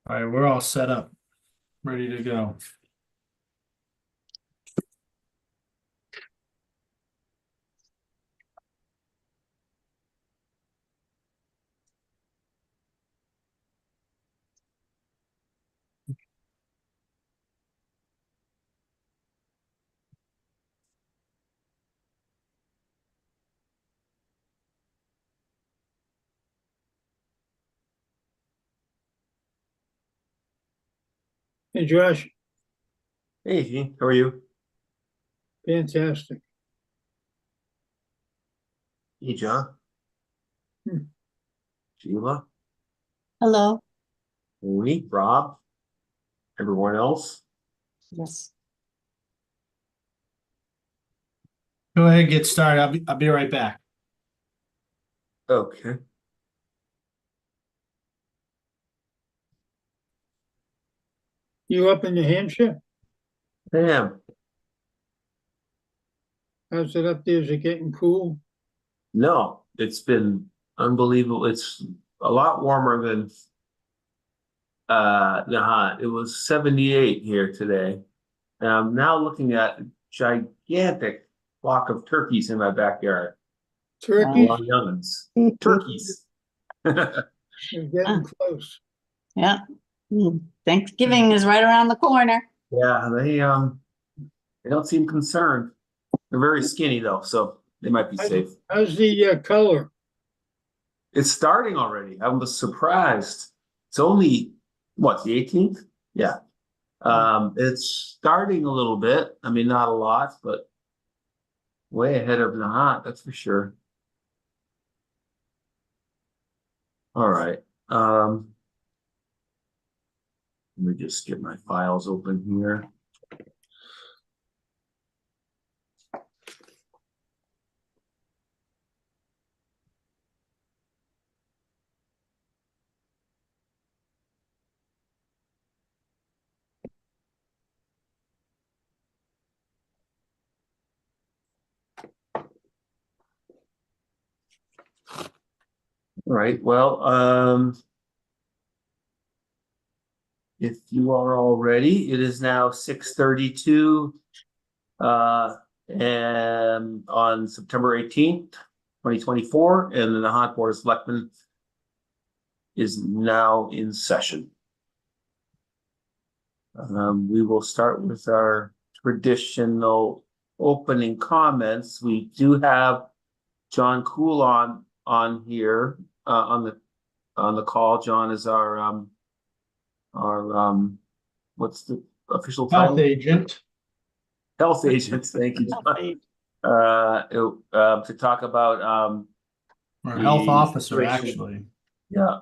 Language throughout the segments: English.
All right, we're all set up, ready to go. Hey, Josh, Hey, how are you? fantastic. Hey, John, Hmm. Sheila, Hello. Lee, Rob, everyone else. Yes. Go ahead, get started. I'll be right back. Okay. You up in New Hampshire? Damn. How's it up there? Is it getting cool? No, it's been unbelievable. It's a lot warmer than Nahant. It was 78 here today. And I'm now looking at a gigantic flock of turkeys in my backyard. A Turkeys? lot of youngins. Turkeys. They're getting close. Yeah. Thanksgiving is right around the corner. Yeah, they don't seem concerned. They're very skinny though, so they might be safe. How's the color? It's starting already. I was surprised. It's only what, the 18th? Yeah. It's starting a little bit. I mean, not a lot, but way ahead of Nahant, that's for sure. All right. Let me just get my files open here. All right. Well, if you are all ready, it is now 6:32 and on September 18th, 2024, and the Nahant Board of Selectmen is now in session. We will start with our traditional opening comments. We do have John Coulon on here on the call. John is our what's the official title? Health agent. Health agent. Thank you, John. To talk about Or the health officer, situation. actually. Yeah.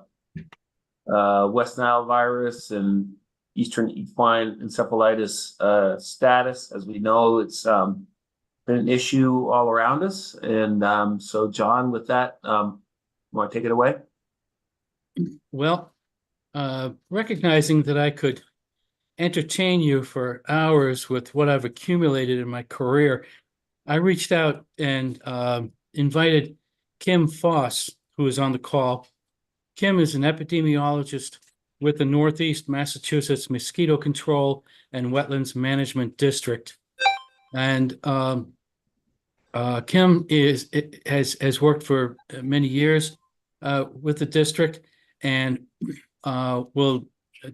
West Nile virus and Eastern equine encephalitis status. As we know, it's been an issue all around us. And so, John, with that, you want to take it away? Well, recognizing that I could entertain you for hours with what I've accumulated in my career, I reached out and invited Kim Foss, who is on the call. Kim is an epidemiologist with the Northeast Massachusetts Mosquito Control and Wetlands Management District. And Kim has worked for many years with the district and will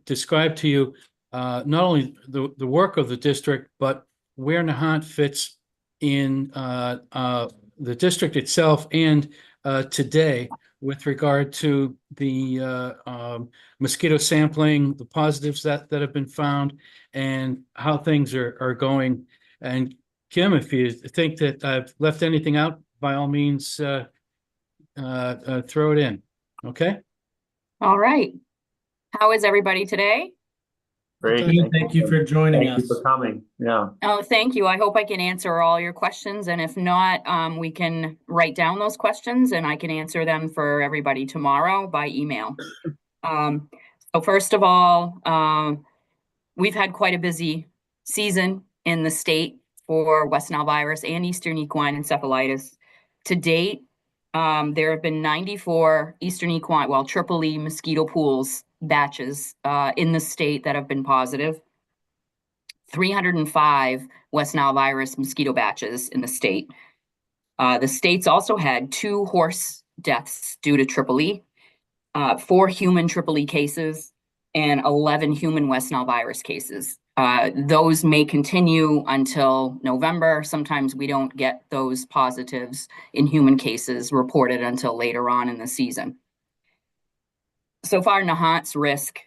describe to you not only the work of the district, but where Nahant fits in the district itself and today with regard to the mosquito sampling, the positives that have been found, and how things are going. And Kim, if you think that I've left anything out, by all means, throw it in. Okay? All right. How is everybody today? Great. Thank you for joining Thank us. you for coming. Yeah. Oh, thank you. I hope I can answer all your questions. And if not, we can write down those questions and I can answer them for everybody tomorrow by email. So first of all, we've had quite a busy season in the state for West Nile virus and Eastern equine encephalitis. To date, there have been 94 Eastern equine, well, triple E mosquito pools batches in the state that have been positive. 305 West Nile virus mosquito batches in the state. The state's also had 2 horse deaths due to Triple E, 4 human Triple E cases, and 11 human West Nile virus cases. Those may continue until November. Sometimes we don't get those positives in human cases reported until later on in the season. So far, Nahant's risk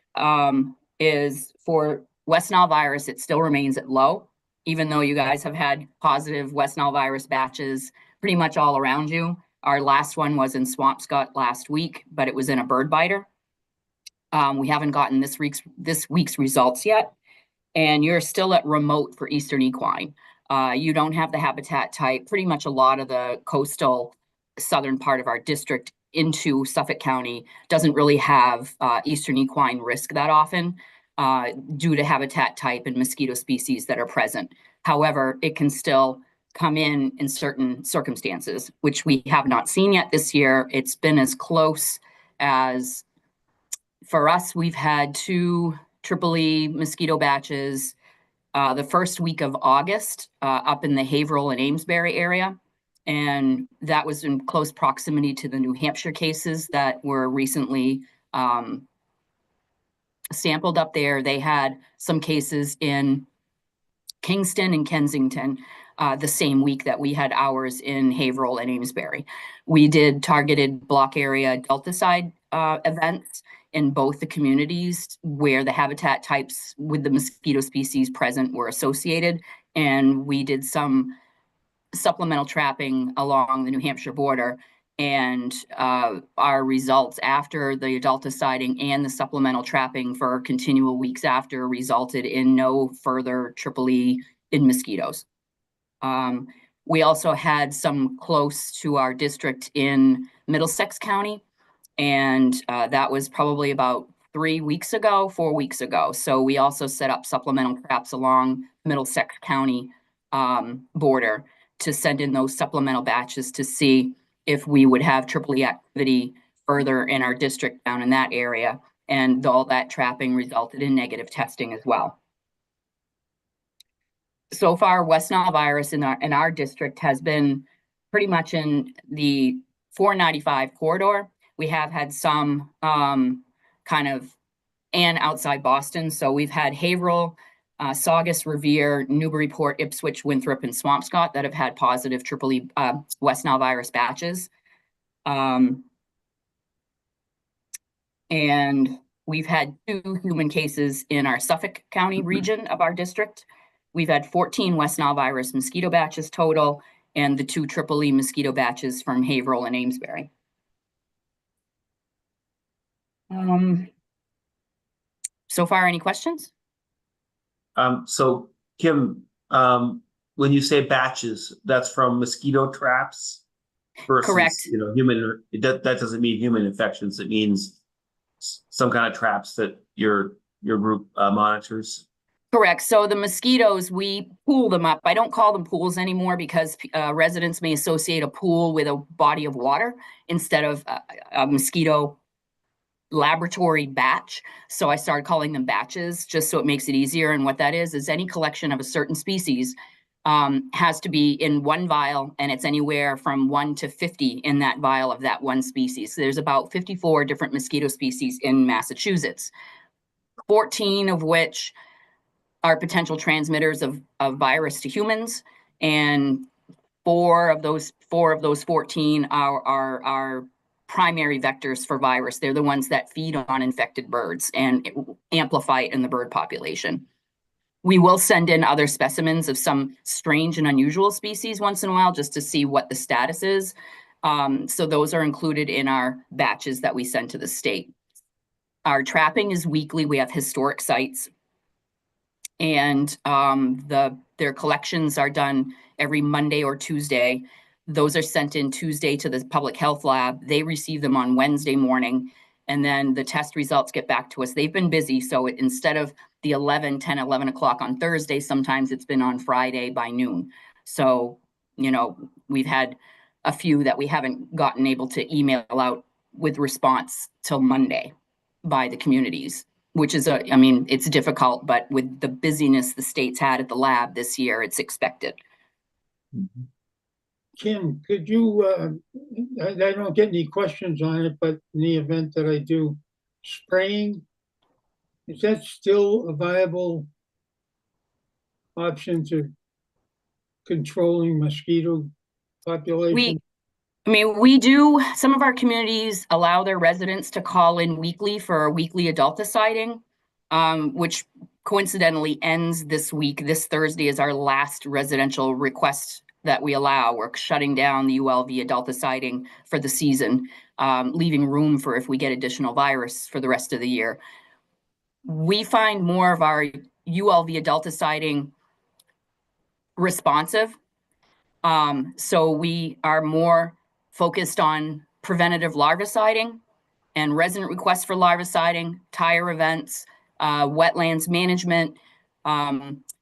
is for West Nile virus, it still remains at low, even though you guys have had positive West Nile virus batches pretty much all around you. Our last one was in Swampscott last week, but it was in a bird biter. We haven't gotten this week's results yet, and you're still at remote for Eastern equine. You don't have the habitat type. Pretty much a lot of the coastal southern part of our district into Suffolk County doesn't really have Eastern equine risk that often due to habitat type and mosquito species that are present. However, it can still come in certain circumstances, which we have not seen yet this year. It's been as close as, for us, we've had 2 Triple E mosquito batches the first week of August up in the Haverhill and Amesbury area. And that was in close proximity to the New Hampshire cases that were recently sampled up there. They had some cases in Kingston and Kensington the same week that we had ours in Haverhill and Amesbury. We did targeted block area delticide events in both the communities where the habitat types with the mosquito species present were associated. And we did some supplemental trapping along the New Hampshire border. And our results after the adulticiding and the supplemental trapping for continual weeks after resulted in no further Triple E in mosquitoes. We also had some close to our district in Middlesex County, and that was probably about 4 weeks ago. So we also set up supplemental traps along Middlesex County border to send in those supplemental batches to see if we would have Triple E activity further in our district down in that area. And all that trapping resulted in negative testing as well. So far, West Nile virus in our district has been pretty much in the 495 corridor. We have had some kind of and outside Boston. So we've had Haverhill, Saugus, Revere, Newburyport, Ipswich, Winthrop, and Swampscott that have had positive Triple E West Nile virus batches. And we've had 2 human cases in our Suffolk County region of our district. We've had 14 West Nile virus mosquito batches total, and the 2 Triple E mosquito batches from Haverhill and Amesbury. So far, any questions? So Kim, when you say batches, that's from mosquito traps versus, Correct. human, that doesn't mean human infections. It means some kind of traps that your group monitors. Correct. So the mosquitoes, we pool them up. I don't call them pools anymore because residents may associate a pool with a body of water instead of a mosquito laboratory batch. So I started calling them batches just so it makes it easier. And what that is any collection of a certain species has to be in one vial, and it's anywhere from 1 to 50 in that vial of that one species. So there's about 54 different mosquito species in Massachusetts, 14 of which are potential transmitters of virus to humans, and 4 of those 14 are primary vectors for virus. They're the ones that feed on infected birds and amplify it in the bird population. We will send in other specimens of some strange and unusual species once in a while just to see what the status is. So those are included in our batches that we send to the state. Our trapping is weekly. We have historic sites, and their collections are done every Monday or Tuesday. Those are sent in Tuesday to the public health lab. They receive them on Wednesday morning, and then the test results get back to us. They've been busy, so instead of the 11 o'clock on Thursday, sometimes it's been on Friday by noon. So, we've had a few that we haven't gotten able to email out with response till Monday. by the communities, which is I mean, it's difficult, but with the busyness the state's had at the lab this year, it's expected. Kim, could you, I don't get any questions on it, but in the event that I do, spraying, is that still a viable option to controlling mosquito population? We do, some of our communities allow their residents to call in weekly for a weekly adulticiding, which coincidentally ends this week. This Thursday is our last residential request that we allow. We're shutting down the ULV adulticiding for the season, leaving room for if we get additional virus for the rest of the year. We find more of our ULV adulticiding responsive. So we are more focused on preventative larviciding and resident requests for larviciding, tire events, wetlands management.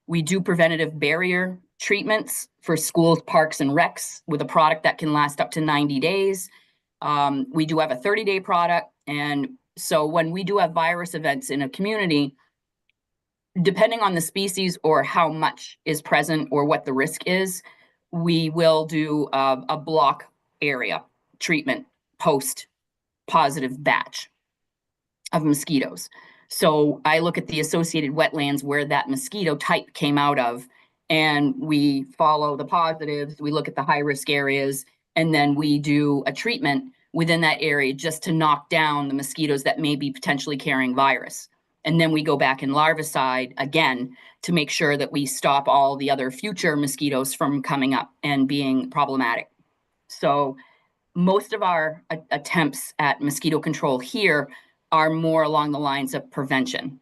We do preventative barrier treatments for schools, parks, and recs with a product that can last up to 90 days. We do have a 30-day product. And so when we do have virus events in a community, depending on the species or how much is present or what the risk is, we will do a block area treatment post positive batch of mosquitoes. So I look at the associated wetlands where that mosquito type came out of, and we follow the positives, we look at the high risk areas, and then we do a treatment within that area just to knock down the mosquitoes that may be potentially carrying virus. And then we go back and larvicide again to make sure that we stop all the other future mosquitoes from coming up and being problematic. So most of our attempts at mosquito control here are more along the lines of prevention,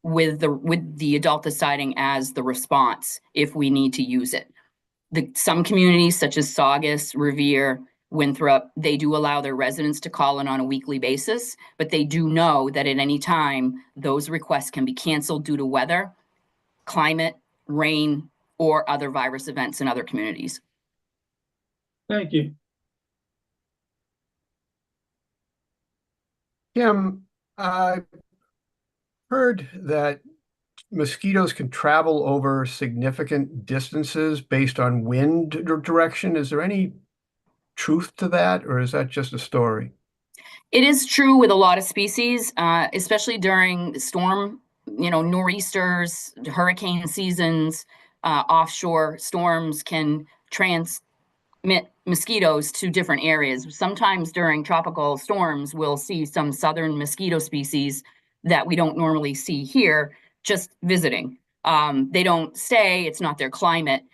with the adulticiding as the response if we need to use it. Some communities such as Saugus, Revere, Winthrop, they do allow their residents to call in on a weekly basis, but they do know that at any time those requests can be canceled due to weather, climate, rain, or other virus events in other communities. Thank you. Kim, I heard that mosquitoes can travel over significant distances based on wind direction. Is there any truth to that, or is that just a story? It is true with a lot of species, especially during storm, nor'easters, hurricane seasons, offshore storms can transmit mosquitoes to different areas. Sometimes during tropical storms, we'll see some southern mosquito species that we don't normally see here just visiting. They don't stay, it's not their climate,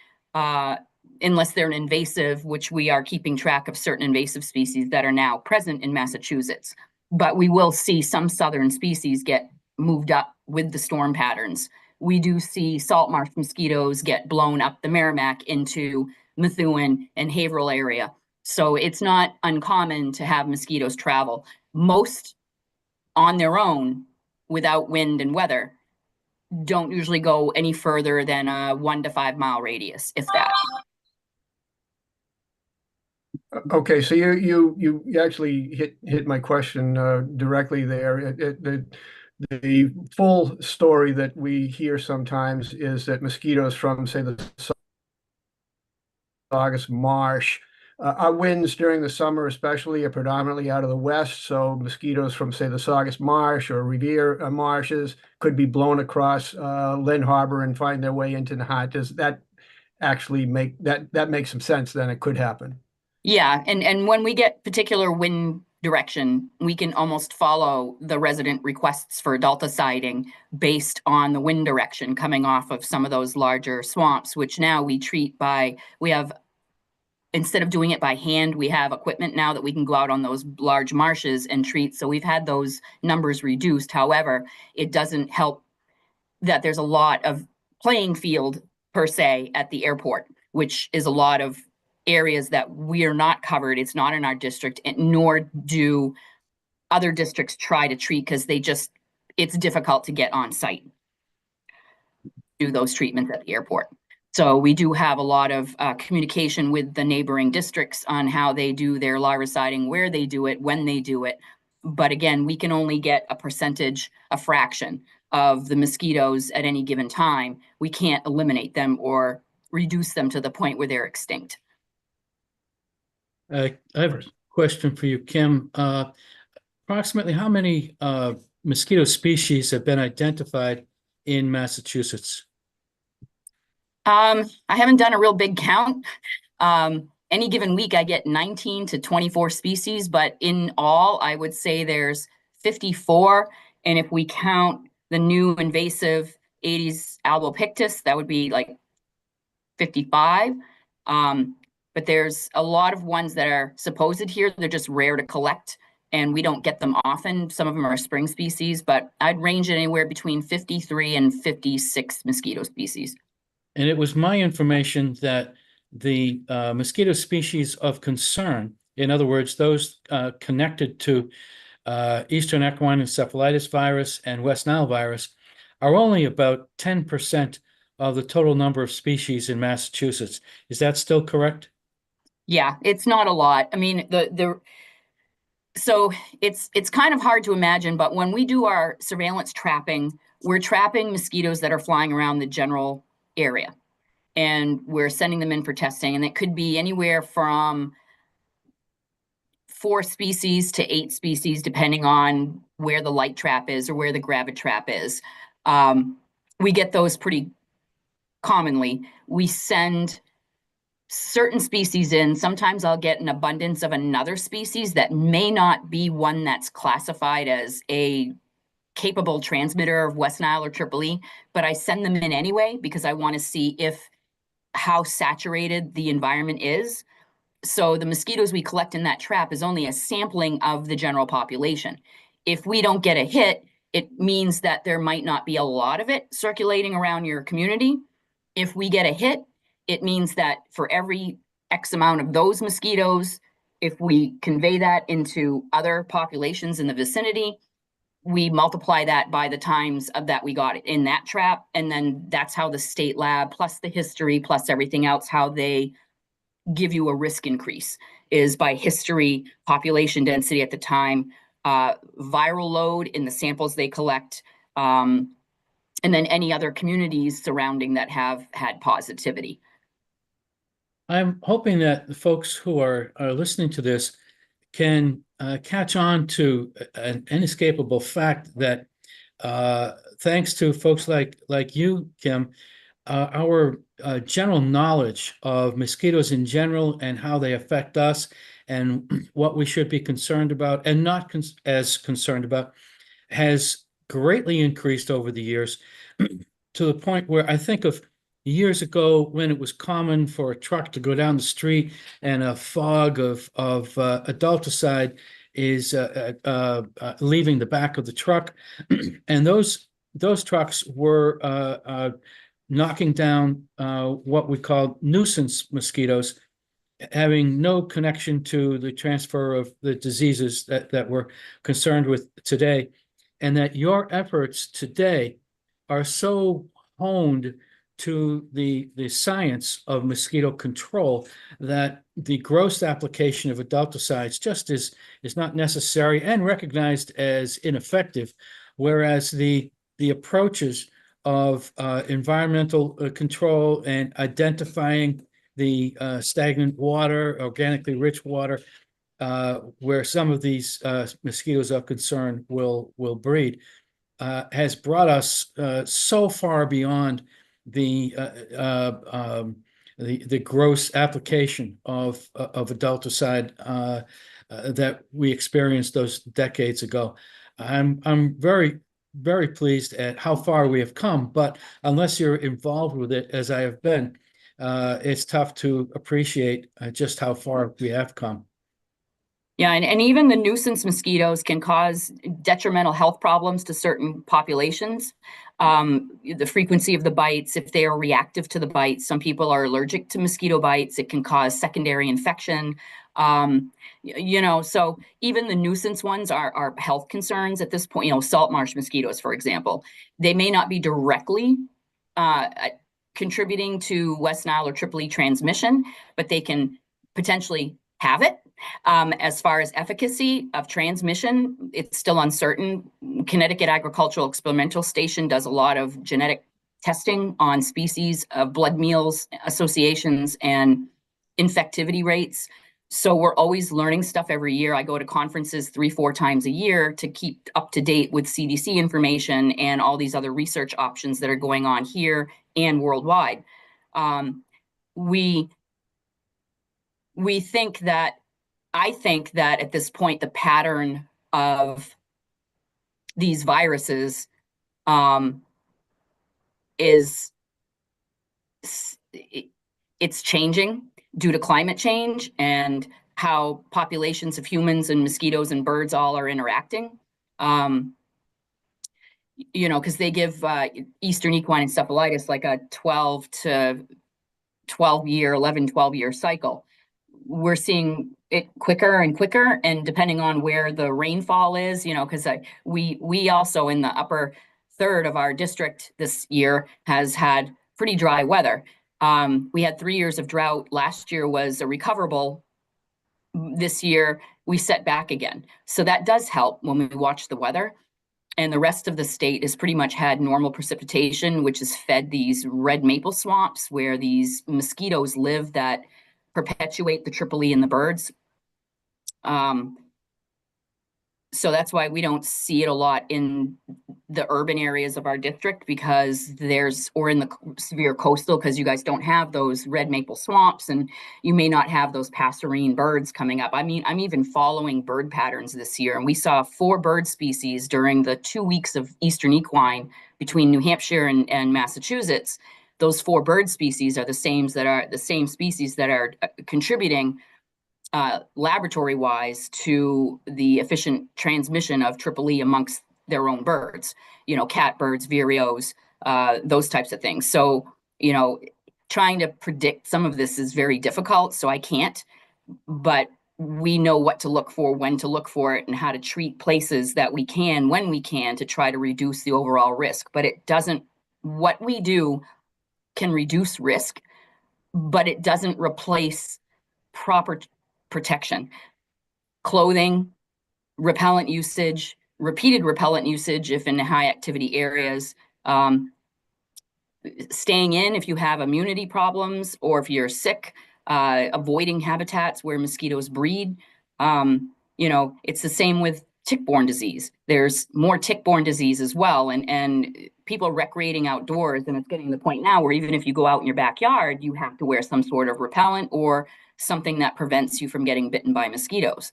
unless they're an invasive, which we are keeping track of certain invasive species that are now present in Massachusetts. But we will see some southern species get moved up with the storm patterns. We do see salt marsh mosquitoes get blown up the Merrimack into Methuen and Haverhill area. So it's not uncommon to have mosquitoes travel. Most on their own, without wind and weather, don't usually go any further than a 1 to 5 mile radius, if that. Okay, so you actually hit my question directly there. The full story that we hear sometimes is that mosquitoes from, say, the Saugus Marsh, our winds during the summer especially are predominantly out of the west, so mosquitoes from, say, the Saugus Marsh or Revere marshes could be blown across Lynn Harbor and find their way into Nahant. Does that actually that makes some sense? Then it could happen. Yeah, and when we get particular wind direction, we can almost follow the resident requests for adulticiding based on the wind direction coming off of some of those larger swamps, which now we treat by, instead of doing it by hand, we have equipment now that we can go out on those large marshes and treat. So we've had those numbers reduced. However, it doesn't help that there's a lot of playing field per se at the airport, which is a lot of areas that we are not covered. It's not in our district, nor do other districts try to treat because it's difficult to get on site, do those treatments at the airport. So we do have a lot of communication with the neighboring districts on how they do their larviciding, where they do it, when they do it. But again, we can only get a percentage, a fraction of the mosquitoes at any given time. We can't eliminate them or reduce them to the point where they're extinct. I have a question for you, Kim. Approximately how many mosquito species have been identified in Massachusetts? I haven't done a real big count. Any given week, I get 19 to 24 species, but in all, I would say there's 54. And if we count the new invasive Aedes albopictus, that would be like 55. But there's a lot of ones that are supposed here. They're just rare to collect, and we don't get them often. Some of them are spring species, but I'd range it anywhere between 53 and 56 mosquito species. And it was my information that the mosquito species of concern, in other words, those connected to Eastern equine encephalitis virus and West Nile virus, are only about 10% of the total number of species in Massachusetts. Is that still correct? Yeah, it's not a lot. I mean, so it's kind of hard to imagine, but when we do our surveillance trapping, we're trapping mosquitoes that are flying around the general area, and we're sending them in for testing. And it could be anywhere from 4 species to 8 species, depending on where the light trap is or where the gravid trap is. We get those pretty commonly. We send certain species in. Sometimes I'll get an abundance of another species that may not be one that's classified as a capable transmitter of West Nile or Triple E, but I send them in anyway because I want to see how saturated the environment is. So the mosquitoes we collect in that trap is only a sampling of the general population. If we don't get a hit, it means that there might not be a lot of it circulating around your community. If we get a hit, it means that for every X amount of those mosquitoes, if we convey that into other populations in the vicinity, we multiply that by the times of that we got it in that trap. And then that's how the state lab, plus the history, plus everything else, how they give you a risk increase is by history, population density at the time, viral load in the samples they collect, and then any other communities surrounding that have had positivity. I'm hoping that the folks who are listening to this can catch on to an inescapable fact that thanks to folks like you, Kim, our general knowledge of mosquitoes in general and how they affect us and what we should be concerned about and not as concerned about has greatly increased over the years to the point where I think of years ago when it was common for a truck to go down the street and a fog of adulticide is leaving the back of the truck, and those trucks were knocking down what we call nuisance mosquitoes, having no connection to the transfer of the diseases that we're concerned with today, and that your efforts today are so honed to the science of mosquito control that the gross application of adulticides just is not necessary and recognized as ineffective, whereas the approaches of environmental control and identifying the stagnant water, organically rich water, where some of these mosquitoes of concern will breed, has brought us so far beyond the gross application of adulticide that we experienced those decades ago. I'm very, very pleased at how far we have come, but unless you're involved with it, as I have been, it's tough to appreciate just how far we have come. Yeah, and even the nuisance mosquitoes can cause detrimental health problems to certain populations. The frequency of the bites, if they are reactive to the bites, some people are allergic to mosquito bites. It can cause secondary infection. So even the nuisance ones are health concerns at this point. Salt marsh mosquitoes, for example, they may not be directly contributing to West Nile or Triple E transmission, but they can potentially have it. As far as efficacy of transmission, it's still uncertain. Connecticut Agricultural Experimental Station does a lot of genetic testing on species of blood meals, associations, and infectivity rates. So we're always learning stuff every year. I go to conferences 3-4 times a year to keep up to date with CDC information and all these other research options that are going on here and worldwide. We think that, I think that at this point, the pattern of these viruses is it's changing due to climate change and how populations of humans and mosquitoes and birds all are interacting. You know, because they give Eastern equine encephalitis like a 12 to 12 year, 11, 12 year cycle. We're seeing it quicker and quicker, and depending on where the rainfall is, you know, because we also in the upper third of our district this year has had pretty dry weather. We had 3 years of drought. Last year was a recoverable. This year we set back again. So that does help when we watch the weather. And the rest of the state has pretty much had normal precipitation, which has fed these red maple swamps where these mosquitoes live that perpetuate the triple E in the birds. So that's why we don't see it a lot in the urban areas of our district, because there's, or in the severe coastal, because you guys don't have those red maple swamps and you may not have those passerine birds coming up. I mean, I'm even following bird patterns this year, and we saw 4 bird species during the 2 weeks of Eastern equine between New Hampshire and Massachusetts. Those 4 bird species are the same species that are contributing laboratory-wise to the efficient transmission of triple E amongst their own birds, you know, catbirds, vireos, those types of things. So, you know, trying to predict some of this is very difficult, so I can't, but we know what to look for, when to look for it, and how to treat places that we can, when we can, to try to reduce the overall risk. But it doesn't, what we do can reduce risk, but it doesn't replace proper protection. Clothing, repellent usage, repeated repellent usage if in high activity areas, staying in if you have immunity problems or if you're sick, avoiding habitats where mosquitoes breed. You know, it's the same with tick-borne disease. There's more tick-borne disease as well, and people recreating outdoors, and it's getting to the point now where even if you go out in your backyard, you have to wear some sort of repellent or something that prevents you from getting bitten by mosquitoes,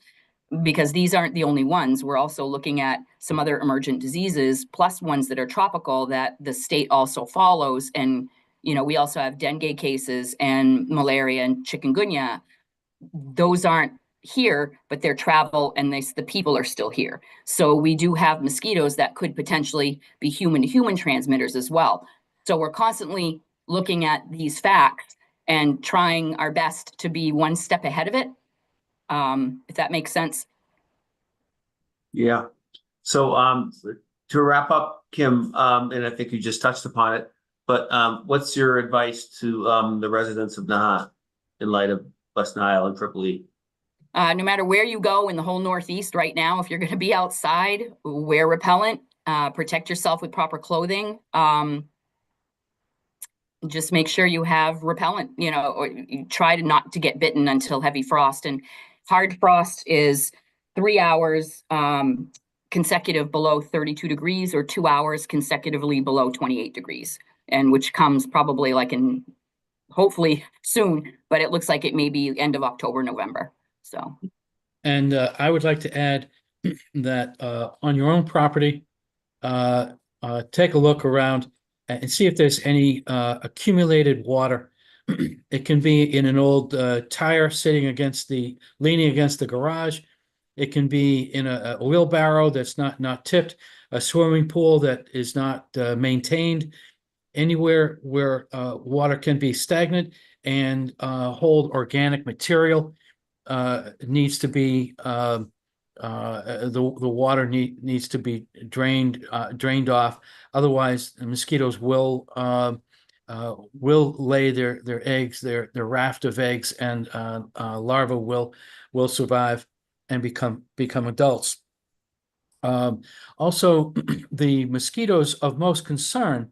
because these aren't the only ones. We're also looking at some other emergent diseases, plus ones that are tropical that the state also follows. And, you know, we also have dengue cases and malaria and chikungunya. Those aren't here, but their travel and the people are still here. So we do have mosquitoes that could potentially be human to human transmitters as well. So we're constantly looking at these facts and trying our best to be one step ahead of it, if that makes sense. Yeah. So to wrap up, Kim, and I think you just touched upon it, but what's your advice to the residents of Nahant in light of West Nile and Triple E? No matter where you go in the whole Northeast right now, if you're going to be outside, wear repellent, protect yourself with proper clothing. Just make sure you have repellent, you know, or you try to not to get bitten until heavy frost. And hard frost is 3 hours consecutive below 32 degrees or 2 hours consecutively below 28 degrees, and which comes probably like in, hopefully soon, but it looks like it may be end of October, November. So. And I would like to add that on your own property, take a look around and see if there's any accumulated water. It can be in an old tire sitting leaning against the garage. It can be in a wheelbarrow that's not tipped, a swimming pool that is not maintained. Anywhere where water can be stagnant and hold organic material needs to be the water needs to be drained off. Otherwise, the mosquitoes will will lay their eggs, their raft of eggs, and larvae will survive and become adults. Also, the mosquitoes of most concern,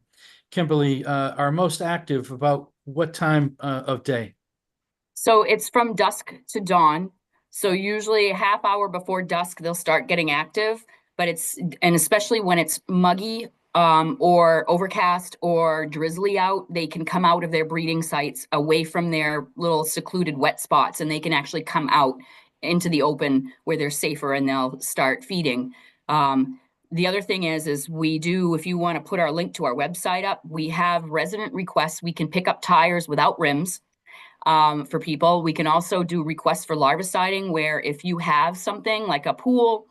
Kimberly, are most active about what time of day? So it's from dusk to dawn. So usually a half hour before dusk, they'll start getting active, but and especially when it's muggy, or overcast or drizzly out, they can come out of their breeding sites away from their little secluded wet spots, and they can actually come out into the open where they're safer, and they'll start feeding. The other thing is we do, if you want to put our link to our website up, we have resident requests. We can pick up tires without rims for people. We can also do requests for larviciding, where if you have something like a pool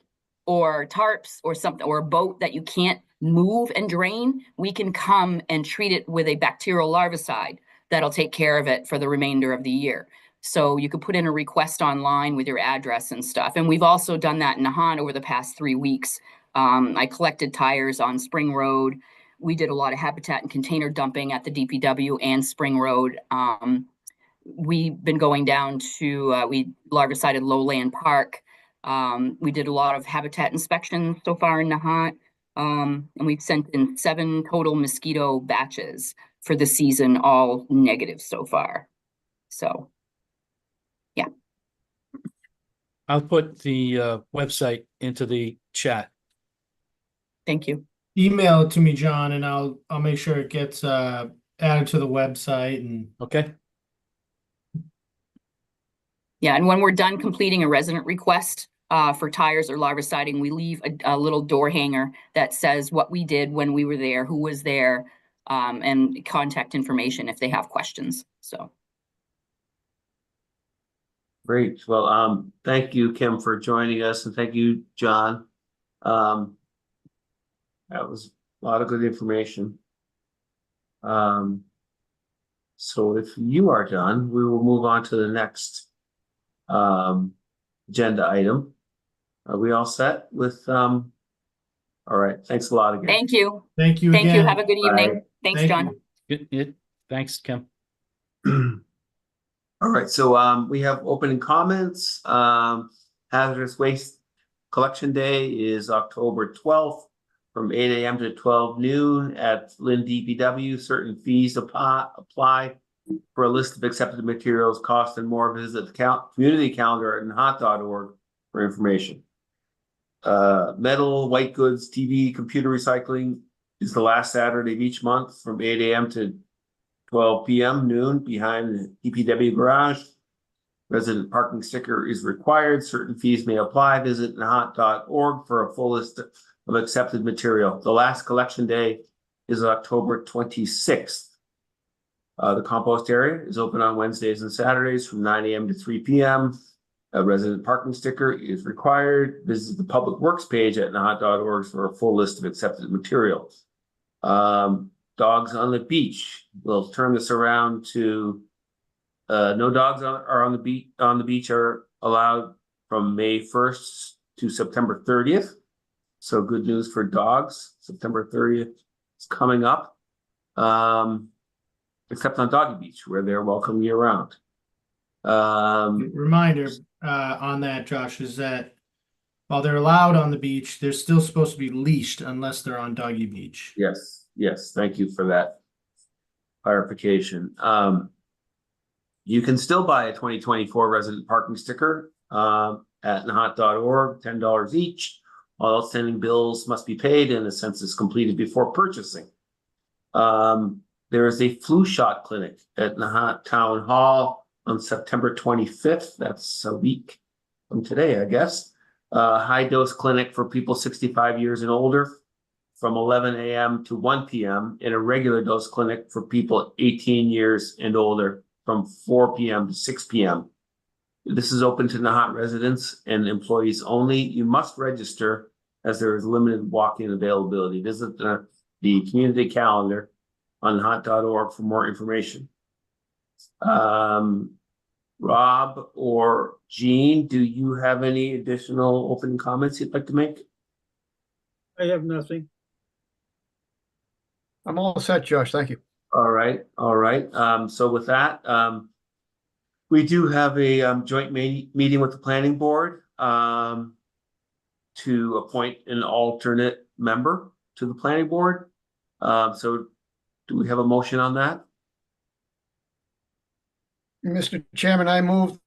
or tarps or something, or a boat that you can't move and drain, we can come and treat it with a bacterial larvicide that'll take care of it for the remainder of the year. So you could put in a request online with your address and stuff. And we've also done that in Nahant over the past 3 weeks. I collected tires on Spring Road. We did a lot of habitat and container dumping at the DPW and Spring Road. We've been going down to, we larvicided Lowland Park. We did a lot of habitat inspections so far in Nahant. And we've sent in 7 total mosquito batches for the season, all negative so far. So, yeah. I'll put the website into the chat. Thank you. Email it to me, John, and I'll make sure it gets added to the website. And Okay. Yeah, and when we're done completing a resident request for tires or larviciding, we leave a little door hanger that says what we did when we were there, who was there, and contact information if they have questions. So. Great. Well, thank you, Kim, for joining us, and thank you, John. That was a lot of good information. So if you are done, we will move on to the next agenda item. Are we all set with all right, thanks a lot again. Thank you. thank you Thank you. again. Have a good evening. Bye. Thanks, Thank John. you. Thanks, Kim. All right, so we have opening comments. Hazardous waste collection day is October 12th from 8 a.m. to 12 noon at Lynn DPW. Certain fees apply. For a list of accepted materials, cost, and more, visit the community calendar at nahant.org for information. Metal, white goods, TV, computer recycling is the last Saturday of each month from 8 a.m. to 12 p.m. noon behind the DPW garage. Resident parking sticker is required. Certain fees may apply. Visit nahant.org for a full list of accepted material. The last collection day is October 26th. The compost area is open on Wednesdays and Saturdays from 9 a.m. to 3 p.m. A resident parking sticker is required. Visit the public works page at nahant.org for a full list of accepted materials. Dogs on the beach. We'll turn this around to no dogs are on the beach are allowed from May 1st to September 30th. So good news for dogs. September 30th is coming up. Except on Doggy Beach, where they're welcome year round. Reminder on that, Josh, is that while they're allowed on the beach, they're still supposed to be leashed unless they're on Doggy Beach. Yes, thank you for that clarification. You can still buy a 2024 resident parking sticker at nahant.org, $10 each. All outstanding bills must be paid and the census completed before purchasing. There is a flu shot clinic at Nahant Town Hall on September 25th. That's a week from today, I guess. High dose clinic for people 65 years and older from 11 a.m. to 1 p.m. and a regular dose clinic for people 18 years and older from 4 p.m. to 6 p.m. This is open to Nahant residents and employees only. You must register as there is limited walk-in availability. Visit the community calendar on nahant.org for more information. Rob or Jean, do you have any additional opening comments you'd like to make? I have nothing. I'm all set, Josh. Thank you. All right. So with that, we do have a joint meeting with the planning board to appoint an alternate member to the planning board. So do we have a motion on that? Mr. Chairman, I move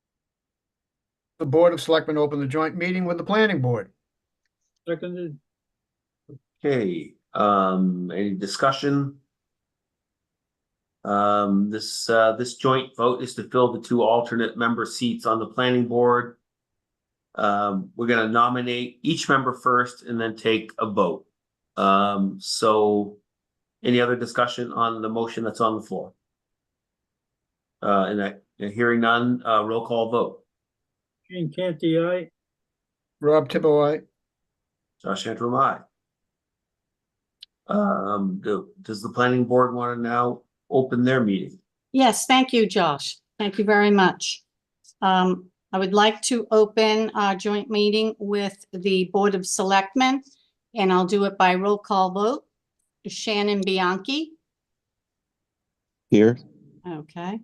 the Board of Selectmen open the joint meeting with the planning board. Seconded. Okay, any discussion? This joint vote is to fill the two alternate member seats on the planning board. We're gonna nominate each member first and then take a vote. So any other discussion on the motion that's on the floor? Hearing none, roll call vote. Gene Canty, aye. Rob Tibble, aye. Josh Antrim, aye. Does the planning board want to now open their meeting? Yes, thank you, Josh. Thank you very much. I would like to open our joint meeting with the Board of Selectmen, and I'll do it by roll call vote. Shannon Bianchi, Here. okay.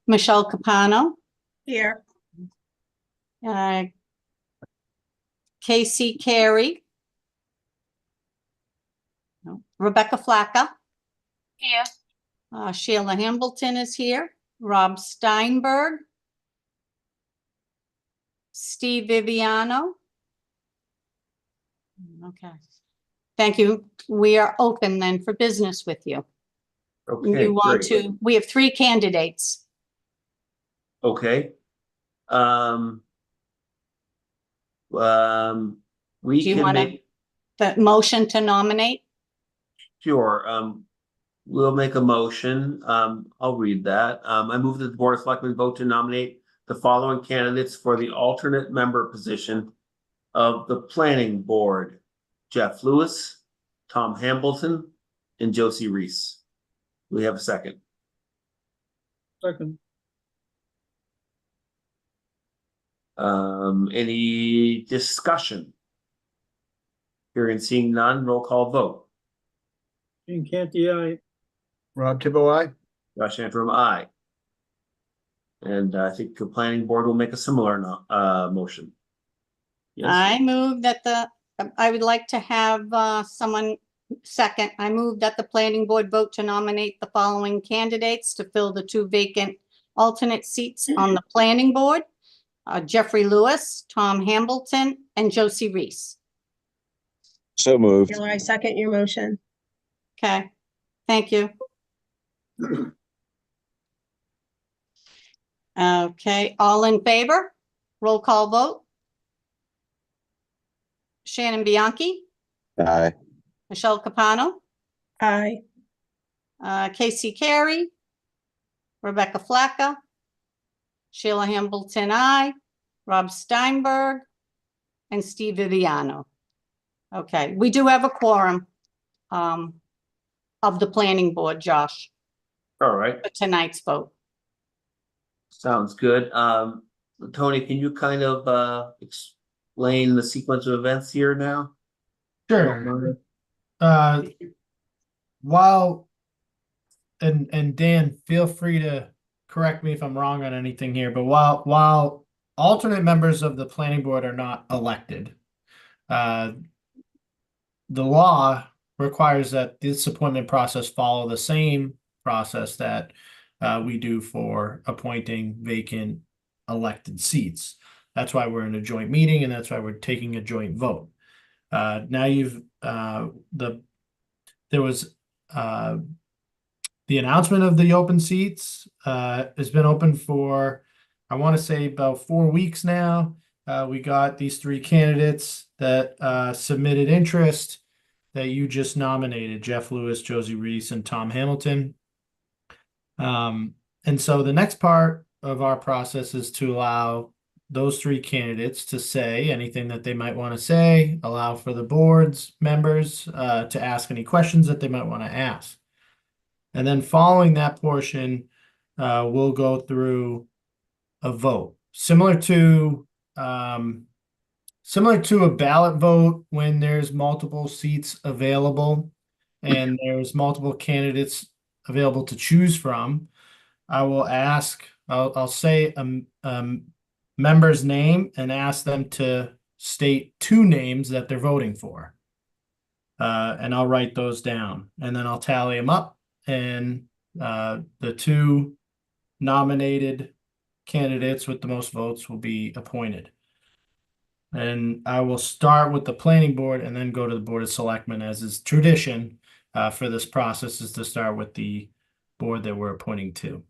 Michelle Capano, Here. Casey Carey. No. Rebecca Flacca. Here. Sheila Hambleton is here. Rob Steinberg. Steve Viviano. Okay. Thank you. We are open then for business with you. Okay, You want great. to, we have 3 candidates. Okay. We Do you can wanna- make, The motion to nominate? sure, we'll make a motion. I'll read that. I move that the Board of Selectmen vote to nominate the following candidates for the alternate member position of the planning board: Jeff Lewis, Tom Hambleton, and Josie Reese. We have a second. Second. Any discussion? Hearing and seeing none, roll call vote. Gene Canty, aye. Rob Tibble, aye. Josh Antrim, aye. And I think the planning board will make a similar motion. Yes, I move that I would like to have someone second. I move that the planning board vote to nominate the following candidates to fill the 2 vacant alternate seats on the planning board. Jeffrey Lewis, Tom Hambleton, and Josie Reese. So moved. Taylor, I second your motion. Okay, thank you. Okay, all in favor? Roll call vote. Shannon Bianchi, Aye. Michelle Capano, Aye. Casey Carey, Rebecca Flacca, Sheila Hambleton, I, Rob Steinberg, and Steve Viviano. Okay, we do have a quorum of the planning board, Josh, all right, for tonight's vote. sounds good. Tony, can you kind of explain the sequence of events here now? Sure. While, and Dan, feel free to correct me if I'm wrong on anything here, but while alternate members of the planning board are not elected, the law requires that this appointment process follow the same process that we do for appointing vacant elected seats. That's why we're in a joint meeting, and that's why we're taking a joint vote. Now there was the announcement of the open seats has been open for, I want to say, about 4 weeks now. We got these 3 candidates that submitted interest that you just nominated: Jeff Lewis, Josie Reese, and Tom Hamilton. And so the next part of our process is to allow those 3 candidates to say anything that they might want to say, allow for the board's members to ask any questions that they might want to ask. And then following that portion, we'll go through a vote, similar to a ballot vote when there's multiple seats available and there's multiple candidates available to choose from, I will ask, I'll say member's name and ask them to state two names that they're voting for. And I'll write those down, and then I'll tally them up, and the two nominated candidates with the most votes will be appointed. And I will start with the planning board and then go to the Board of Selectmen, as is tradition for this process, is to start with the board that we're appointing to.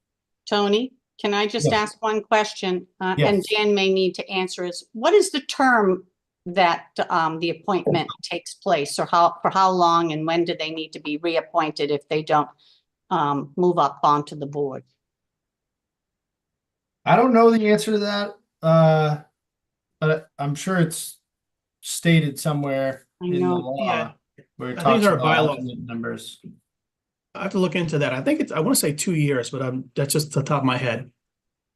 Tony, can I just Yes. ask one question? And Yes. Dan may need to answer is, what is the term that the appointment takes place, or for how long, and when do they need to be reappointed if they don't move up onto the board? I don't know the answer to that, but I'm sure it's stated somewhere I in the know, law yeah. where it I think talks our about bylaw- alternate members. I have to look into that. I think it's, I want to say 2 years, but that's just the top of my head.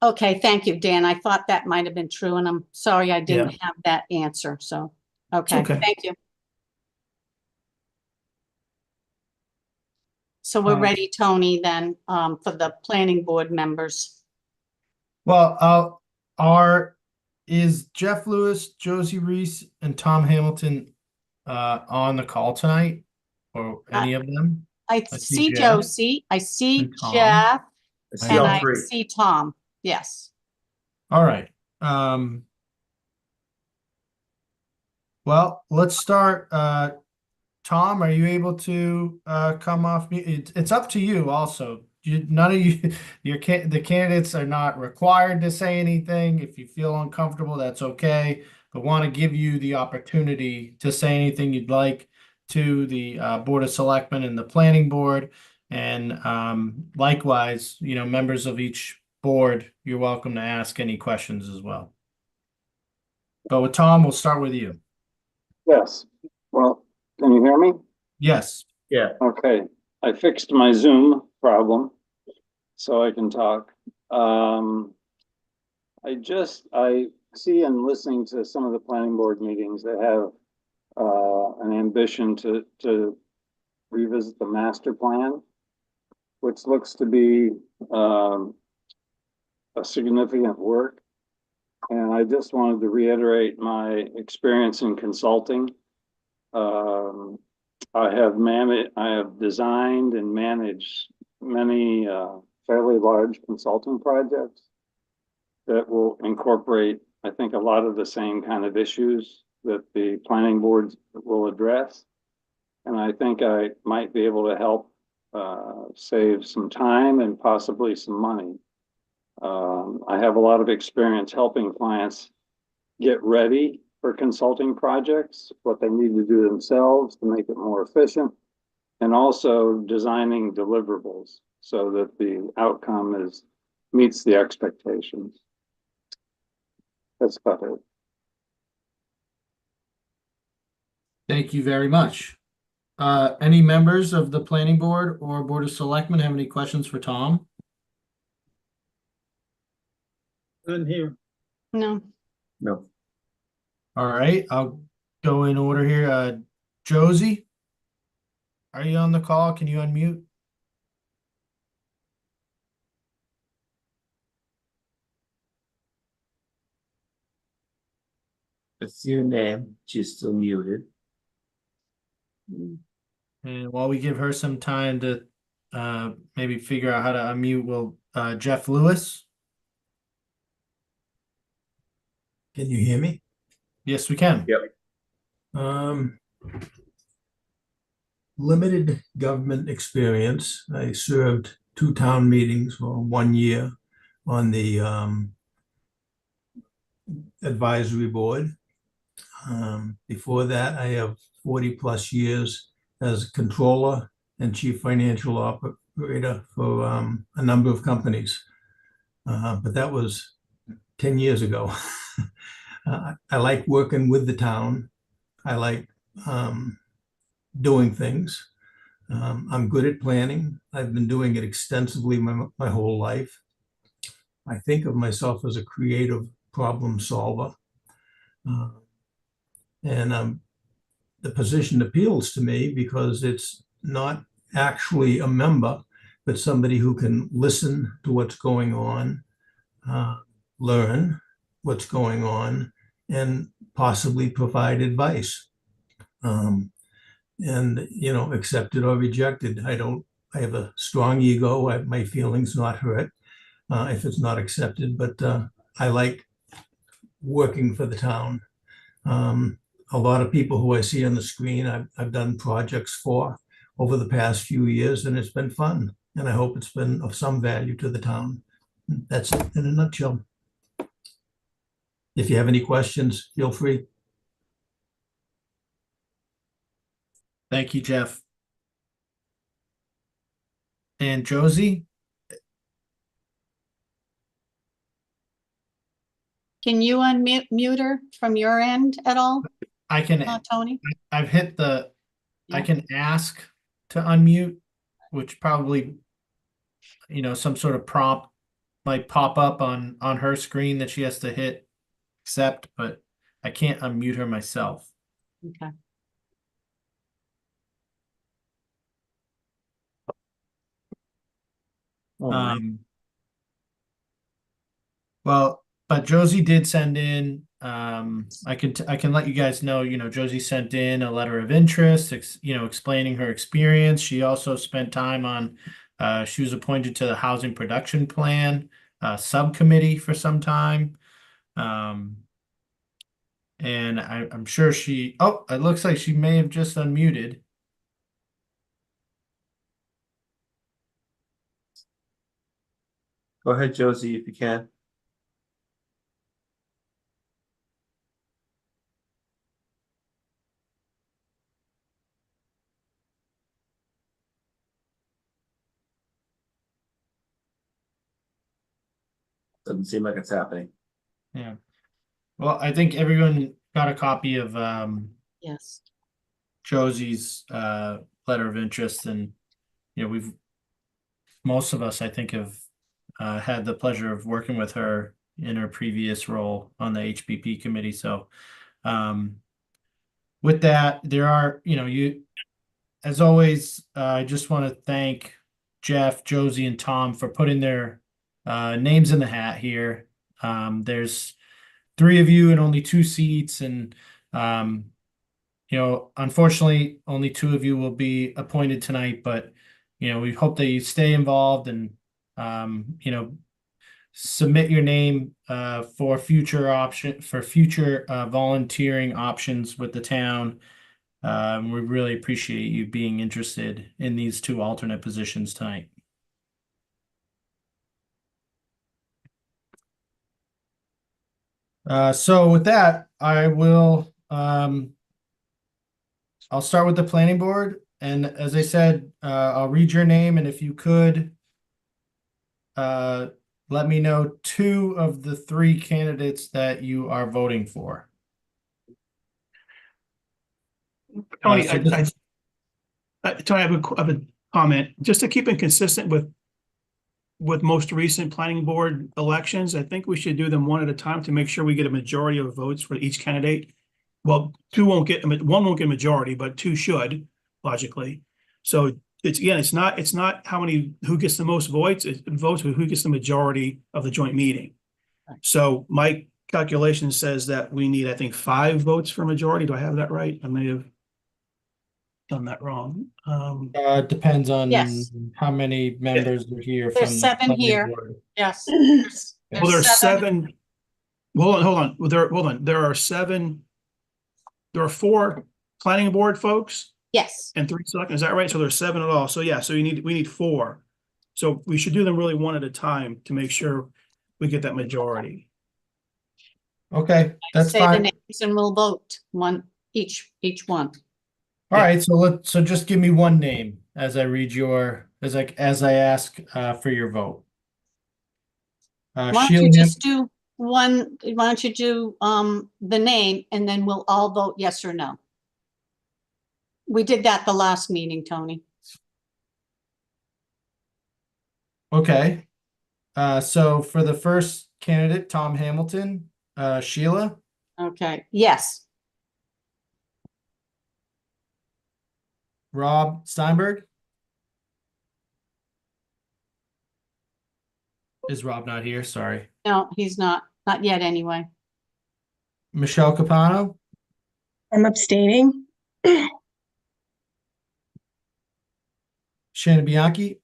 Okay, thank you, Dan. I thought that might have been true, and I'm sorry I didn't have that answer, so, okay, okay. thank you. So we're ready, Tony, then, for the planning board members. Well, is Jeff Lewis, Josie Reese, and Tom Hamilton on the call tonight, or any of them? I see see Jeff Josie, I see and Tom. Jeff, I see and all I three. see Tom, yes. All right. Well, let's start. Tom, are you able to come off mute? It's up to you also. None of you, the candidates are not required to say anything. If you feel uncomfortable, that's okay. But want to give you the opportunity to say anything you'd like to the Board of Selectmen and the Planning Board. And likewise, members of each board, you're welcome to ask any questions as well. But with Tom, we'll start with you. Yes, well, can you hear me? Yes. Yeah. Okay, I fixed my Zoom problem, so I can talk. I see and listening to some of the planning board meetings that have an ambition to revisit the master plan, which looks to be a significant work. And I just wanted to reiterate my experience in consulting. I have designed and managed many fairly large consulting projects that will incorporate, I think, a lot of the same kind of issues that the planning boards will address. And I think I might be able to help save some time and possibly some money. I have a lot of experience helping clients get ready for consulting projects, what they need to do themselves to make it more efficient, and also designing deliverables so that the outcome meets the expectations. That's about it. Thank you very much. Any members of the Planning Board or Board of Selectmen have any questions for Tom? None here. No, No. All right, I'll go in order here. Josie, are you on the call? Can you unmute? It's your name. She's still muted. And while we give her some time to maybe figure out how to unmute, will Jeff Lewis? Can you hear me? Yes, we can. Yep. Limited government experience. I served 2 town meetings for 1 year on the advisory board. Before that, I have 40 plus years as controller and chief financial operator for a number of companies. But that was 10 years ago. I like working with the town. I like doing things. I'm good at planning. I've been doing it extensively my whole life. I think of myself as a creative problem solver. And the position appeals to me because it's not actually a member. but somebody who can listen to what's going on, learn what's going on, and possibly provide advice. And, you know, accepted or rejected. I have a strong ego. My feelings not hurt if it's not accepted, but I like working for the town. A lot of people who I see on the screen, I've done projects for over the past few years, and it's been fun. And I hope it's been of some value to the town. That's it in a nutshell. If you have any questions, feel free. Thank you, Jeff. And Josie? Can you unmute her from your end at all, I can, Tony? I've hit the, I Yeah. can ask to unmute, which probably, you know, some sort of prompt might pop up on her screen that she has to hit accept, but I can't unmute her myself. Okay. Well, but Josie did send in, I can let you guys know, you know, Josie sent in a letter of interest, you know, explaining her experience. She also spent time on, she was appointed to the Housing Production Plan subcommittee for some time. And I'm sure oh, it looks like she may have just unmuted. Go ahead, Josie, if you can. Doesn't seem like it's happening. Yeah. Well, I think everyone got a copy of Yes. Josie's letter of interest, and you know, most of us I think have had the pleasure of working with her in her previous role on the HPP committee. So with that, there are, you know, as always, I just want to thank Jeff, Josie, and Tom for putting their names in the hat here. There's 3 of you and only 2 seats, and you know, unfortunately, only 2 of you will be appointed tonight, but you know, we hope that you stay involved and you know, submit your name for future volunteering options with the town. We really appreciate you being interested in these 2 alternate positions tonight. So with that, I'll start with the planning board, and as I said, I'll read your name, and if you could let me know 2 of the 3 candidates that you are voting for. Tony, So Tony, I have a comment, just to keep it consistent with most recent planning board elections. I think we should do them one at a time to make sure we get a majority of votes for each candidate. Well, 1 won't get a majority, but 2 should, logically. So it's not who gets the most votes, but who gets the majority of the joint meeting. So my calculation says that we need, I think, 5 votes for majority. Do I have that right? I may have done that wrong. it depends on Yes. how many members are here There's from the 7 planning here. board. Yes. Well, there's 7. Well, hold on. Hold on. There are 7. There are 4 planning board folks Yes. and 3 selectmen. Is that right? So there's 7 in all. So yeah, so we need 4. So we should do them really one at a time to make sure we get that majority. Okay, that's Say the fine. names and we'll vote each one. All right, so just give me one name as I read as I ask for your vote. Why don't Sheila you just do why don't you do the name and then we'll all vote yes or no. We did that the last meeting, Tony. Okay. So for the first candidate, Tom Hamilton, Sheila, Okay, yes. Rob Steinberg, Is Rob not here? Sorry. No, he's not yet anyway. Michelle Capano, I'm abstaining. Shannon Bianchi,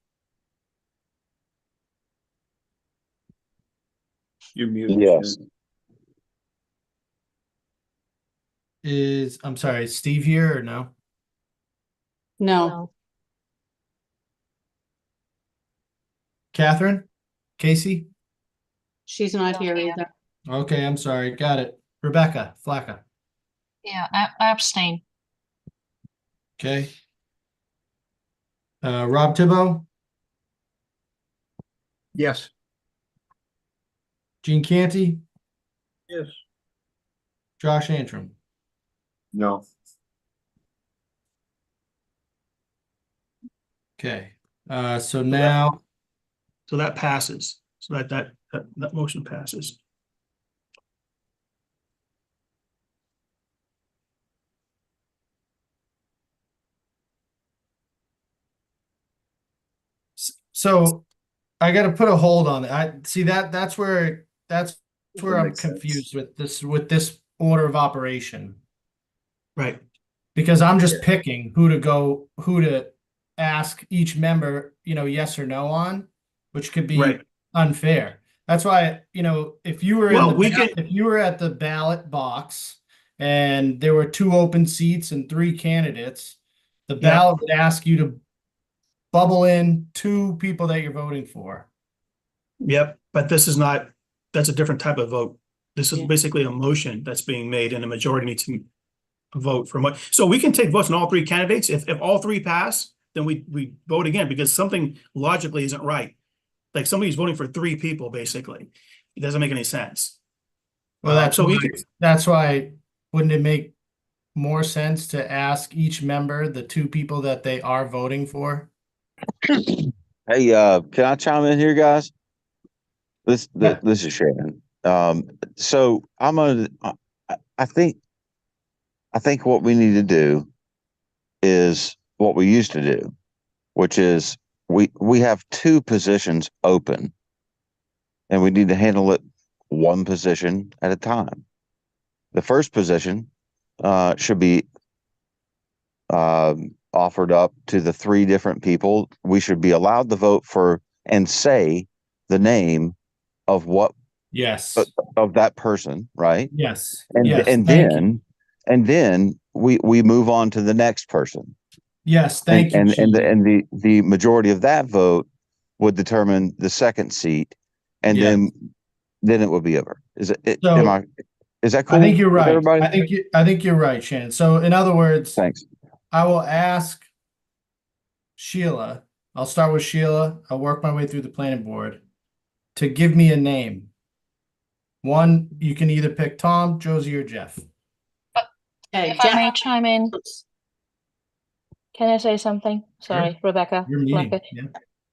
You're muted. Yes. Shannon. I'm sorry, Steve here or no? No, Catherine? Casey? she's not here either. Okay, I'm sorry. Got it. Rebecca Flacca. Yeah, I abstain. Okay. Rob Thibault, Yes. Gene Canty, Yes. Josh Antrim. No. Okay. So now, So that passes. So that motion passes. so I got to put a hold on it. I see that's where I'm makes sense. confused with this order of operation, Right. because I'm just picking who to ask each member, yes or no on, which could be Right. unfair. That's why, if you were Well, we can- if you were at the ballot box and there were 2 open seats and 3 candidates, the Yeah. ballot would ask you to bubble in 2 people that you're voting for. Yep, but this is not, that's a different type of vote. This is Yeah. basically a motion that's being made and a majority needs to vote for what. So we can take votes on all 3 candidates. If all 3 pass, then we vote again because something logically isn't right. Like somebody's voting for 3 people, basically. It doesn't make any sense. Well, that's why wouldn't it make more sense to ask each member the 2 people that they are voting for? Hey, can I chime in here, guys? Yeah. This is Shannon. So I think what we need to do is what we used to do, which is we have 2 positions open, and we need to handle it 1 position at a time. The first position should be offered up to the 3 different people. We should be allowed to vote for and say the name of Yes. of that person, right? Yes. And Yes. and Thank you. then we move on to the next person. Yes. Thank you. And Shannon. the majority of that vote would determine the second seat, and Yes. then it would be over. Is So- is that cool? I think you're with right. everybody? I think you're right, Shannon. So in other words, Thanks. I will ask Sheila. I'll start with Sheila. I'll work my way through the planning board to give me a name. One, you can either pick Tom, Josie, or Jeff. Okay, If I may Jeff, chime in, can I say something? Sorry, Rebecca. Your meeting. Flacca. Yeah.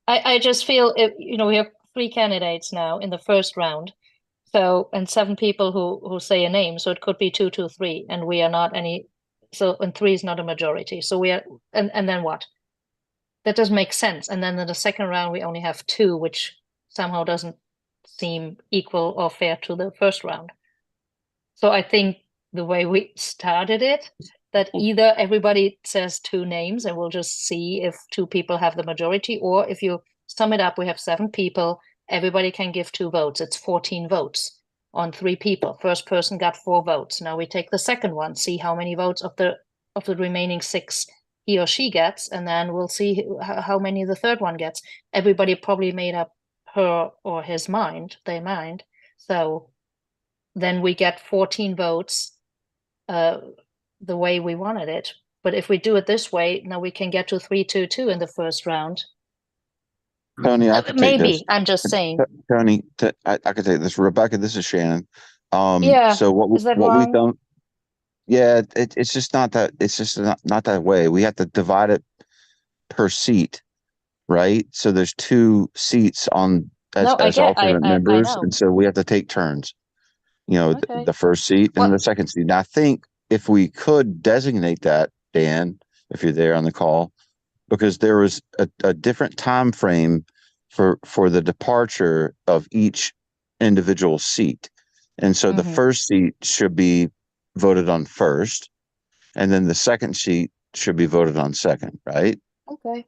I just feel we have 3 candidates now in the first round. So, and 7 people who say a name, so it could be 2, 2, 3, and we are not any, so, and 3 is not a majority, so we are, and then what? That doesn't make sense, and then in the second round, we only have 2, which somehow doesn't seem equal or fair to the first round. So I think the way we started it, that either everybody says 2 names and we'll just see if 2 people have the majority, or if you sum it up, we have 7 people, everybody can give 2 votes. It's 14 votes on 3 people. First person got 4 votes. Now we take the second one, see how many votes of the remaining 6 he or she gets, and then we'll see how many the third one gets. Everybody probably made up her or his mind, their mind. So then we get 14 votes the way we wanted it. But if we do it this way, now we can get to 3-2-2 in the first round. Tony, I could take Maybe, this. I'm just saying. Tony, I could take this. Rebecca, this is Shannon. Yeah, So is that what we've wrong? done, yeah, it's just not that. It's just not that way. We have to divide it per seat, right? So there's 2 seats on as No, I get, alternate members, know. and so we have to take turns. Okay. The first seat and Well- the second seat. Now, I think if we could designate that, Dan, if you're there on the call, because there was a different time frame for the departure of each individual seat. And so the Mhm. first seat should be voted on first, and then the second seat should be voted on second, right? Okay.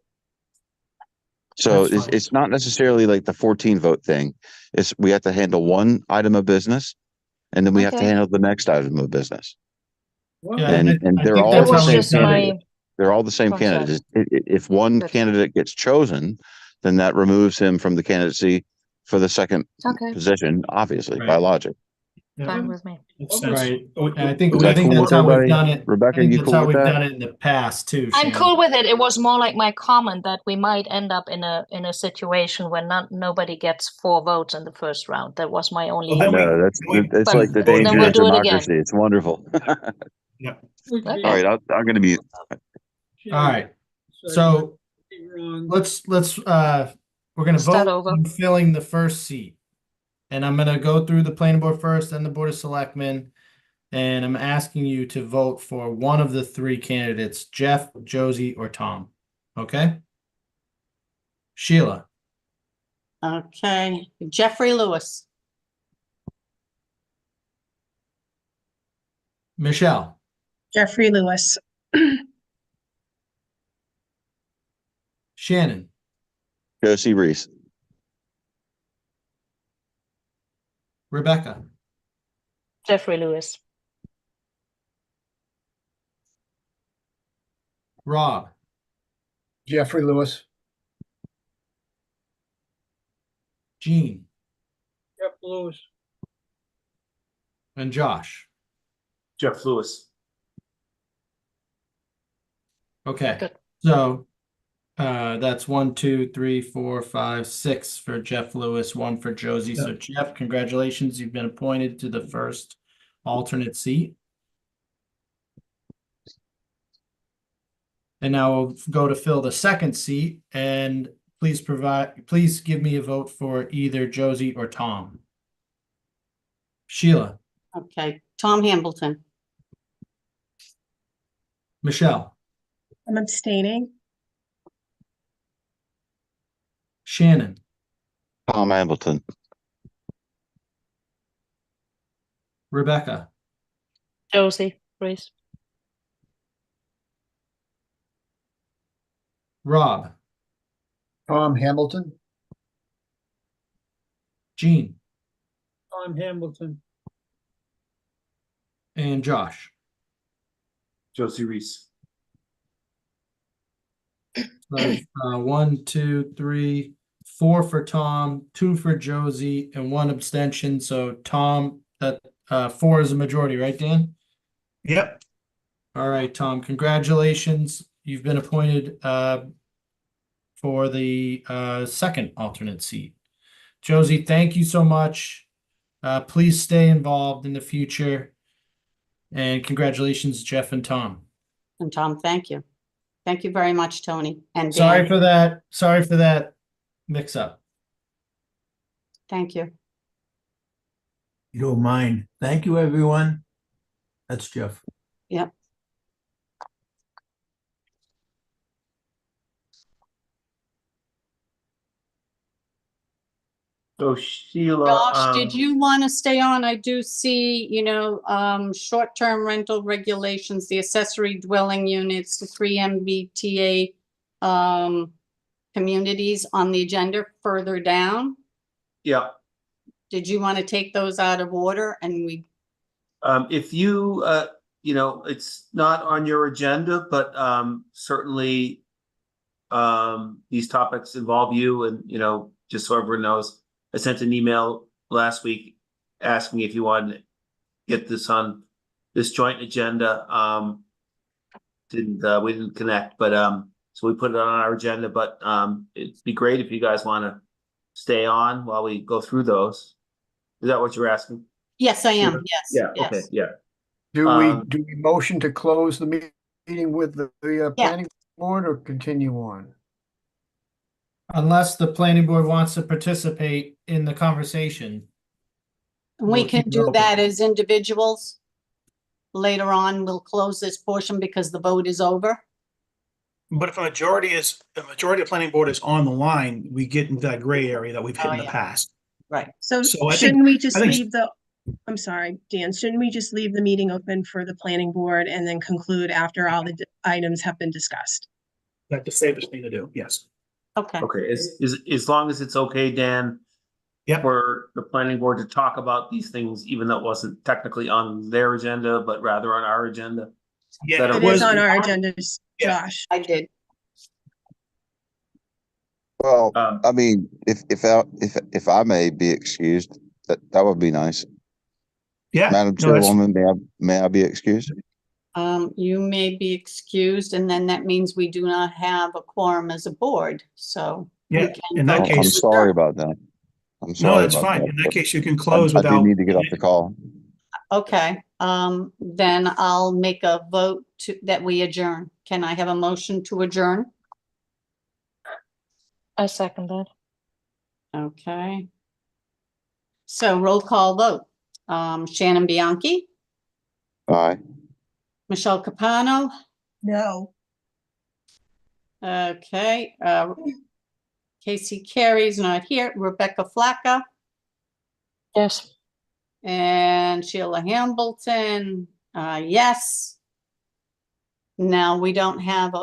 So That's fine. it's not necessarily like the 14 vote thing. It's we have to handle one item of business, and then we have to Okay. handle the next item of business. Well, Yeah, And I they're think all That that's the how was same we've just done it. candidate. They're all the same concern. candidates. If one Good. candidate gets chosen, then that removes him from the candidacy for the second Okay. position, obviously, by Right. logic. Fine with me. Makes sense. Right. Are we- I think Is that cool that's with how we've everybody? done it. I Rebecca, think you that's cool how with we've that? done it in the past too, I'm Shannon. cool with it. It was more like my comment that we might end up in a situation where nobody gets 4 votes in the first round. That was my only. Well, then we- No, that's we- it's But like the then danger we'll of do it again. democracy. It's wonderful. Yeah. would be- All right, I'm going to be. All right. So So you're wrong. let's we're gonna Start vote over. on filling the first seat. And I'm gonna go through the planning board first, then the board of selectmen. And I'm asking you to vote for one of the 3 candidates, Jeff, Josie, or Tom. Okay? Sheila, Okay, Jeffrey Lewis, Michelle, Jeffrey Lewis. Shannon, Josie Reese. Rebecca, Jeffrey Lewis. Rob, Jeffrey Lewis. Jean, Jeff Lewis. and Josh. Jeff Lewis. Okay, Good. so that's 1, 2, 3, 4, 5, 6 for Jeff Lewis, 1 for Josie. So Jeff, congratulations, you've been appointed to the first alternate seat. And now we'll go to fill the second seat, and please give me a vote for either Josie or Tom. Sheila, okay, Tom Hamilton, Michelle, I'm abstaining. Shannon, Tom Hamilton. Rebecca, Josie Reese. Rob, Tom Hamilton. Jean, Tom Hamilton. and Josh. Josie Reese. So, 1, 2, 3, 4 for Tom, 2 for Josie, and 1 abstention. So Tom, that 4 is a majority, right, Dan? Yep. All right, Tom, congratulations. You've been appointed for the second alternate seat. Josie, thank you so much. Please stay involved in the future. And congratulations, Jeff and Tom. and Tom, thank you. Thank you very much, Tony, and Sorry Dan, for that. Sorry for that mix up. thank you. You don't mind. Thank you, everyone. That's Jeff. Yep, So Sheila, Josh, did you want to stay on? I do see, short-term rental regulations, the accessory dwelling units, the 3 MBTA communities on the agenda further down. yeah, Did you want to take those out of order and if you, it's not on your agenda, but certainly these topics involve you, and just so everyone knows, I sent an email last week asking if you wanted to get this on this joint agenda. We didn't connect, but so we put it on our agenda, but it'd be great if you guys want to stay on while we go through those. Is that what you're asking? Yes, I am. Sure. Yes. Yeah, okay, yes. yeah. Do we motion to close the meeting with the Yeah. planning board or continue on? Unless the planning board wants to participate in the conversation. We We'll can keep it do open. that as individuals. Later on, we'll close this portion because the vote is over. But if a majority of the planning board is on the line, we get into that gray area that we've hit Oh, in the yeah. past. Right. So So I think- shouldn't we just I think- leave I'm sorry, Dan, shouldn't we just leave the meeting open for the planning board and then conclude after all the items have been discussed? That's the safest thing to do, yes. Okay. Okay, as long as it's okay, Dan. Yep. For the planning board to talk about these things, even though it wasn't technically on their agenda, but rather on our agenda. Yeah, That It was- is on our agenda, Yeah. Josh. I did. Well, Um, I mean, if I may be excused, that would be nice. Yeah. Madam no, that's- Chairwoman, may I be excused? You may be excused, and then that means we do not have a quorum as a board, so. we Yeah, can in that vote I'm to case- sorry adjourn. about that. I'm No, sorry that's about fine. that, In that but case, you can close I without. do need to get off the call. Okay, then I'll make a vote that we adjourn. Can I have a motion to adjourn? I second that. Okay. So roll call vote. Shannon Bianchi, Aye. Michelle Capano, No. okay, Casey Carey's not here, Rebecca Flacca, Yes. and Sheila Hambleton, yes. Now we don't have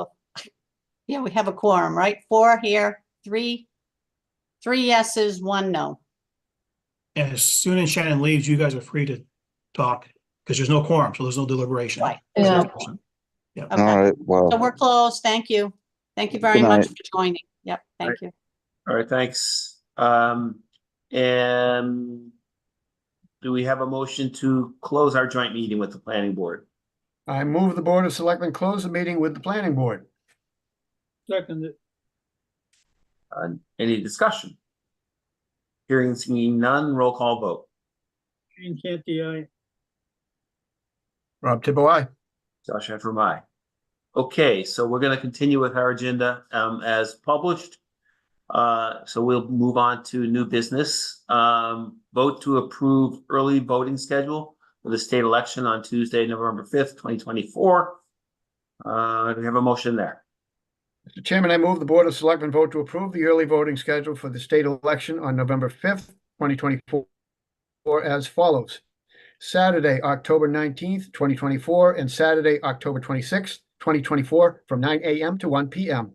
yeah, we have a quorum, right? 4 here, 3 yeses, 1 no. And as soon as Shannon leaves, you guys are free to talk, because there's no quorum, so there's no deliberation. Right. There's no Yeah. discussion. All Okay, right, so well, we're closed. Thank you. Thank you very Good much night. for joining. Yep, thank you. All right, thanks. And do we have a motion to close our joint meeting with the planning board? I move the Board of Selectmen close the meeting with the planning board. Second, Any discussion? Hearing and seeing none, roll call vote. Gene Canty, aye. Rob Tibble, aye. Josh Antrim, aye. Okay, so we're gonna continue with our agenda as published. So we'll move on to new business. Vote to approve early voting schedule for the state election on Tuesday, November 5th, 2024. Do we have a motion there? Mr. Chairman, I move the Board of Selectmen vote to approve the early voting schedule for the state election on November 5th, 2024 as follows. Saturday, October 19th, 2024, and Saturday, October 26th, 2024, from 9 a.m. to 1 p.m.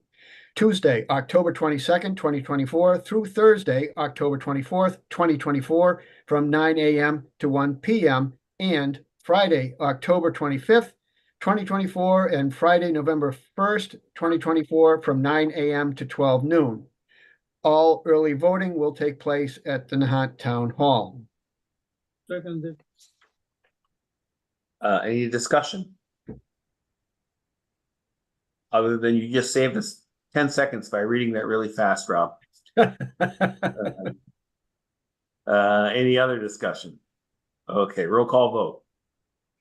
Tuesday, October 22nd, 2024, through Thursday, October 24th, 2024, from 9 a.m. to 1 p.m. and Friday, October 25th, 2024, and Friday, November 1st, 2024, from 9 a.m. to 12 noon. All early voting will take place at the Nahant Town Hall. Second, Any discussion? Other than you just saved us 10 seconds by reading that really fast, Rob. Any other discussion? Okay, roll call vote.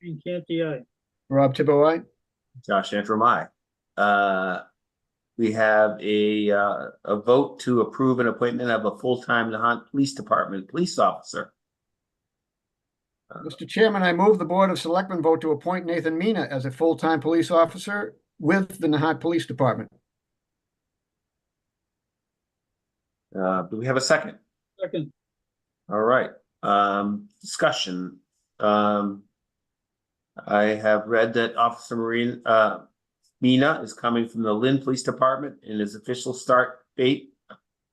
Gene Canty, aye. Rob Tibble, aye. Josh Antrim, aye. We have a vote to approve an appointment of a full-time Nahant Police Department police officer. Mr. Chairman, I move the Board of Selectmen vote to appoint Nathan Mina as a full-time police officer with the Nahant Police Department. Do we have a second? Second, All right, discussion. I have read that Officer Mina is coming from the Lynn Police Department, and his official start date,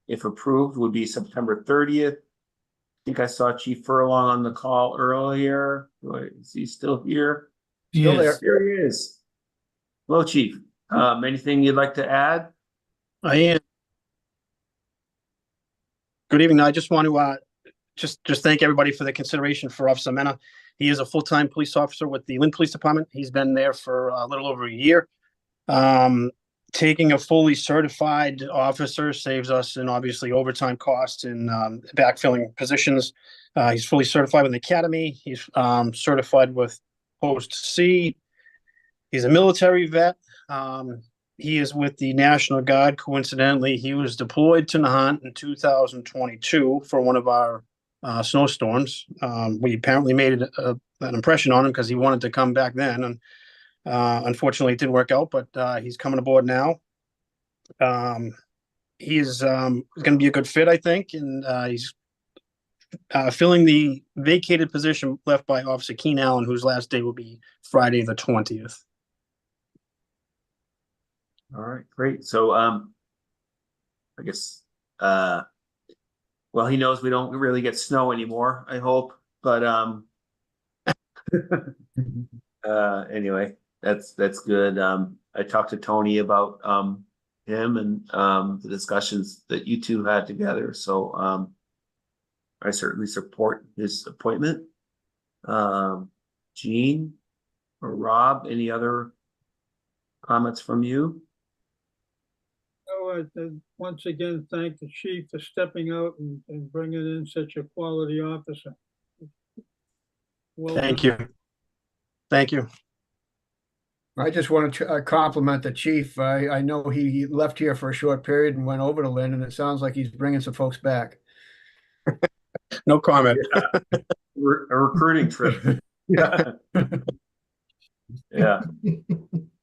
if approved, would be September 30th. I think I saw Chief Furlong on the call earlier. Is he still here? Still there. Here he is. Hello, Chief. Anything you'd like to add? I am. Good evening. I just want to just thank everybody for the consideration for Officer Mena. He is a full-time police officer with the Lynn Police Department. He's been there for a little over a year. Taking a fully certified officer saves us in obviously overtime costs and backfilling positions. He's fully certified with the academy. He's certified with Post C. He's a military vet. He is with the National Guard. Coincidentally, he was deployed to Nahant in 2022 for one of our snowstorms. We apparently made an impression on him because he wanted to come back then. And unfortunately, it didn't work out, but he's coming aboard now. He's going to be a good fit, I think, and he's filling the vacated position left by Officer Keen Allen, whose last day will be Friday the 20th. All right, great. So, I guess, well, he knows we don't really get snow anymore, I hope, but, anyway, that's good. I talked to Tony about, him and, the discussions that you two had together, so, I certainly support his appointment. Jean or Rob, any other comments from you? Oh, once again, thank the chief for stepping out and bringing in such a quality officer. Well Thank done. you. Thank you. I just want to compliment the chief. I know he left here for a short period and went over to Lynn, and it sounds like he's bringing some folks back. No comment. A recruiting trip. Yeah. Yeah.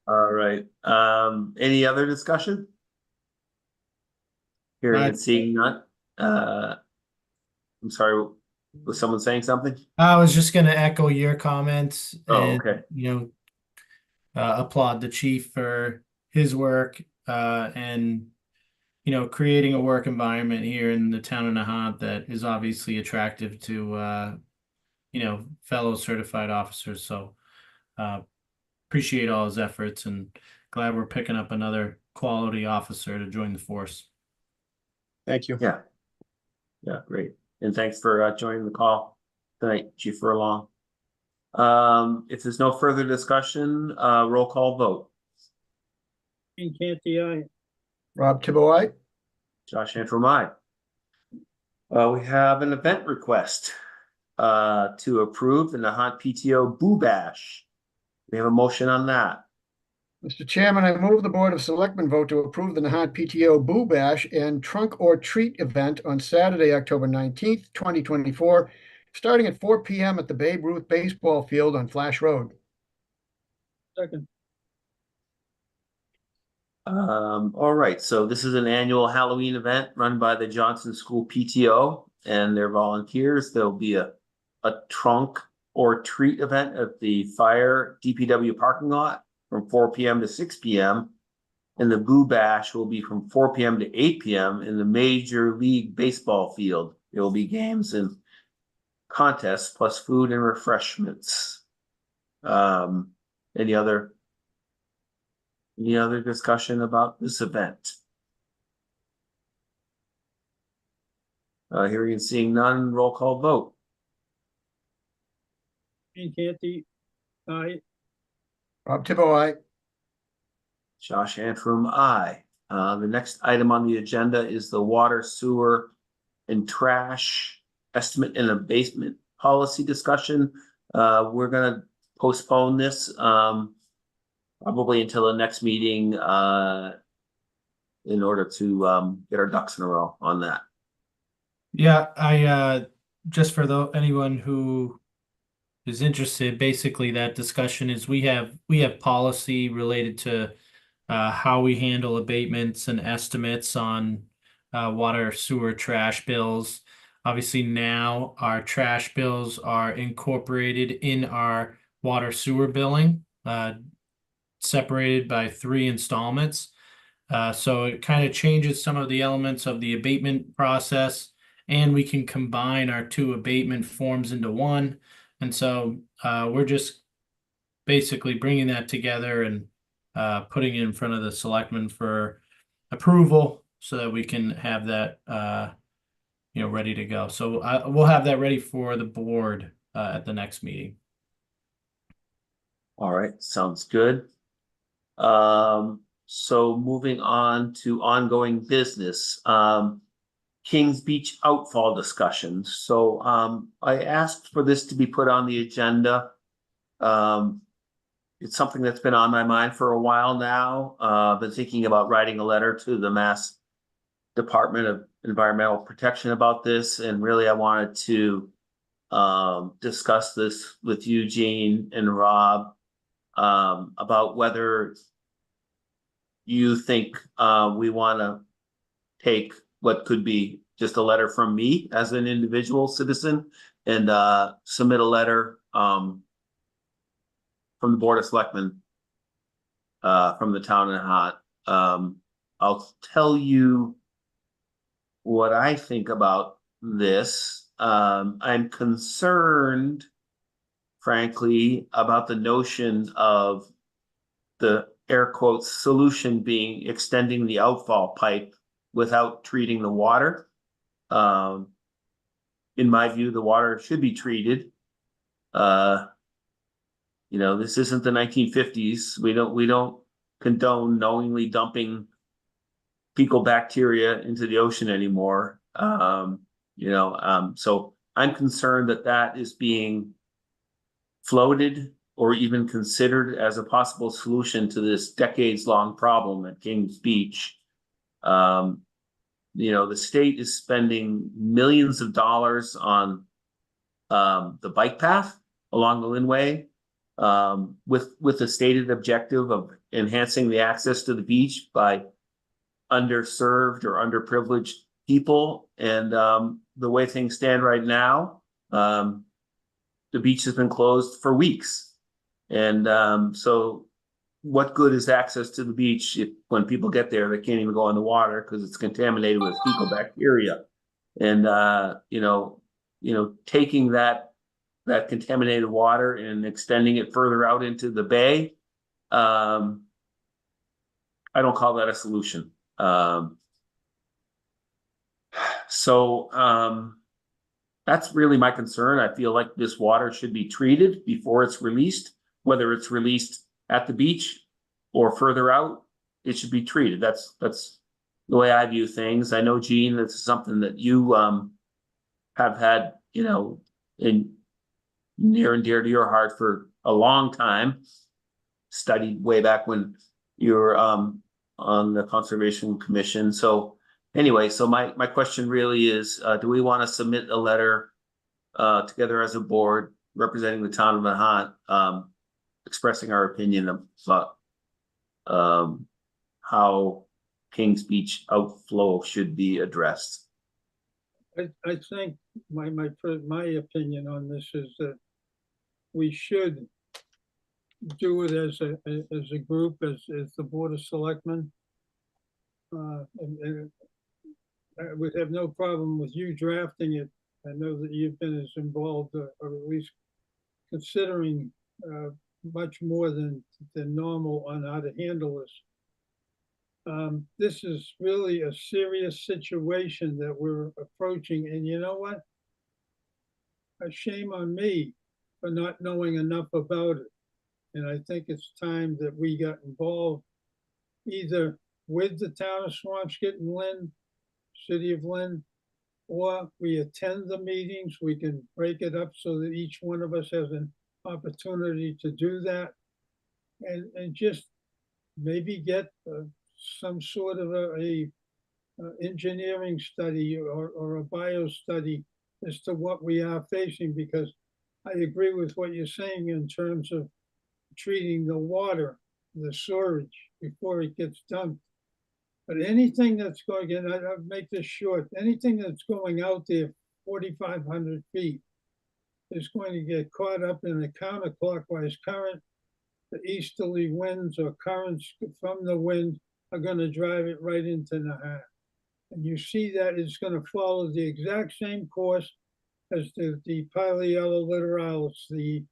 All right. Any other discussion? Hearing and seeing none. I'm sorry, was someone saying something? I was just going to echo your comments Oh, and, okay. applaud the chief for his work and, creating a work environment here in the town of Nahant that is obviously attractive to, fellow certified officers. So appreciate all his efforts and glad we're picking up another quality officer to join the force. Thank you. Yeah. Yeah, great. And thanks for joining the call tonight, Chief Furlong. If there's no further discussion, roll call vote. Jean Canty, aye. Rob Tibble, aye. Josh Antrim, aye. We have an event request to approve the Nahant PTO Boo Bash. We have a motion on that. Mr. Chairman, I move the Board of Selectmen vote to approve the Nahant PTO Boo Bash and Trunk or Treat event on Saturday, October 19th, 2024, starting at 4 p.m. at the Babe Ruth Baseball Field on Flash Road. Second. All right, so this is an annual Halloween event run by the Johnson School PTO and their volunteers. There'll be a trunk or treat event at the fire DPW parking lot from 4 p.m. to 6 p.m. And the Boo Bash will be from 4 p.m. to 8 p.m. in the Major League Baseball field. There will be games and contests plus food and refreshments. Any other discussion about this event? Hearing and seeing none, roll call vote. Jean Canty, aye. Rob Tibble, aye. Josh Antrim, aye. The next item on the agenda is the water, sewer, and trash estimate and abatement policy discussion. We're gonna postpone this probably until the next meeting in order to get our ducks in a row on that. Yeah, I just for anyone who is interested, basically that discussion is we have policy related to how we handle abatements and estimates on water, sewer, trash bills. Obviously now our trash bills are incorporated in our water sewer billing, separated by 3 installments. So it kind of changes some of the elements of the abatement process, and we can combine our 2 abatement forms into one. And so we're just basically bringing that together and putting it in front of the selectmen for approval so that we can have that, ready to go. So we'll have that ready for the board at the next meeting. All right, sounds good. So moving on to ongoing business, Kings Beach outfall discussions. So I asked for this to be put on the agenda. It's something that's been on my mind for a while now. I've been thinking about writing a letter to the Mass Department of Environmental Protection about this, and really I wanted to discuss this with Eugene and Rob about whether you think we want to take what could be just a letter from me as an individual citizen and submit a letter from the Board of Selectmen from the town of Nahant. I'll tell you what I think about this. I'm concerned, frankly, about the notion of the air quotes solution being extending the outfall pipe without treating the water. In my view, the water should be treated. You know, this isn't the 1950s. We don't condone knowingly dumping fecal bacteria into the ocean anymore. So I'm concerned that that is being floated or even considered as a possible solution to this decades-long problem at Kings Beach. The state is spending millions of dollars on the bike path along the Linway, with the stated objective of enhancing the access to the beach by underserved or underprivileged people. And the way things stand right now, the beach has been closed for weeks. And so what good is access to the beach if when people get there, they can't even go in the water because it's contaminated with fecal bacteria? And taking that contaminated water and extending it further out into the bay, I don't call that a solution. That's really my concern. I feel like this water should be treated before it's released, whether it's released at the beach or further out, it should be treated. That's the way I view things. I know, Gene, this is something that you have had, in near and dear to your heart for a long time. Studied way back when you were on the Conservation Commission. So anyway, so my question really is, do we want to submit a letter together as a board representing the town of Nahant, expressing our opinion about how Kings Beach outflow should be addressed? I think my opinion on this is that we should do it as a group, as the Board of Selectmen. And I would have no problem with you drafting it. I know that you've been as involved, or at least considering much more than normal on how to handle this. This is really a serious situation that we're approaching, and you know what? A shame on me for not knowing enough about it. And I think it's time that we got involved either with the town of Swampscott and Lynn, City of Lynn, or we attend the meetings. We can break it up so that each one of us has an opportunity to do that, and just maybe get some sort of a engineering study or a bio study as to what we are facing, because I agree with what you're saying in terms of treating the water, the sewage, before it gets dumped. But anything that's going in, I'll make this short, anything that's going out there 4,500 feet is going to get caught up in a counterclockwise current. The easterly winds or currents from the wind are going to drive it right into Nahant. And you see that it's going to follow the exact same course as the Pileella littoralis, the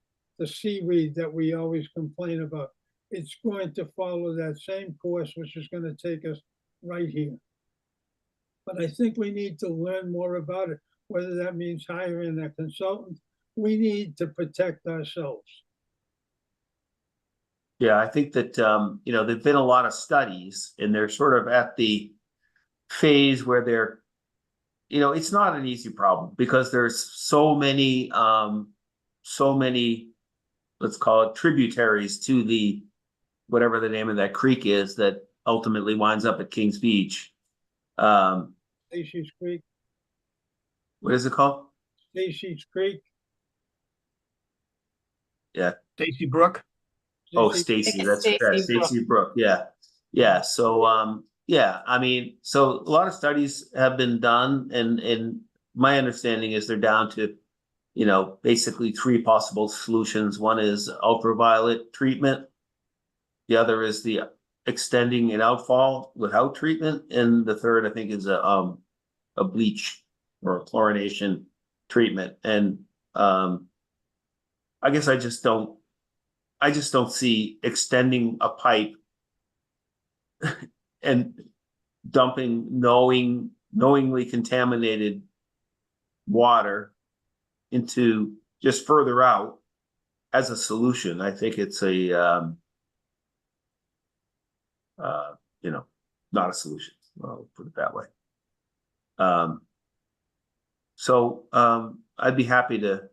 seaweed that we always complain about. It's going to follow that same course, which is going to take us right here. But I think we need to learn more about it, whether that means hiring a consultant. We need to protect ourselves. Yeah, I think that, there've been a lot of studies and they're sort of at the phase where they're, it's not an easy problem because there's so many, let's call it tributaries to the, whatever the name of that creek is that ultimately winds up at Kings Beach. Stacy's Creek. What is it called? Stacy's Creek. Yeah. Stacy Brook. Oh, Stacy, that's Stacy Brook. Stacy Brook. Yeah. Yeah, so yeah, I mean, so a lot of studies have been done, and my understanding is they're down to, basically three possible solutions. One is ultraviolet treatment. The other is the extending an outfall without treatment, and the third, I think, is a bleach or a chlorination treatment. And I guess I just don't see extending a pipe and dumping knowingly contaminated water into just further out as a solution. I think it's not a solution. I'll put it that way. So I'd be happy to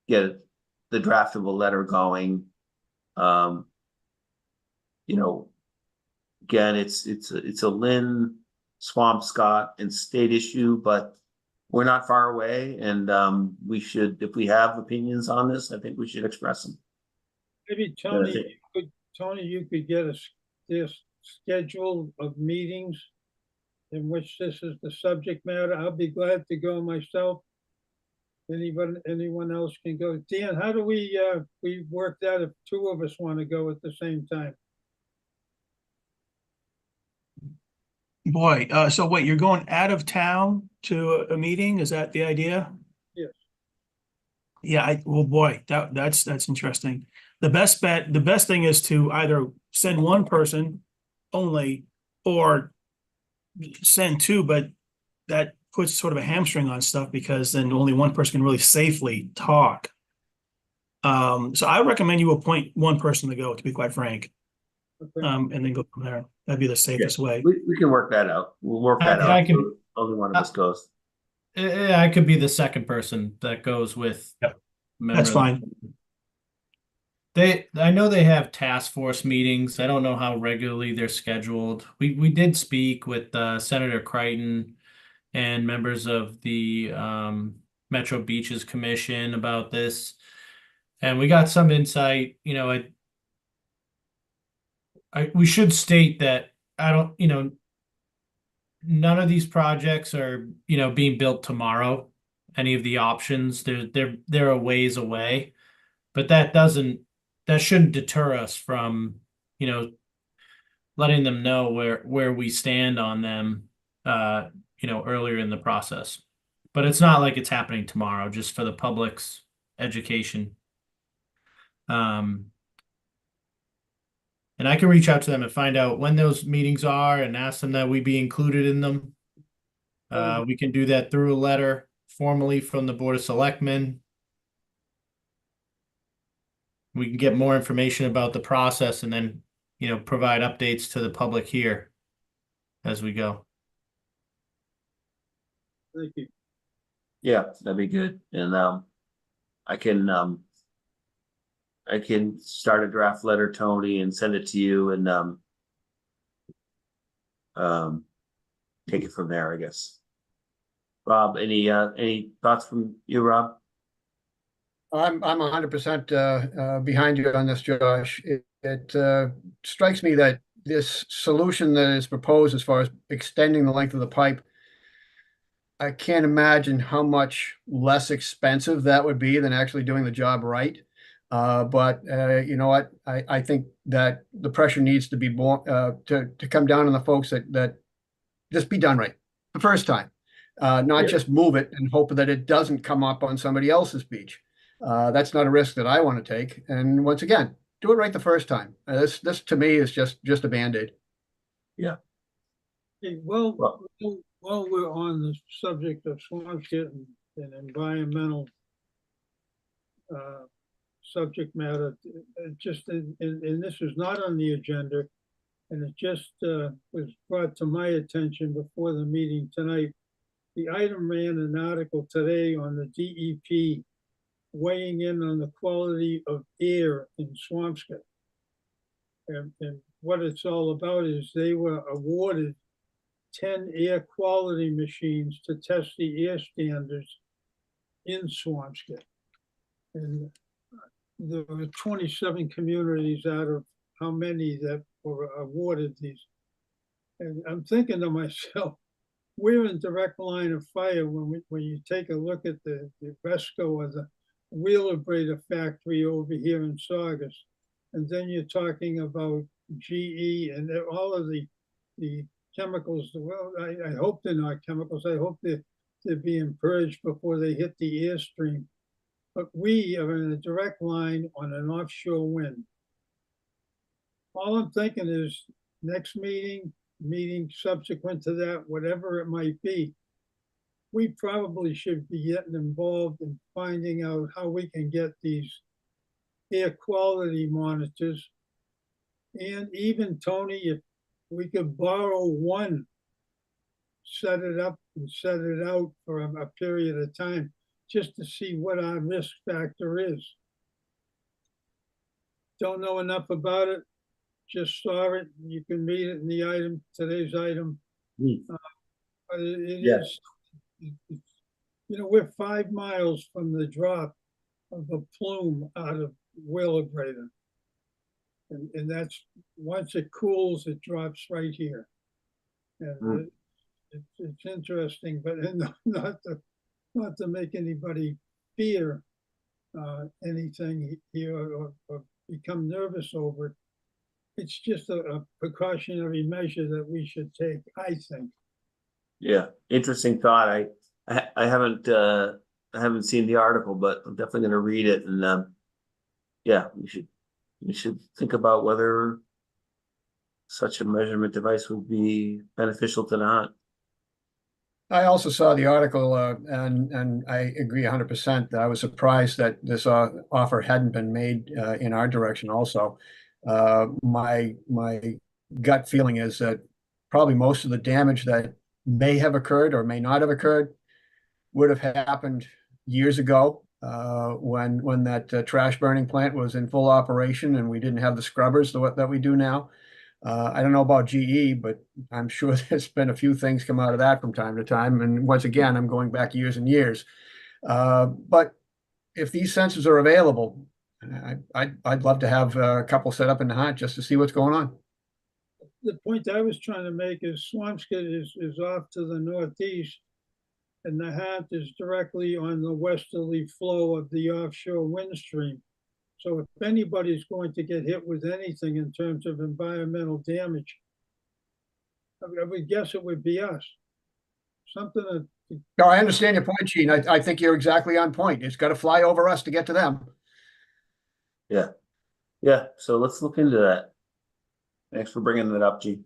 get the draft of a letter going. Again, it's a Lynn, Swampscott, and state issue, but we're not far away, and we should, if we have opinions on this, I think we should express them. Maybe Tony, you could get this schedule of meetings in which this is the subject matter. I'll be glad to go myself. Anyone else can go. Dan, how do we work that if two of us want to go at the same time? Boy, so wait, you're going out of town to a meeting? Is that the idea? Yes. Yeah, well, boy, that's interesting. The best thing is to either send one person only or send two, but that puts sort of a hamstring on stuff because then only one person can really safely talk. So I recommend you appoint one person to go, to be quite frank. Okay. And then go from there. That'd be the safest way. We can work that out. We'll work that out. I can. Only one of us goes. I could be the second person that goes with. Yep. member That's of the- fine. I know they have task force meetings. I don't know how regularly they're scheduled. We did speak with Senator Crichton and members of the Metro Beaches Commission about this, and we got some insight. We should state that none of these projects are being built tomorrow. Any of the options, they're a ways away, but that shouldn't deter us from letting them know where we stand on them earlier in the process. But it's not like it's happening tomorrow, just for the public's education. And I can reach out to them and find out when those meetings are and ask them that we be included in them. We can do that through a letter formally from the Board of Selectmen. We can get more information about the process and then, provide updates to the public here as we go. Thank you. Yeah, that'd be good. And I can start a draft letter, Tony, and send it to you, and take it from there, I guess. Rob, any thoughts from you, Rob? I'm 100% behind you on this, Josh. It strikes me that this solution that is proposed as far as extending the length of the pipe, I can't imagine how much less expensive that would be than actually doing the job right. But you know what? I think that the pressure needs to be more to come down on the folks that just be done right the first time, not just move it and hope that it doesn't come up on somebody else's beach. That's not a risk that I want to take. And once again, do it right the first time. This to me is just a Band-Aid. Yeah. Okay, while we're on the subject of Swampscott and environmental subject matter, and this is not on the agenda, and it just was brought to my attention before the meeting tonight. The item ran an article today on the DEP weighing in on the quality of air in Swampscott. And what it's all about is they were awarded 10 air quality machines to test the air standards in Swampscott. And there were 27 communities out of how many that or awarded these. And I'm thinking to myself, we're in direct line of fire when you take a look at the Resco or the Wheelabrator factory over here in Saugus. And then you're talking about GE and all of the chemicals. Well, I hope they're not chemicals. I hope they're being purged before they hit the airstream. But we are in a direct line on an offshore wind. All I'm thinking is next meeting subsequent to that, whatever it might be, we probably should be getting involved in finding out how we can get these air quality monitors. And even, Tony, if we could borrow one, set it up and set it out for a period of time, just to see what our risk factor is. Don't know enough about it, just saw it. You can read it in the item, today's item. But it is, you know, we're 5 miles from the drop of a plume out of Wheelabrator. And that's, once it cools, it drops right here. And it's interesting, but not to make anybody fear anything here or become nervous over it. It's just a precautionary measure that we should take, I think. Yeah, interesting thought. I haven't seen the article, but I'm definitely going to read it. And yeah, we should think about whether such a measurement device would be beneficial to Nahant. I also saw the article, and I agree 100%. I was surprised that this offer hadn't been made in our direction also. My gut feeling is that probably most of the damage that may have occurred or may not have occurred would have happened years ago when that trash burning plant was in full operation and we didn't have the scrubbers that we do now. I don't know about GE, but I'm sure there's been a few things come out of that from time to time. And once again, I'm going back years and years. But if these sensors are available, I'd love to have a couple set up in Nahant just to see what's going on. The point I was trying to make is Swampscott is off to the northeast, and Nahant is directly on the westerly flow of the offshore wind stream. So if anybody's going to get hit with anything in terms of environmental damage, I would guess it would be us. Something that. No, I understand your point, Gene. I think you're exactly on point. It's got to fly over us to get to them. Yeah. Yeah. So let's look into that. Thanks for bringing that up, Gene.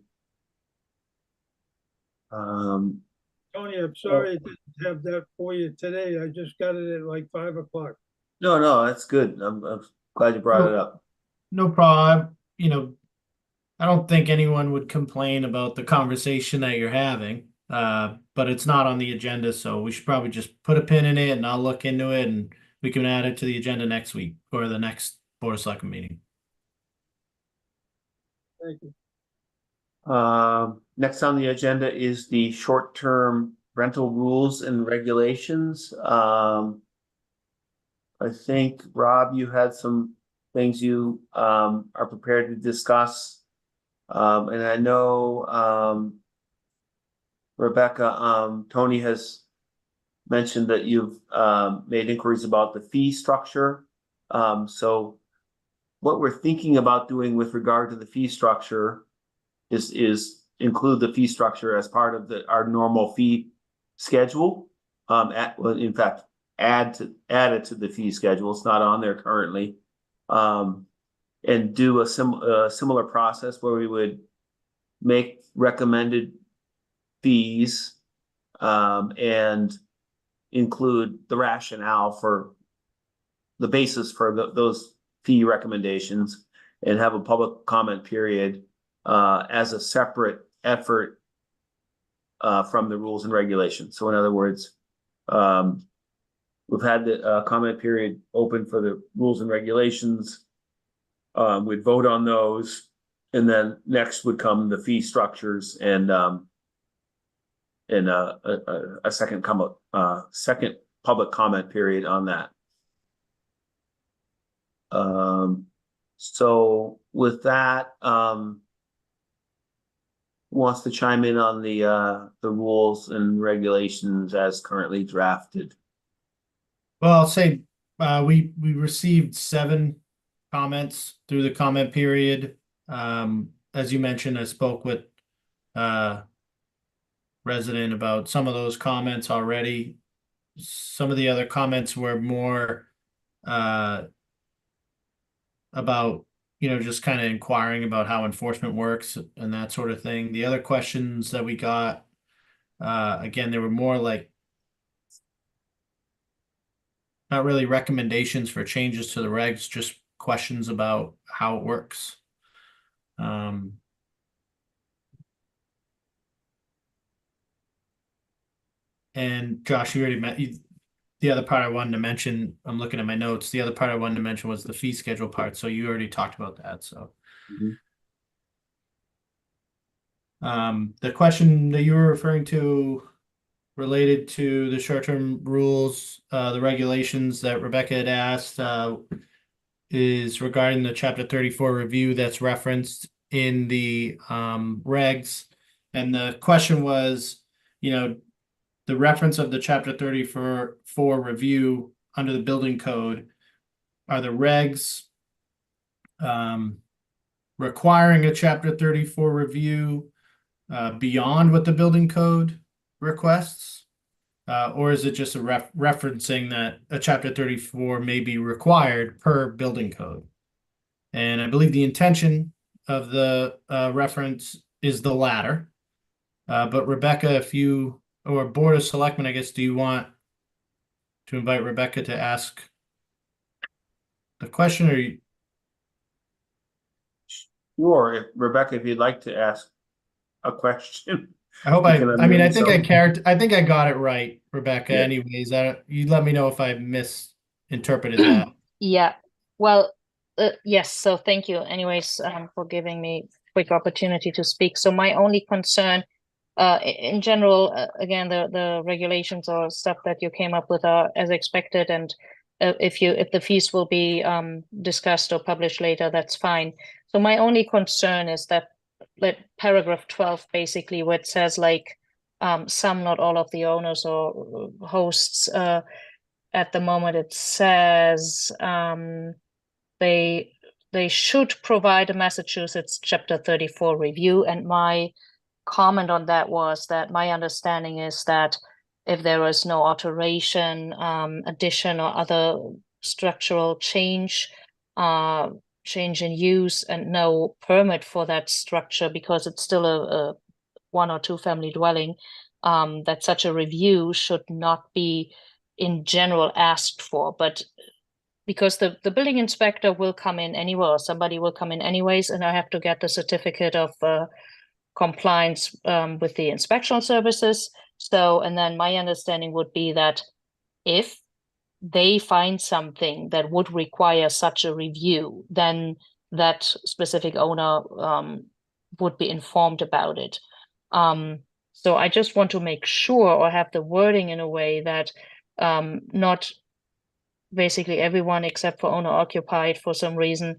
Tony, I'm sorry I didn't have that for you today. I just got it at like 5 o'clock. No, that's good. I'm glad you brought it up. No problem. I don't think anyone would complain about the conversation that you're having, but it's not on the agenda, so we should probably just put a pin in it and I'll look into it and we can add it to the agenda next week or the next Board of Selectmen meeting. Thank you. Next on the agenda is the short-term rental rules and regulations. I think, Rob, you had some things you are prepared to discuss. And I know Rebecca, Tony has mentioned that you've made inquiries about the fee structure. So what we're thinking about doing with regard to the fee structure is include the fee structure as part of our normal fee schedule. In fact, add it to the fee schedule. It's not on there currently. And do a similar process where we would make recommended fees and include the rationale for the basis for those fee recommendations and have a public comment period as a separate effort from the rules and regulations. So in other words, we've had the comment period open for the rules and regulations. We'd vote on those, and then next would come the fee structures and a second public comment period on that. So with that, wants to chime in on the rules and regulations as currently drafted? Well, I'll say, we received 7 comments through the comment period. As you mentioned, I spoke with, resident about some of those comments already. Some of the other comments were more, about, just kind of inquiring about how enforcement works and that sort of thing. The other questions that we got, again, they were more like not really recommendations for changes to the regs, just questions about how it works. And Josh, you already met, the other part I wanted to mention, I'm looking at my notes, the other part I wanted to mention was the fee schedule part, so you already talked about that, so. The question that you were referring to related to the short-term rules, the regulations that Rebecca had asked, is regarding the chapter 34 review that's referenced in the regs. And the question was, the reference of the chapter 34 review under the building code, are the regs requiring a chapter 34 review beyond what the building code requests? Or is it just a referencing that a chapter 34 may be required per building code? And I believe the intention of the reference is the latter. But Rebecca, if you, or Board of Selectmen, I guess, do you want to invite Rebecca to ask the question, or you? Sure, Rebecca, if you'd like to ask a question. I hope You I can mean, unmute I think I got it right, Rebecca, Yeah. anyways. You let me know if I misinterpreted that. Yeah, well, yes, so thank you anyways, for giving me quick opportunity to speak. So my only concern, in general, again, the regulations or stuff that you came up with are as expected, and if the fees will be discussed or published later, that's fine. So my only concern is that paragraph 12, basically, where it says like some, not all of the owners or hosts, at the moment it says they should provide a Massachusetts chapter 34 review, and my comment on that was that my understanding is that if there is no alteration, addition, or other structural change, change in use, and no permit for that structure because it's still a 1 or 2 family dwelling, that such a review should not be in general asked for. But because the building inspector will come in anyway, or somebody will come in anyways, and I have to get the certificate of compliance with the inspectional services. So, and then my understanding would be that if they find something that would require such a review, then that specific owner would be informed about it. So I just want to make sure, or have the wording in a way that not basically everyone except for owner occupied for some reason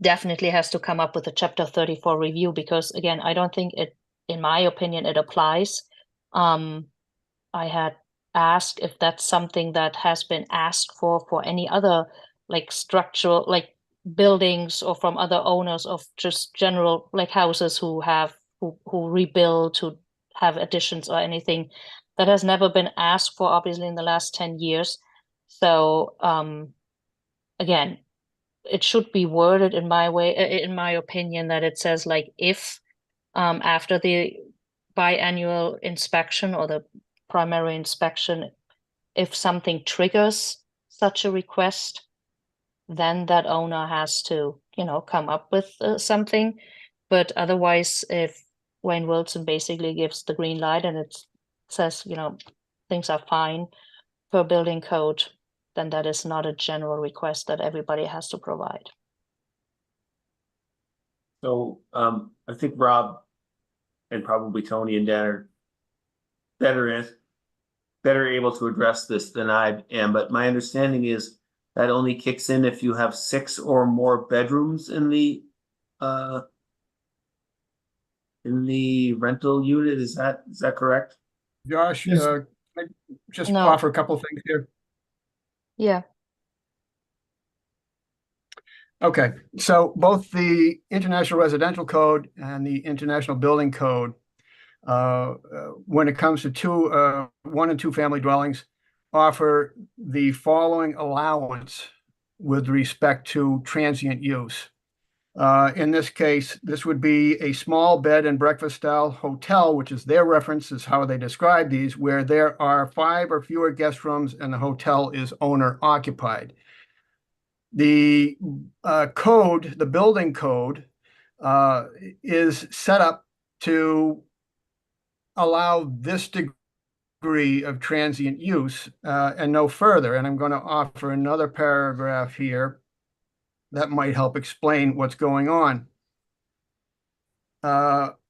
definitely has to come up with a chapter 34 review, because again, I don't think it, in my opinion, it applies. I had asked if that's something that has been asked for any other like structural, like buildings, or from other owners of just general like houses who rebuild, to have additions or anything. That has never been asked for, obviously, in the last 10 years. So again, it should be worded in my opinion, that it says like, if after the biannual inspection or the primary inspection, if something triggers such a request, then that owner has to, come up with something. But otherwise, if Wayne Wilson basically gives the green light and it says, things are fine per building code, then that is not a general request that everybody has to provide. So I think Rob and probably Tony and Dan are better able to address this than I am, but my understanding is that only kicks in if you have 6 or more bedrooms in the in the rental unit. Is that correct? Josh, Yes. can I just No. offer a couple of things here? Yeah, Okay, so both the International Residential Code and the International Building Code, when it comes to one and two family dwellings, offer the following allowance with respect to transient use. In this case, this would be a small bed and breakfast style hotel, which is their reference, is how they describe these, where there are 5 or fewer guest rooms and the hotel is owner occupied. The code, the building code, is set up to allow this degree of transient use and no further. And I'm going to offer another paragraph here that might help explain what's going on.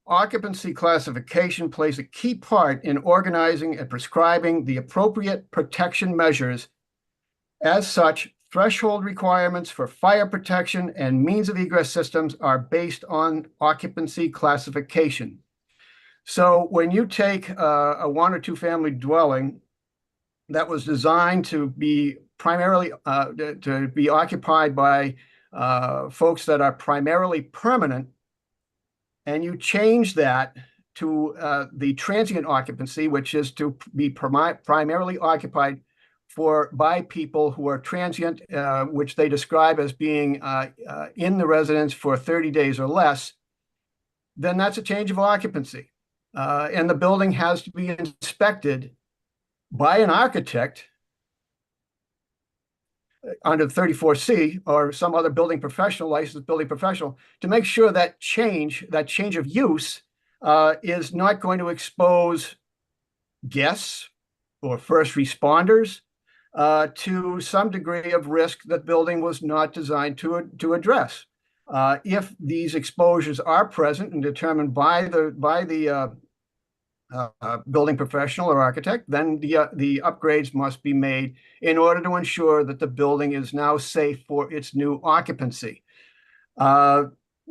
Occupancy classification plays a key part in organizing and prescribing the appropriate protection measures. As such, threshold requirements for fire protection and means of egress systems are based on occupancy classification. So when you take a 1 or 2 family dwelling that was designed to be primarily to be occupied by folks that are primarily permanent, and you change that to the transient occupancy, which is to be primarily occupied by people who are transient, which they describe as being in the residence for 30 days or less, then that's a change of occupancy. And the building has to be inspected by an architect under 34C or some other building professional, licensed building professional, to make sure that change of use is not going to expose guests or first responders to some degree of risk that building was not designed to address. If these exposures are present and determined by the building professional or architect, then the upgrades must be made in order to ensure that the building is now safe for its new occupancy.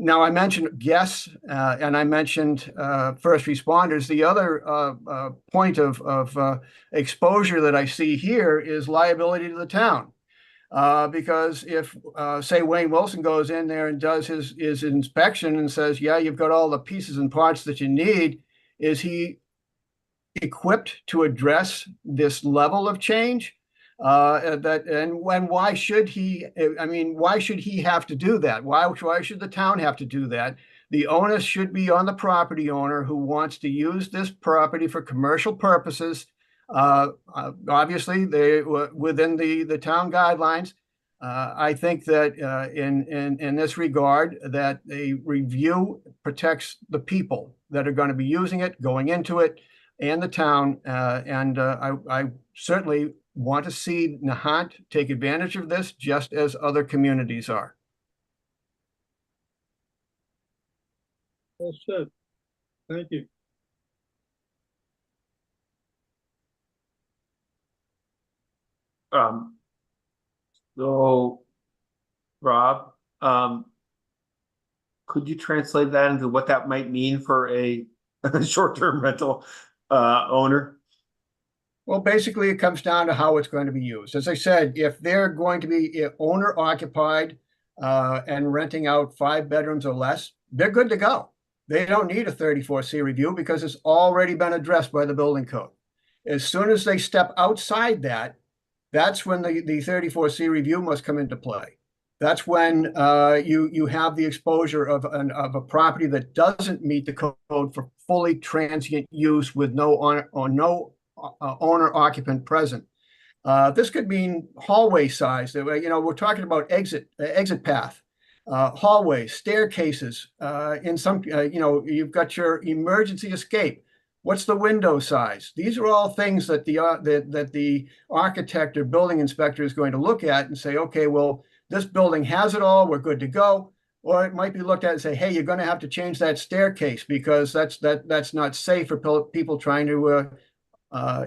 Now, I mentioned guests and I mentioned first responders. The other point of exposure that I see here is liability to the town. Because if, say, Wayne Wilson goes in there and does his inspection and says, yeah, you've got all the pieces and parts that you need, is he equipped to address this level of change? Why should he? I mean, why should he have to do that? Why should the town have to do that? The onus should be on the property owner who wants to use this property for commercial purposes. Obviously, they within the town guidelines. I think that in this regard, that a review protects the people that are going to be using it, going into it, and the town. I certainly want to see Nahant take advantage of this just as other communities are. Well said. Thank you. So, Rob, could you translate that into what that might mean for a short-term rental owner? Well, basically, it comes down to how it's going to be used. As I said, if they're going to be owner occupied and renting out 5 bedrooms or less, they're good to go. They don't need a 34C review because it's already been addressed by the building code. As soon as they step outside that, that's when the 34C review must come into play. That's when you have the exposure of a property that doesn't meet the code for fully transient use with no owner occupant present. This could mean hallway size. We're talking about exit path, hallways, staircases. In some, you've got your emergency escape. What's the window size? These are all things that the architect or building inspector is going to look at and say, okay, well, this building has it all. We're good to go. Or it might be looked at and say, hey, you're going to have to change that staircase because that's not safe for people trying to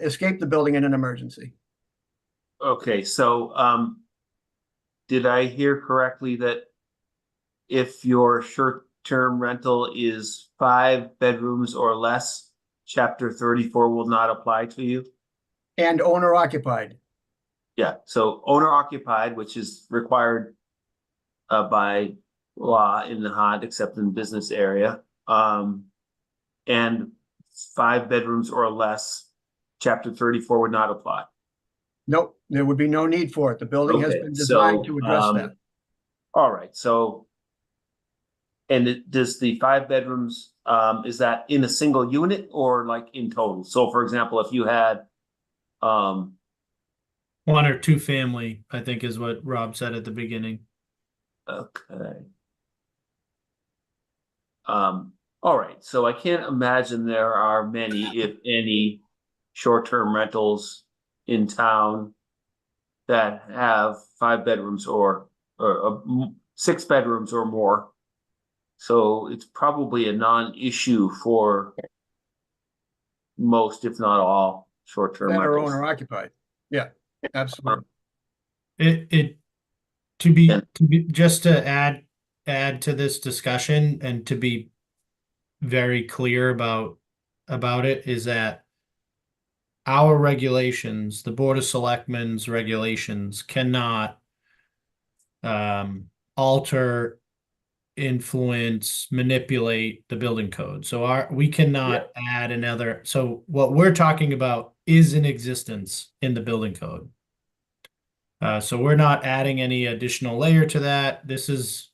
escape the building in an emergency. Okay, so did I hear correctly that if your short-term rental is 5 bedrooms or less, chapter 34 will not apply to you? And owner occupied. Yeah, so owner occupied, which is required by law in the Nahant, except in the business area. And 5 bedrooms or less, chapter 34 would not apply. Nope, there would be no need for it. The building has Okay, been designed so, to address that. All right, so. And does the 5 bedrooms, is that in a single unit or like in total? So for example, if you had, 1 or 2 family, I think is what Rob said at the beginning. okay. All right, so I can't imagine there are many, if any, short-term rentals in town that have 5 bedrooms or 6 bedrooms or more. So it's probably a non-issue for most, if not all, short-term That are rentals. owner occupied. Yeah, absolutely. To be just to add to this discussion and to be very clear about it is that our regulations, the Board of Selectmen's regulations, cannot alter, influence, manipulate the building code. So we cannot add another. So what we're talking about is in existence in the building code. So we're not adding any additional layer to that. This is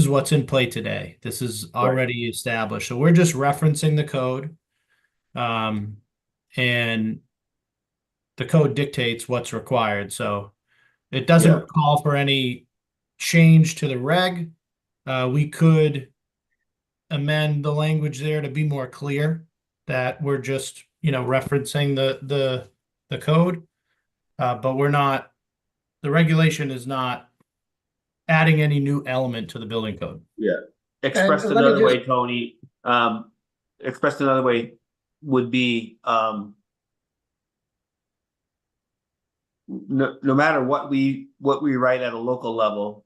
what's in play today. This is already established. So we're just referencing the code. And the code dictates what's required. So it doesn't call for any change to the reg. We could amend the language there to be more clear that we're just, referencing the code. But we're not, the regulation is not adding any new element to the building code. Yeah. Expressed another way, Tony, expressed another way would be, no matter what we write at a local level,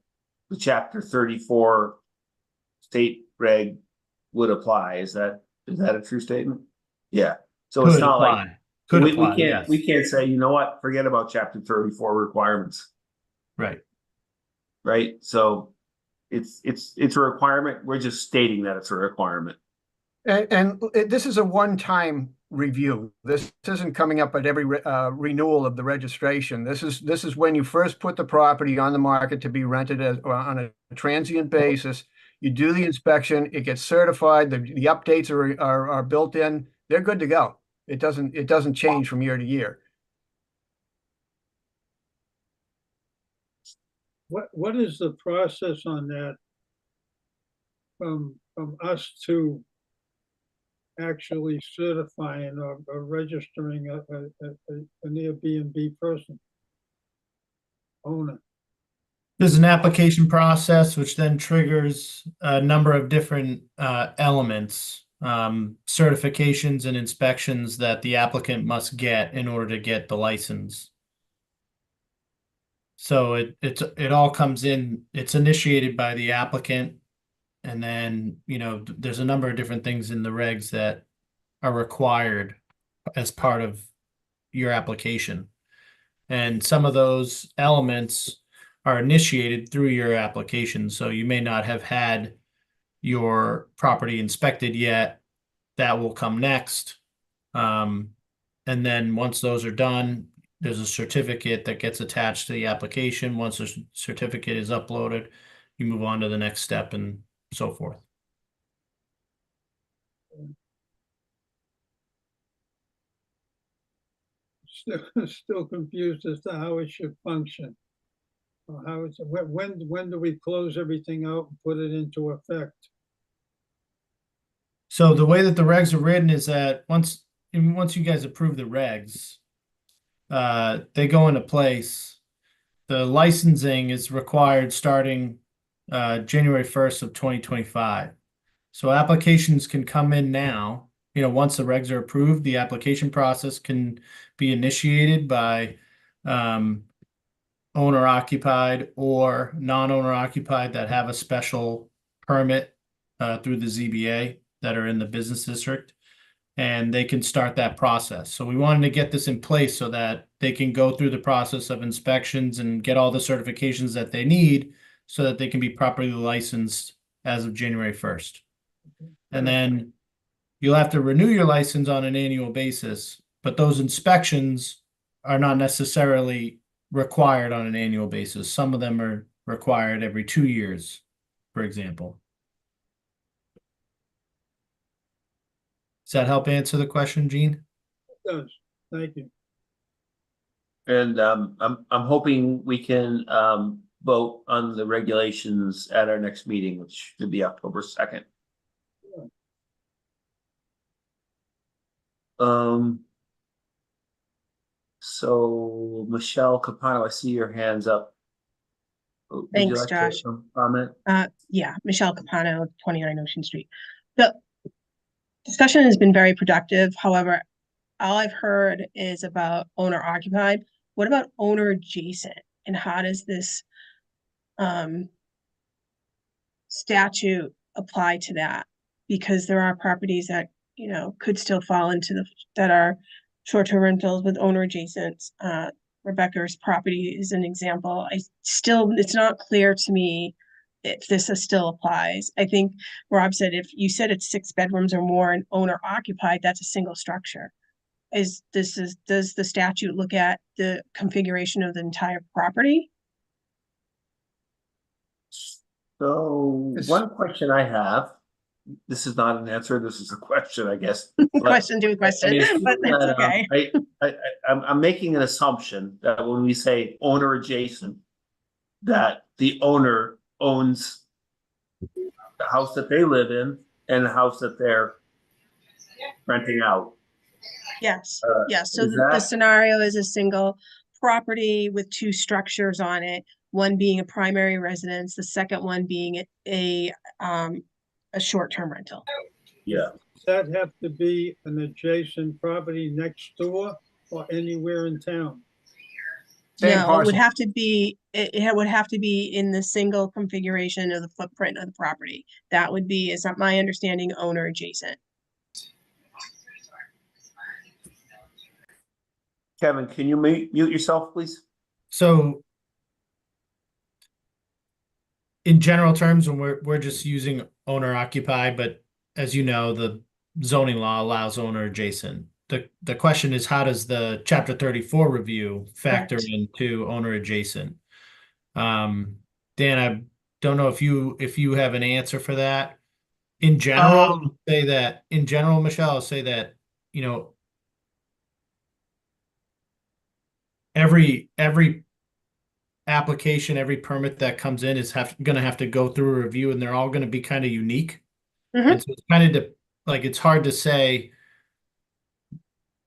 the chapter 34 state reg would apply. Is that a true statement? Yeah. So it's not like we can't say, you know what, forget about chapter 34 requirements. Right. Right. So it's a requirement. We're just stating that it's a requirement. And this is a one-time review. This isn't coming up at every renewal of the registration. This is when you first put the property on the market to be rented on a transient basis. You do the inspection, it gets certified, the updates are built in, they're good to go. It doesn't change from year to year. What is the process on that from us to actually certifying or registering an Airbnb person, owner? There's an application process which then triggers a number of different elements, certifications and inspections that the applicant must get in order to get the license. So it all comes in, it's initiated by the applicant, and then, there's a number of different things in the regs that are required as part of your application. And some of those elements are initiated through your application. So you may not have had your property inspected yet. That will come next. And then once those are done, there's a certificate that gets attached to the application. Once the certificate is uploaded, you move on to the next step and so forth. Still confused as to how it should function. Or how it's, when do we close everything out and put it into effect? So the way that the regs are written is that once you guys approve the regs, they go into place. The licensing is required starting January 1st of 2025. So applications can come in now. Once the regs are approved, the application process can be initiated by owner occupied or non-owner occupied that have a special permit through the ZBA that are in the business district. And they can start that process. So we wanted to get this in place so that they can go through the process of inspections and get all the certifications that they need so that they can be properly licensed as of January 1st. And then you'll have to renew your license on an annual basis, but those inspections are not necessarily required on an annual basis. Some of them are required every 2 years, for example. Does that help answer the question, Gene? It does. Thank you. And I'm hoping we can vote on the regulations at our next meeting, which should be October 2nd. So Michelle Capano, I see your hands up. Would you Thanks, like to Josh. comment? Yeah, Michelle Capano, 29 Ocean Street. The discussion has been very productive. However, all I've heard is about owner occupied. What about owner adjacent? And how does this statute apply to that? Because there are properties that, you know, could still fall into that are short-term rentals with owner adjacent. Rebecca's property is an example. It's not clear to me if this still applies. I think Rob said if you said it's 6 bedrooms or more and owner occupied, that's a single structure. Does the statute look at the configuration of the entire property? So one question I have, this is not an answer, this is a question, I guess. Question to a question, but that's okay. I'm making an assumption that when we say owner adjacent, that the owner owns the house that they live in and the house that they're renting out. Yes, yes. So is the that- scenario is a single property with 2 structures on it, one being a primary residence, the second one being a short-term rental. Yeah. Does that have to be an adjacent property next door or anywhere in town? Same No, it would parcel. have to be, it would have to be in the single configuration of the footprint of the property. That would be, is not my understanding, owner adjacent. Kevin, can you mute yourself, please? So in general terms, when we're just using owner occupied, but as you know, the zoning law allows owner adjacent. The question is, how does the chapter 34 review factor Correct. into owner adjacent? Dan, I don't know if you have an answer for that. In general, Michelle, I'll say that, you know, every application, every permit that comes in is gonna have to go through a review, and they're all gonna be kind of unique. Mhm. And so it's kind of like, it's hard to say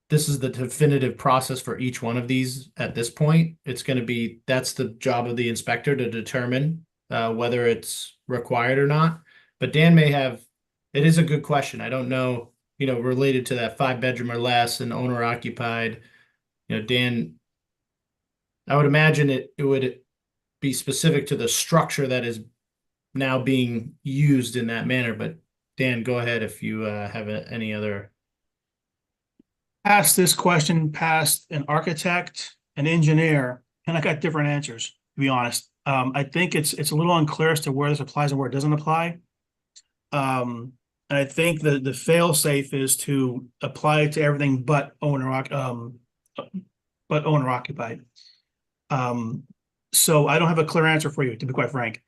this is the definitive process for each one of these at this point. It's going to be, that's the job of the inspector to determine whether it's required or not. But Dan may have, it is a good question. I don't know, you know, related to that 5 bedroom or less and owner occupied, you know, Dan, I would imagine it would be specific to the structure that is now being used in that manner. But Dan, go ahead if you have any other. Asked this question past an architect, an engineer, and I got different answers, to be honest. I think it's a little unclear as to where this applies and where it doesn't apply. And I think the fail safe is to apply it to everything but owner occupied. So I don't have a clear answer for you, to be quite frank.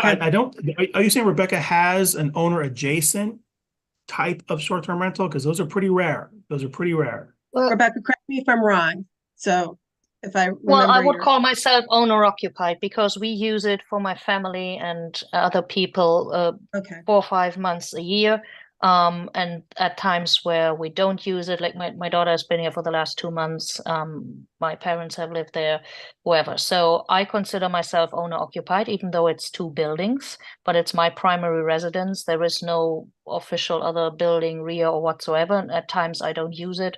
I don't, are you saying Rebecca has an owner adjacent type of short-term rental? Because those are pretty rare. Well, Rebecca, correct me if I'm wrong. So if I well, I remember would your, call myself owner occupied because we use it for my family and other people okay, 4 or 5 months a year. And at times where we don't use it, like my daughter has been here for the last 2 months. My parents have lived there, whoever. So I consider myself owner occupied, even though it's 2 buildings, but it's my primary residence. There is no official other building, rear or whatsoever. And at times I don't use it.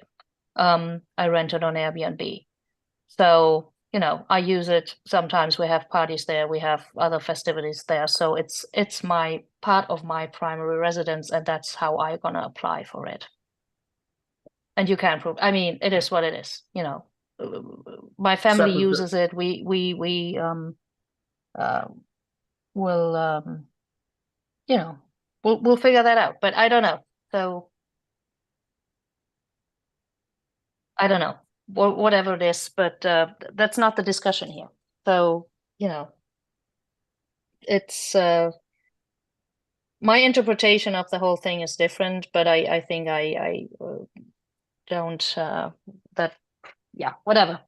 I rent it on Airbnb. So you know, I use it. Sometimes we have parties there, we have other festivities there. So it's my part of my primary residence, and that's how I'm gonna apply for it. And you can't prove, I mean, it is what it is, you know. My family Separate- uses it. We will you know, we'll figure that out, but I don't know. So I don't know, whatever it is, but that's not the discussion here. So, you know, it's my interpretation of the whole thing is different, but I think I don't that yeah, whatever.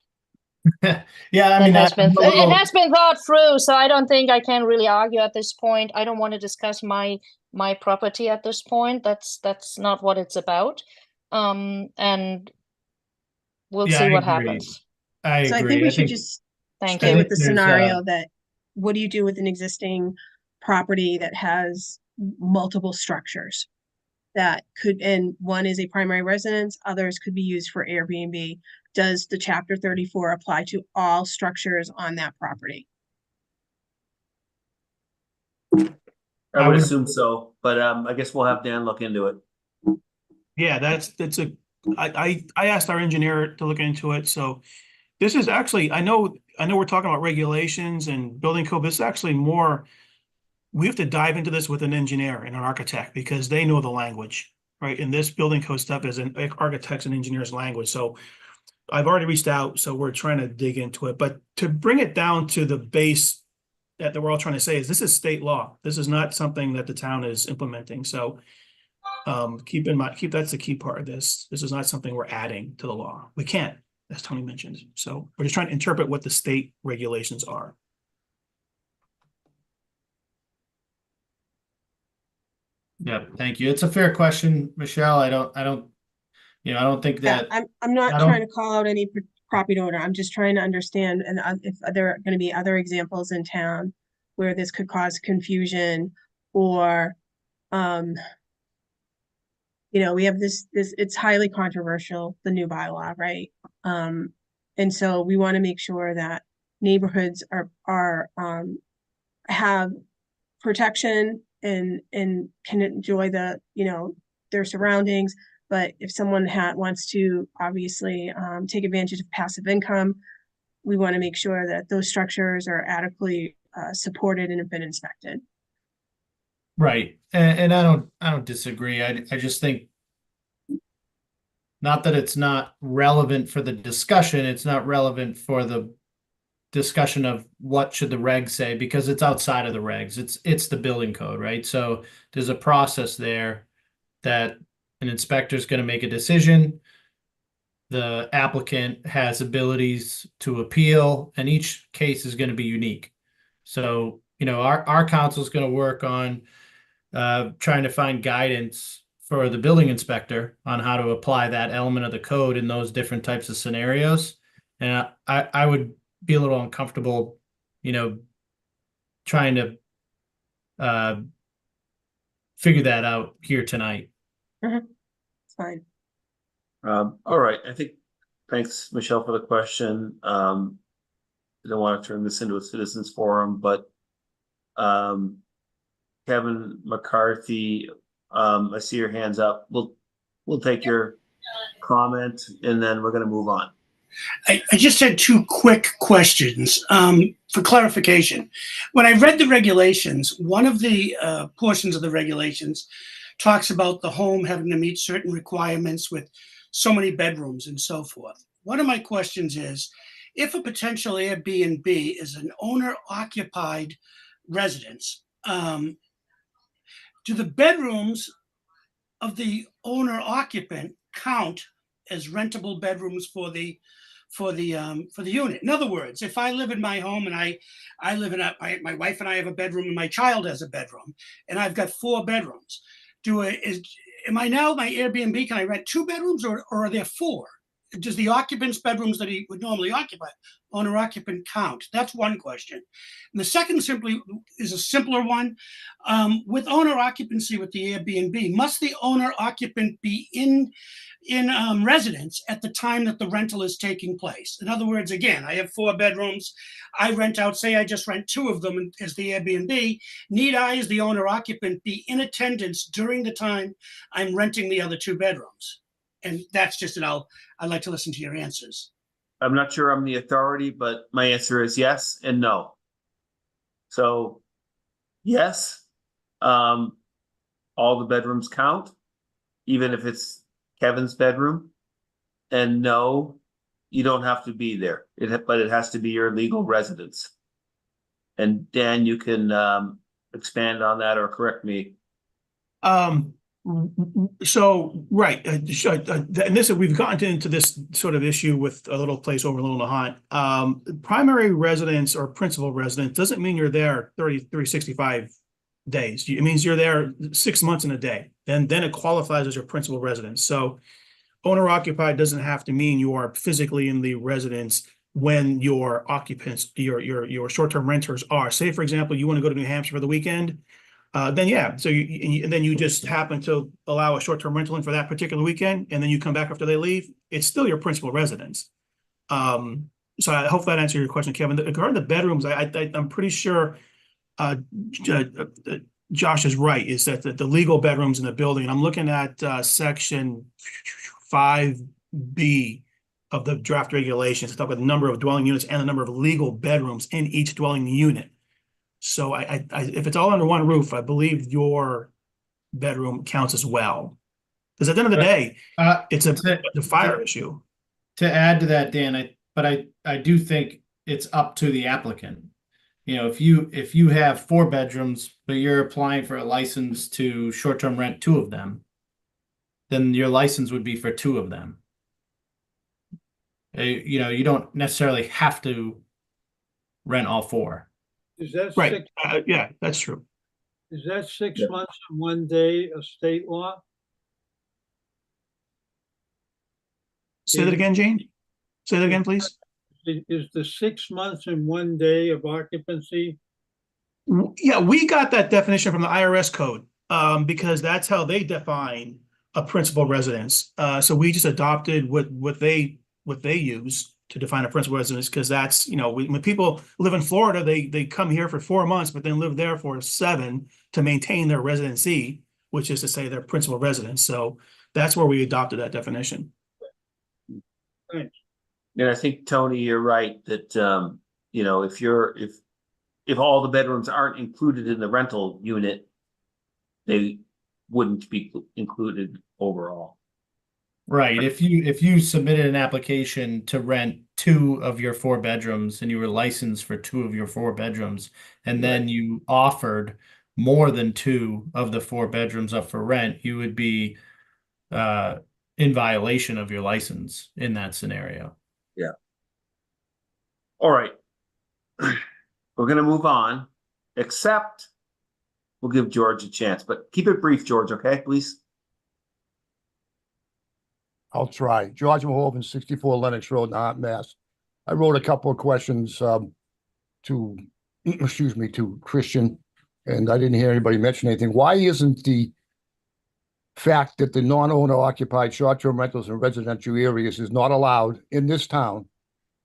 Yeah, I That mean, has been I'm a it little- has been thought through, so I don't think I can really argue at this point. I don't want to discuss my property at this point. That's not what it's about. And we'll Yeah, see I what agree. happens. I So I think agree. we I should think just Thank stay you. with the there's, scenario that, what do you do with an existing property that has multiple structures? That could, and one is a primary residence, others could be used for Airbnb. Does the chapter 34 apply to all structures on that property? I I would would- assume so, but I guess we'll have Dan look into it. Yeah, that's a, I asked our engineer to look into it, so this is actually, I know we're talking about regulations and building code, but it's actually more, we have to dive into this with an engineer and an architect because they know the language, right? And this building code stuff is an architects and engineers language, so I've already reached out, so we're trying to dig into it, but to bring it down to the base that we're all trying to say is this is state law. This is not something that the town is implementing, so keep in mind, that's the key part of this. This is not something we're adding to the law. We can't, as Tony mentioned. So we're just trying to interpret what the state regulations are. Yeah, thank you. It's a fair question, Michelle. I don't, I don't think Yeah, that, I'm not I don't- trying to call out any property owner. I'm just trying to understand, and if there are going to be other examples in town where this could cause confusion, or you know, we have this it's highly controversial, the new bylaw, right? And so we want to make sure that neighborhoods are have protection and can enjoy the, you know, their surroundings. But if someone wants to obviously take advantage of passive income, we want to make sure that those structures are adequately supported and have been inspected. right. And I don't disagree. I just think not that it's not relevant for the discussion, it's not relevant for the discussion of what should the regs say because it's outside of the regs. It's the building code, right? So there's a process there that an inspector is going to make a decision. The applicant has abilities to appeal, and each case is going to be unique. So, our council is going to work on trying to find guidance for the building inspector on how to apply that element of the code in those different types of scenarios. And I would be a little uncomfortable, trying to figure that out here tonight. It's fine. All right, thanks, Michelle, for the question. I don't want to turn this into a citizens forum, but Kevin McCarthy, I see your hands up. We'll take your comment and then we're going to move on. I just had two quick questions for clarification. When I read the regulations, one of the portions of the regulations talks about the home having to meet certain requirements with so many bedrooms and so forth. One of my questions is, if a potential Airbnb is an owner-occupied residence, do the bedrooms of the owner-occupant count as rentable bedrooms for the unit? In other words, if I live in my home and I live in my wife and I have a bedroom and my child has a bedroom and I've got 4 bedrooms, am I now my Airbnb? Can I rent 2 bedrooms or are there 4? does the occupant's bedrooms that he would normally occupy, owner occupant count? That's one question. And the second simply is a simpler one. With owner occupancy with the Airbnb, must the owner occupant be in residence at the time that the rental is taking place? In other words, again, I have 4 bedrooms. I rent out, say I just rent 2 of them as the Airbnb. Need I, as the owner occupant, be in attendance during the time I'm renting the other 2 bedrooms? And that's just it. I'd like to listen to your answers. I'm not sure I'm the authority, but my answer is yes and no. So, yes, all the bedrooms count, even if it's Kevin's bedroom. And no, you don't have to be there. But it has to be your legal residence. And Dan, you can expand on that or correct me. So, right, and this, we've gotten into this sort of issue with a little place over Little Nahant. Primary residence or principal residence doesn't mean you're there 365 days. It means you're there 6 months and a day. Then it qualifies as your principal residence. So owner occupied doesn't have to mean you are physically in the residence when your occupants, your short-term renters are. Say, for example, you want to go to New Hampshire for the weekend. Then yeah, so and then you just happen to allow a short-term rental in for that particular weekend, and then you come back after they leave. It's still your principal residence. So I hope that answered your question, Kevin. Regarding the bedrooms, I'm pretty sure Josh is right. Is that the legal bedrooms in the building? And I'm looking at section 5B of the draft regulations. It's talk about the number of dwelling units and the number of legal bedrooms in each dwelling unit. So if it's all under one roof, I believe your bedroom counts as well. Because at the end of the day, it's a fire issue. To add to that, Dan, I do think it's up to the applicant. You know, if you have 4 bedrooms, but you're applying for a license to short-term rent 2 of them, then your license would be for 2 of them. You know, you don't necessarily have to rent all 4. Is that Right. 6, Yeah, that's true. is that 6 months and 1 day a state law? Say that again, Jane. Say that again, please. Is the 6 months and 1 day of occupancy? Yeah, we got that definition from the IRS code because that's how they define a principal residence. So we just adopted what they use to define a principal residence, because that's, you know, when people live in Florida, they come here for 4 months, but then live there for 7 to maintain their residency, which is to say their principal residence. So that's where we adopted that definition. Thanks. And I think, Tony, you're right that you know, if all the bedrooms aren't included in the rental unit, they wouldn't be included overall. Right. If you submitted an application to rent 2 of your 4 bedrooms and you were licensed for 2 of your 4 bedrooms, and then you offered more than 2 of the 4 bedrooms up for rent, you would be in violation of your license in that scenario. Yeah. All right. We're gonna move on, except we'll give George a chance, but keep it brief, George, okay, please? I'll try. George Mahoven, 64 Lennox Road, Nahant, Mass. I wrote a couple of questions to Christian, and I didn't hear anybody mention anything. Why isn't the fact that the non-owner occupied short-term rentals in residential areas is not allowed in this town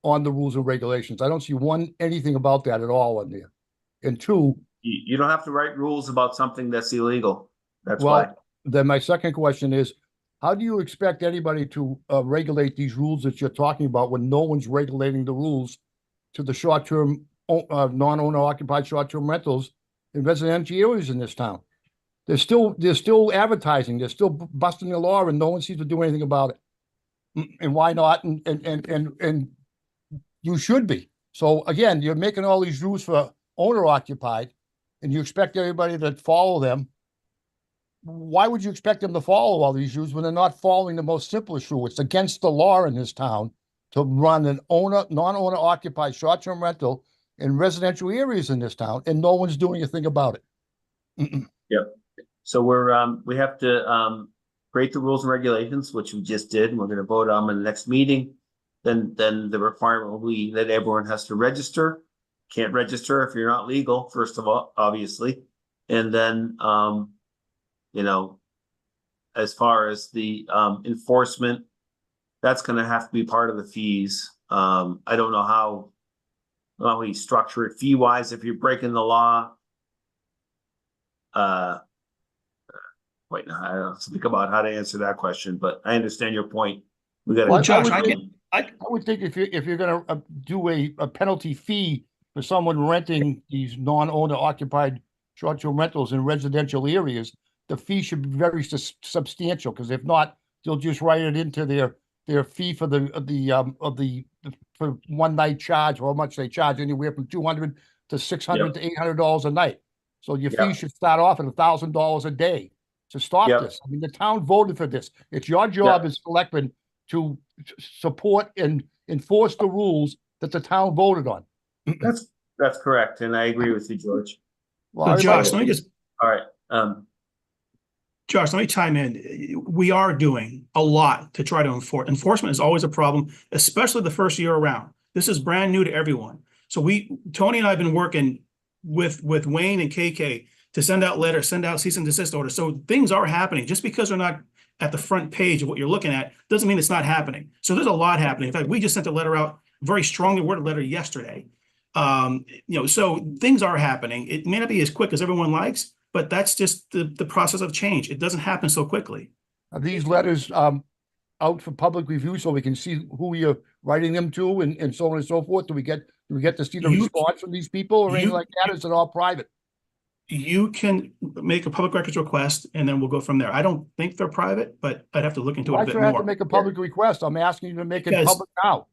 on the rules and regulations? I don't see anything about that at all in there. And 2, You don't have to write rules about something that's illegal. That's why. Then my second question is, how do you expect anybody to regulate these rules that you're talking about when no one's regulating the rules to the short-term, non-owner occupied short-term rentals in residential areas in this town? They're still advertising. They're still busting the law, and no one seems to do anything about it. And why not? And you should be. So again, you're making all these rules for owner occupied, and you expect everybody to follow them. Why would you expect them to follow all these rules when they're not following the most simplest rule? It's against the law in this town to run an non-owner occupied short-term rental in residential areas in this town, and no one's doing a thing about it. Yep. So we have to create the rules and regulations, which we just did, and we're gonna vote on them in the next meeting. Then the requirement will be that everyone has to register. Can't register if you're not legal, first of all, obviously. And then, you know, as far as the enforcement, that's gonna have to be part of the fees. I don't know how we structure it fee wise if you're breaking the law. Wait, no, I don't think about how to answer that question, but I understand your point. We got Well, Josh, I would think if you're gonna do a penalty fee for someone renting these non-owner occupied short-term rentals in residential areas, the fee should be very substantial, because if not, they'll just write it into their fee for for one night charge, or how much they charge, anywhere from $200 to $600 to $800 a night. So your fee should start off at $1,000 a day to stop this. I mean, the town voted for this. It's your job as selectmen to support and enforce the rules that the town voted on. That's correct, and I agree with you, George. Well, So Josh, let me just, All right, Josh, let me chime in. We are doing a lot to try to enforce. Enforcement is always a problem, especially the first year around. This is brand new to everyone. So Tony and I have been working with Wayne and KK to send out letters, send out cease and desist orders. So things are happening. Just because they're not at the front page of what you're looking at doesn't mean it's not happening. So there's a lot happening. In fact, we just sent a letter out, a very strongly worded letter yesterday. So things are happening. It may not be as quick as everyone likes, but that's just the process of change. It doesn't happen so quickly. Are these letters out for public review so we can see who you're writing them to and so on and so forth? Do we get to see the response from these people or anything like that? Is it all private? You can make a public records request and then we'll go from there. I don't think they're private, but I'd have to look into it a bit Why should I have more. to make a public request? I'm asking you to make it Because- public now.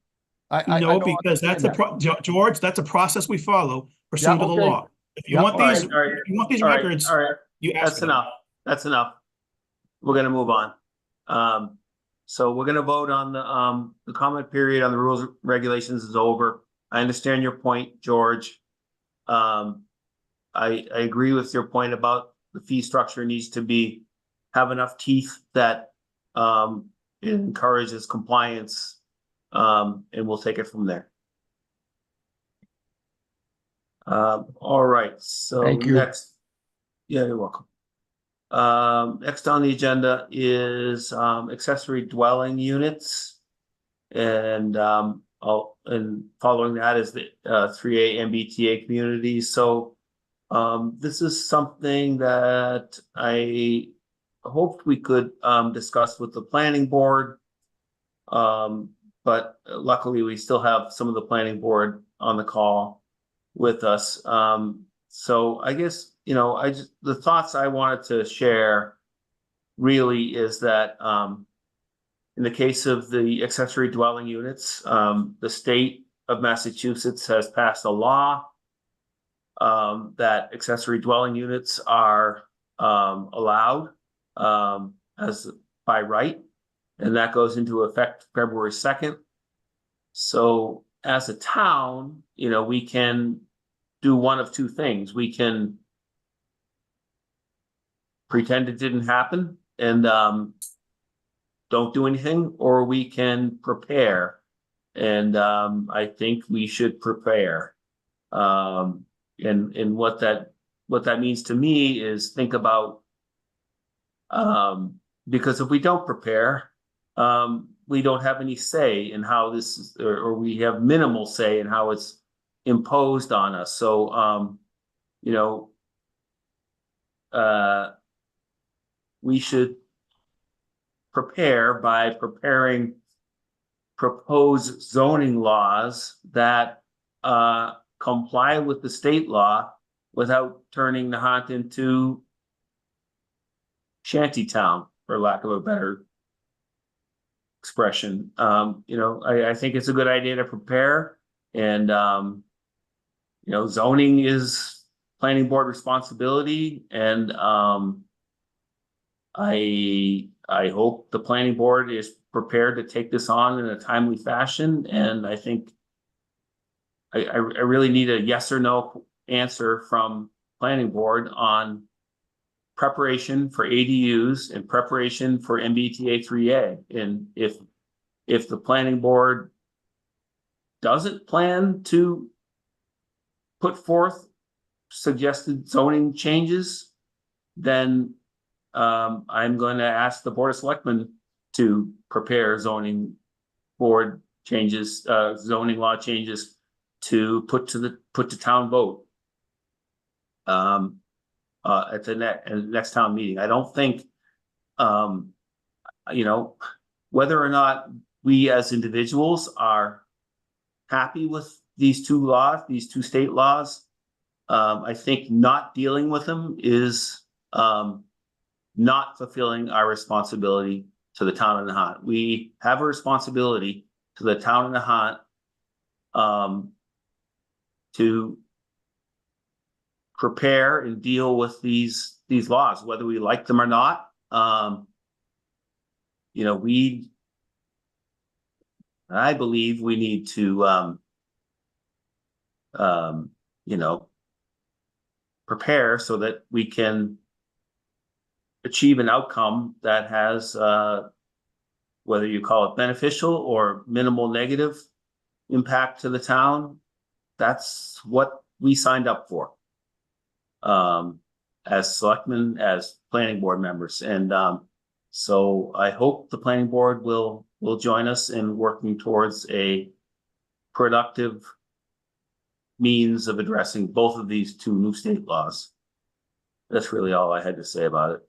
I No, don't because that's understand George, that's a process we follow pursuant to the okay. law. If you Yeah, want all right, these, all right, if you want these all right, records, all right. you ask That's for them. enough. That's enough. We're gonna move on. So we're gonna vote on the comment period on the rules and regulations is over. I understand your point, George. I agree with your point about the fee structure needs to have enough teeth that it encourages compliance. And we'll take it from there. All right, so Thank you. next. Yeah, you're welcome. Next on the agenda is accessory dwelling units. And following that is the 3A MBTA communities. So this is something that I hoped we could discuss with the planning board. But luckily we still have some of the planning board on the call with us. So I guess, the thoughts I wanted to share really is that in the case of the accessory dwelling units, the state of Massachusetts has passed a law that accessory dwelling units are allowed as by right, and that goes into effect February 2nd. So as a town, we can do one of two things. We can pretend it didn't happen and don't do anything, or we can prepare. And I think we should prepare. And what that means to me is think about because if we don't prepare, we don't have any say in how this is, or we have minimal say in how it's imposed on us. So we should prepare by preparing proposed zoning laws that comply with the state law without turning Nahant into shantytown, for lack of a better expression. I think it's a good idea to prepare, and zoning is planning board responsibility, and I hope the planning board is prepared to take this on in a timely fashion. And I think I really need a yes or no answer from planning board on preparation for ADUs and preparation for MBTA 3A. And if the planning board doesn't plan to put forth suggested zoning changes, then I'm going to ask the Board of Selectmen to prepare zoning board changes, zoning law changes to put to town vote at the next town meeting. I don't think, you know, whether or not we as individuals are happy with these two laws, these two state laws, I think not dealing with them is not fulfilling our responsibility to the town of Nahant. We have a responsibility to the town of Nahant to prepare and deal with these laws, whether we like them or not. You know, I believe we need to you know, prepare so that we can achieve an outcome that has whether you call it beneficial or minimal negative impact to the town. That's what we signed up for as selectmen, as planning board members. And so I hope the planning board will join us in working towards a productive means of addressing both of these two new state laws. That's really all I had to say about it.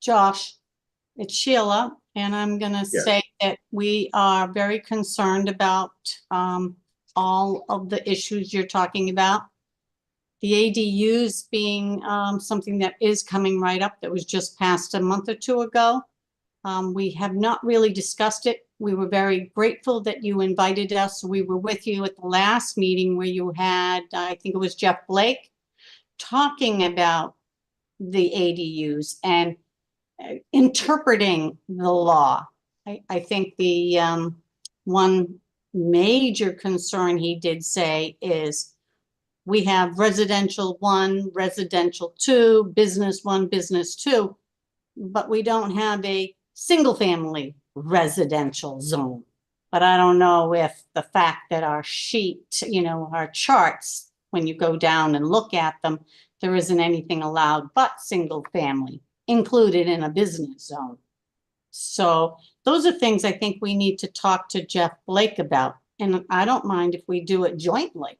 Josh, it's Sheila, and I'm gonna say that we are very concerned about all of the issues you're talking about. The ADUs being something that is coming right up, that was just passed a month or two ago. We have not really discussed it. We were very grateful that you invited us. We were with you at the last meeting where you had, I think it was Jeff Blake, talking about the ADUs and interpreting the law. I think the one major concern he did say is we have residential 1, residential 2, business 1, business 2, but we don't have a single family residential zone. But I don't know if the fact that our sheet, you know, our charts, when you go down and look at them, there isn't anything allowed but single family included in a business zone. So those are things I think we need to talk to Jeff Blake about. And I don't mind if we do it jointly.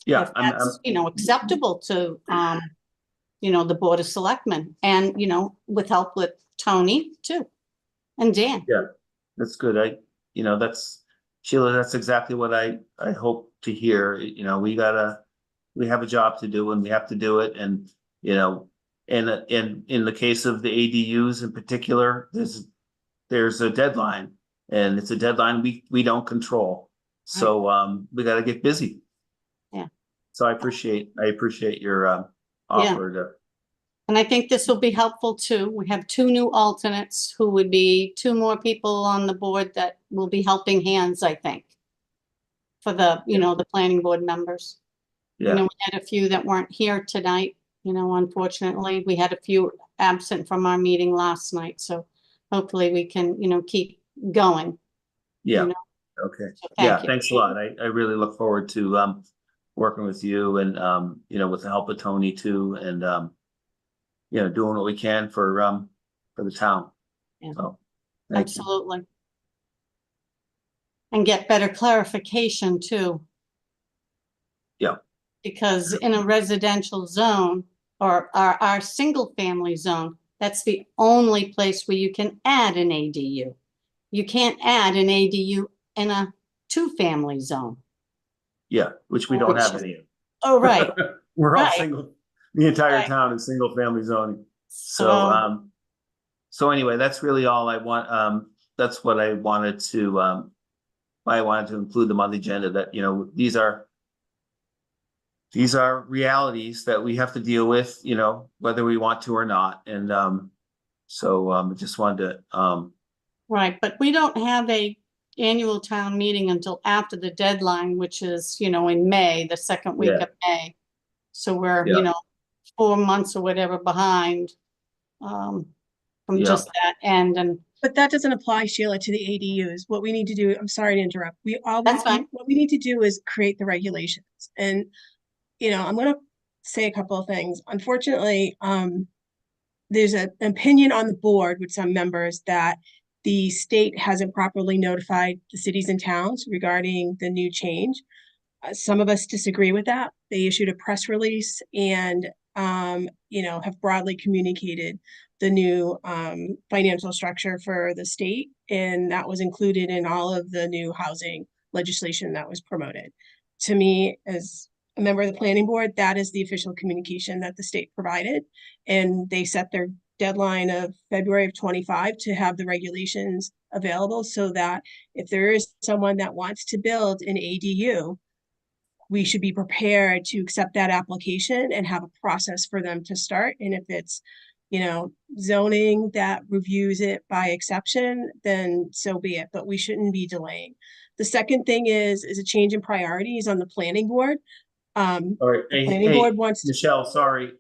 Yeah, If that's, you know, acceptable to, you know, the Board of Selectmen and, you know, with help with Tony too, and Dan. Yeah, that's good. You know, that's Sheila, that's exactly what I hope to hear. You know, we have a job to do and we have to do it. And, you know, and in the case of the ADUs in particular, there's a deadline, and it's a deadline we don't control. So we got to get busy. Yeah. So I appreciate your offer to. And I think this will be helpful too. We have 2 new alternates who would be 2 more people on the board that will be helping hands, I think, for the, you know, the planning board members. Yeah. You know, we had a few that weren't here tonight, you know, unfortunately. We had a few absent from our meeting last night, so hopefully we can, you know, keep going. Yeah. You know? Okay. So Yeah, you. thanks a lot. I really look forward to working with you and you know, with the help of Tony too, and you know, doing what we can for the town. Yeah. So thank you. Absolutely. And get better clarification too. Yeah. Because in a residential zone or our single family zone, that's the only place where you can add an ADU. You can't add an ADU in a 2-family zone. Yeah, which we don't have any of. Oh, right. We're all Right. single, the entire Right. town is single family zoning. So anyway, that's really all I want. That's what I wanted to why I wanted to include them on the agenda, that, you know, these are realities that we have to deal with, you know, whether we want to or not. And so I just wanted to Right, but we don't have a, annual town meeting until after the deadline, which is, in May, the second week Yeah. of May. So we're, Yeah. 4 months or whatever behind from Yeah. just that end. And But that doesn't apply, Sheila, to the ADUs. What we need to do, I'm sorry to interrupt. That's fine. What we need to do is create the regulations. And, I'm gonna say a couple of things. Unfortunately, there's an opinion on the board with some members that the state hasn't properly notified the cities and towns regarding the new change. Some of us disagree with that. They issued a press release and, have broadly communicated the new financial structure for the state. And that was included in all of the new housing legislation that was promoted. To me, as a member of the planning board, that is the official communication that the state provided. And they set their deadline of February of 25 to have the regulations available so that if there is someone that wants to build an ADU, we should be prepared to accept that application and have a process for them to start. And if it's, zoning that reviews it by exception, then so be it, but we shouldn't be delaying. The second thing is a change in priorities on the planning board. All right, The planning board wants to, Michelle, sorry.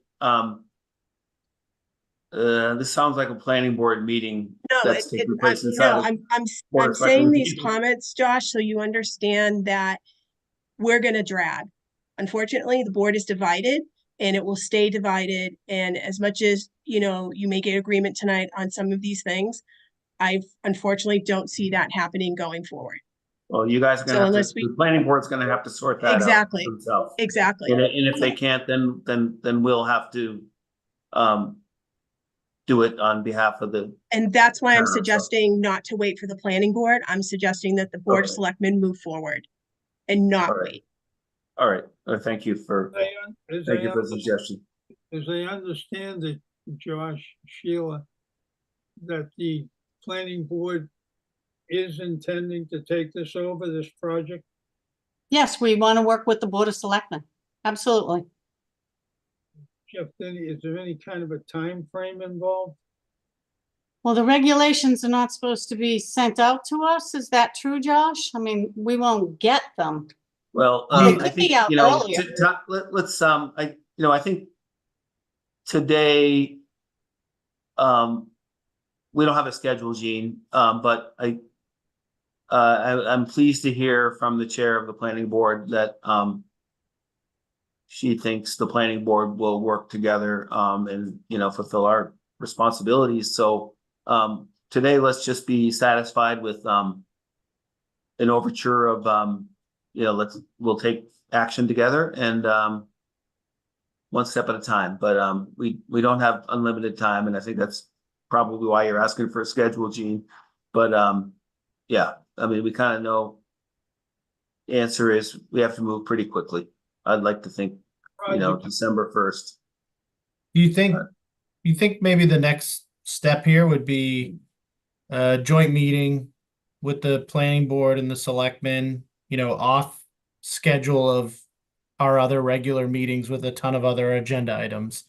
This sounds like a planning board meeting that's taking place inside. I'm saying these comments, Josh, so you understand that we're gonna drag. Unfortunately, the board is divided and it will stay divided. And as much as, you may get agreement tonight on some of these things, I unfortunately don't see that happening going forward. Well, you guys are So gonna have unless to, the planning board's gonna have to sort that out Exactly. themselves. Exactly. And if they can't, then we'll have to do it on behalf of the. And that's why I'm Sure. suggesting not to wait for the planning board. I'm suggesting that the Board of Okay. Selectmen move forward and not All right. wait. All right, thank you for As the suggestion. As I understand it, Josh, Sheila, that the planning board is intending to take this over, this project. yes, we want to work with the Board of Selectmen. Absolutely. Jeff, is there any kind of a time frame involved? Well, the regulations are not supposed to be sent out to us. Is that true, Josh? I mean, we won't get them. Well, Well, they I could think, be out earlier. let's, I think today, we don't have a schedule, Gene, but I'm pleased to hear from the chair of the planning board that, she thinks the planning board will work together, and, fulfill our responsibilities. So, today, let's just be satisfied with, an overture of, we'll take action together and, one step at a time, but, we don't have unlimited time, and I think that's probably why you're asking for a schedule, Gene. But, yeah, I mean, we kind of know the answer is we have to move pretty quickly. I'd like to think, December 1st. Do you think maybe the next step here would be a joint meeting with the planning board and the selectmen, off schedule of our other regular meetings with a ton of other agenda items,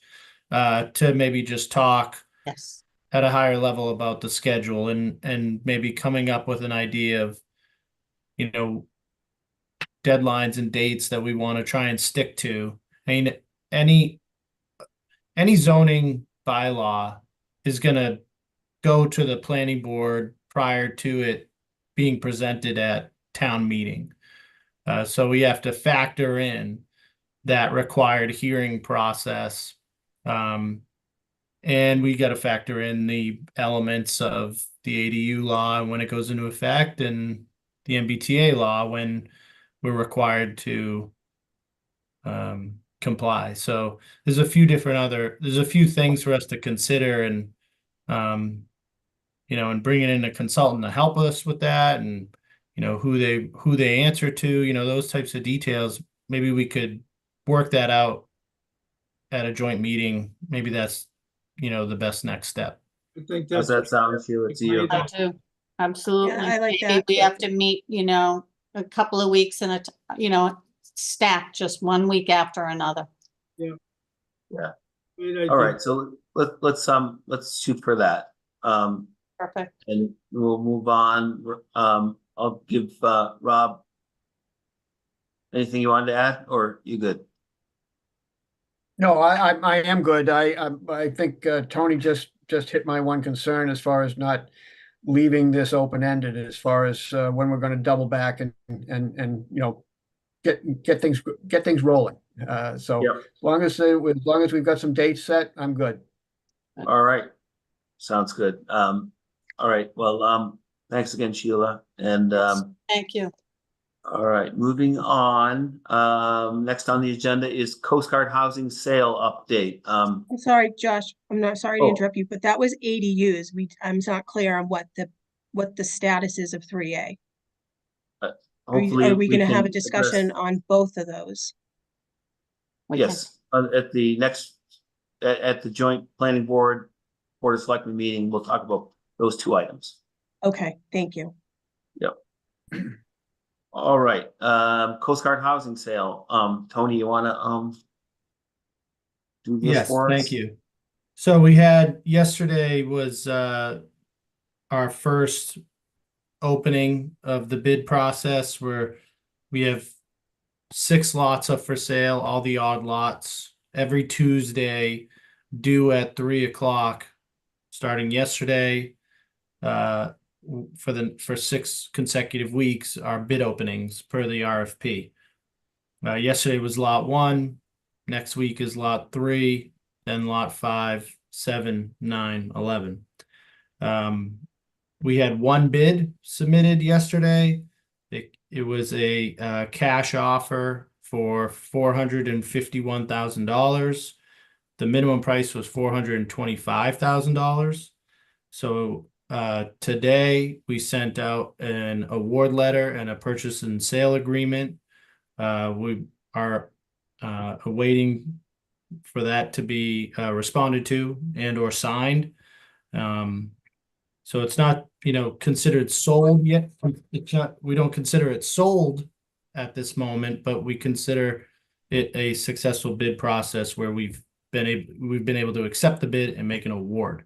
to maybe just talk Yes. at a higher level about the schedule and maybe coming up with an idea of, deadlines and dates that we want to try and stick to. I mean, any zoning bylaw is gonna go to the planning board prior to it being presented at town meeting. So we have to factor in that required hearing process. And we got to factor in the elements of the ADU law and when it goes into effect, and the MBTA law when we're required to comply. So there's a few things for us to consider, and and bringing in a consultant to help us with that, and who they answer to, those types of details. Maybe we could work that out at a joint meeting. Maybe that's the best next step. I think Does that sound, Sheila, to you? I do. Absolutely. Yeah, I like Maybe that. we have to meet, a couple of weeks and stack just 1 week after another. Yeah. Great idea. All right, so let's shoot for that. Perfect. And we'll move on. I'll give Rob. Anything you wanted to add, or you good? No, I am good. I think Tony just hit my one concern as far as not leaving this open-ended as far as when we're going to double back and you know get things rolling. So Yep. as long as we've got some dates set, I'm good. All right. Sounds good. All right. Well, thanks again, Sheila. And Thank you. all right, moving on. Next on the agenda is Coast Guard housing sale update. I'm sorry, Josh, I'm not sorry to Oh. interrupt you, but that was ADUs. I'm not clear on what the status is of 3A. Hopefully Are we gonna have a can discussion address- on both of those? Yes, at the next, at the joint planning board of selectmen meeting, we'll talk about those two items. Okay, thank you. Yep. All right, Coast Guard housing sale. Tony, you wanna do this Yes, for us? thank you. So we had, yesterday was our first opening of the bid process where we have 6 lots up for sale, all the odd lots, every Tuesday, due at 3 o'clock, starting yesterday. For 6 consecutive weeks, our bid openings per the RFP. Yesterday was lot 1, next week is lot 3, then lot 5, 7, 9, 11. We had 1 bid submitted yesterday. It was a cash offer for $451,000. The minimum price was $425,000. So today we sent out an award letter and a purchase and sale agreement. We are awaiting for that to be responded to and or signed. So it's not, considered sold yet. It's not, we don't consider it sold at this moment, but we consider it a successful bid process where we've been able to accept the bid and make an award.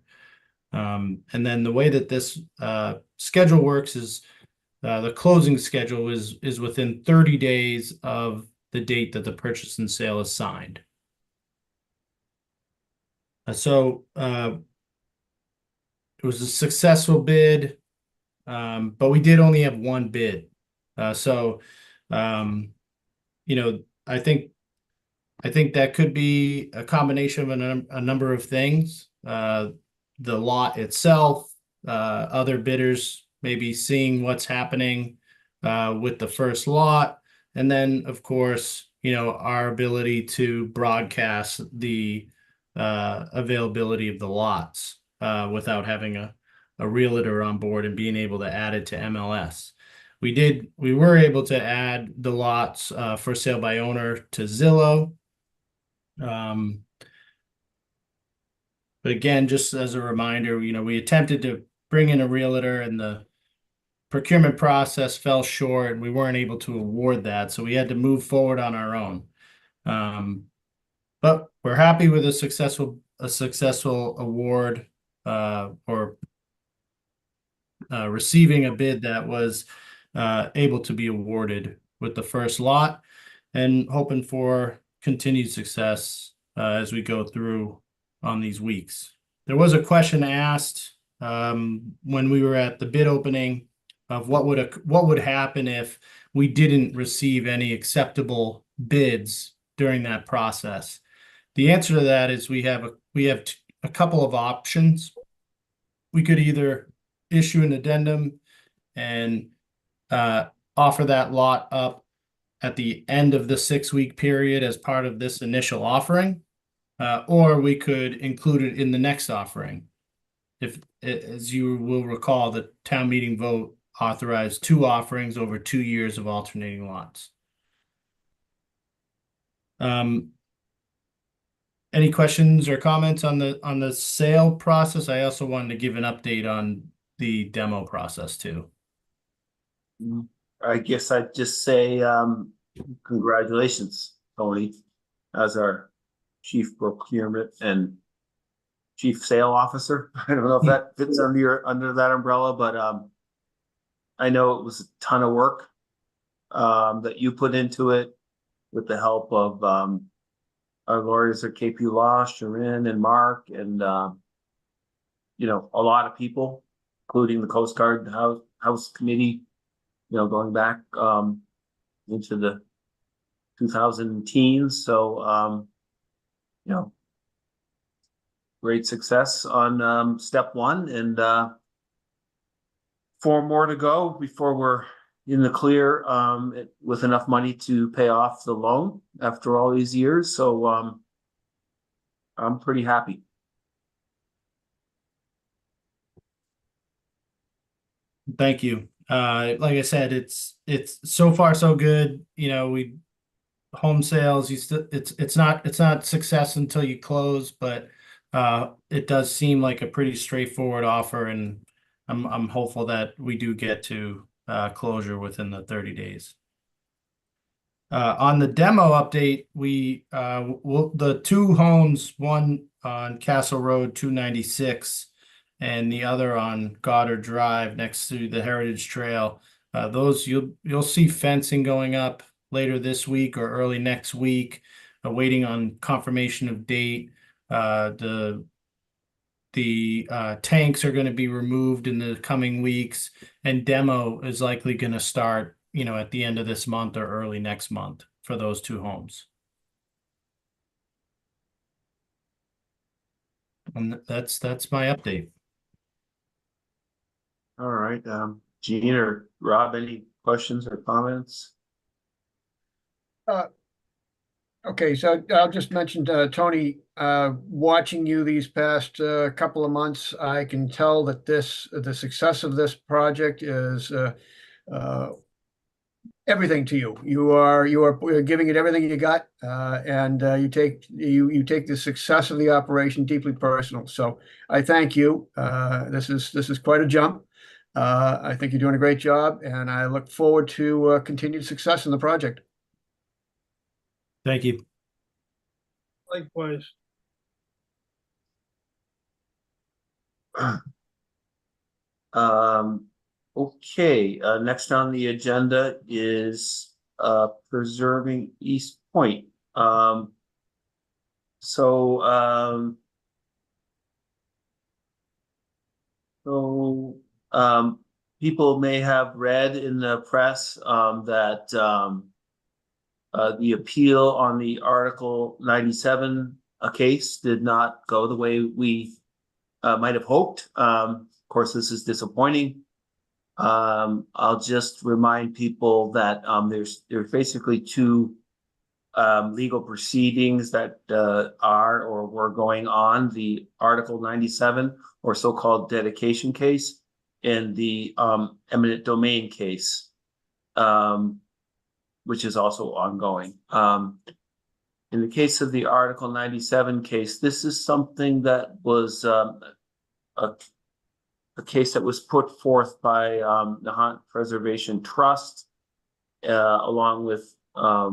And then the way that this schedule works is the closing schedule is within 30 days of the date that the purchase and sale is signed. It was a successful bid, but we did only have 1 bid. I think that could be a combination of a number of things. The lot itself, other bidders maybe seeing what's happening with the first lot, and then of course, our ability to broadcast the availability of the lots without having a realtor on board and being able to add it to MLS. We were able to add the lots for sale by owner to Zillow. But again, just as a reminder, we attempted to bring in a realtor and the procurement process fell short and we weren't able to award that. So we had to move forward on our own. But we're happy with a successful award or receiving a bid that was able to be awarded with the first lot and hoping for continued success as we go through on these weeks. There was a question asked when we were at the bid opening of what would happen if we didn't receive any acceptable bids during that process. The answer to that is we have a couple of options. We could either issue an addendum and offer that lot up at the end of the 6-week period as part of this initial offering, or we could include it in the next offering. If, as you will recall, the town meeting vote authorized 2 offerings over 2 years of alternating lots. Any questions or comments on the sale process? I also wanted to give an update on the demo process too. I guess I'd just say congratulations, Tony, as our chief procurement and chief sale officer. I don't know if that fits under that umbrella, but I know it was a ton of work that you put into it with the help of our lawyers at KP Law, Sharon and Mark, and you know, a lot of people, including the Coast Guard House Committee, you know, going back into the 2000 teens. So you know, great success on step one, and 4 more to go before we're in the clear with enough money to pay off the loan after all these years. So I'm pretty happy. Thank you. Like I said, it's so far so good. You know, we home sales, it's not success until you close, but it does seem like a pretty straightforward offer, and I'm hopeful that we do get to closure within the 30 days. On the demo update, the 2 homes, one on Castle Road 296 and the other on Goddard Drive next to the Heritage Trail. Those you'll see fencing going up later this week or early next week, waiting on confirmation of date. The tanks are going to be removed in the coming weeks, and demo is likely going to start, you know, at the end of this month or early next month for those 2 homes. And that's my update. All right, Gene or Rob, any questions or comments? Okay, so I'll just mention Tony, watching you these past couple of months, I can tell that the success of this project is everything to you. You are giving it everything you got, and you take the success of the operation deeply personal. So I thank you. This is quite a jump. I think you're doing a great job, and I look forward to continued success in the project. Thank you. Likewise. Okay, next on the agenda is preserving East Point. So people may have read in the press that the appeal on the Article 97 case did not go the way we might have hoped. Of course, this is disappointing. I'll just remind people that there's basically 2 legal proceedings that are or were going on: the Article 97 or so-called dedication case, and the eminent domain case, which is also ongoing. In the case of the Article 97 case, this is something that was a case that was put forth by the Nahant Preservation Trust, along with a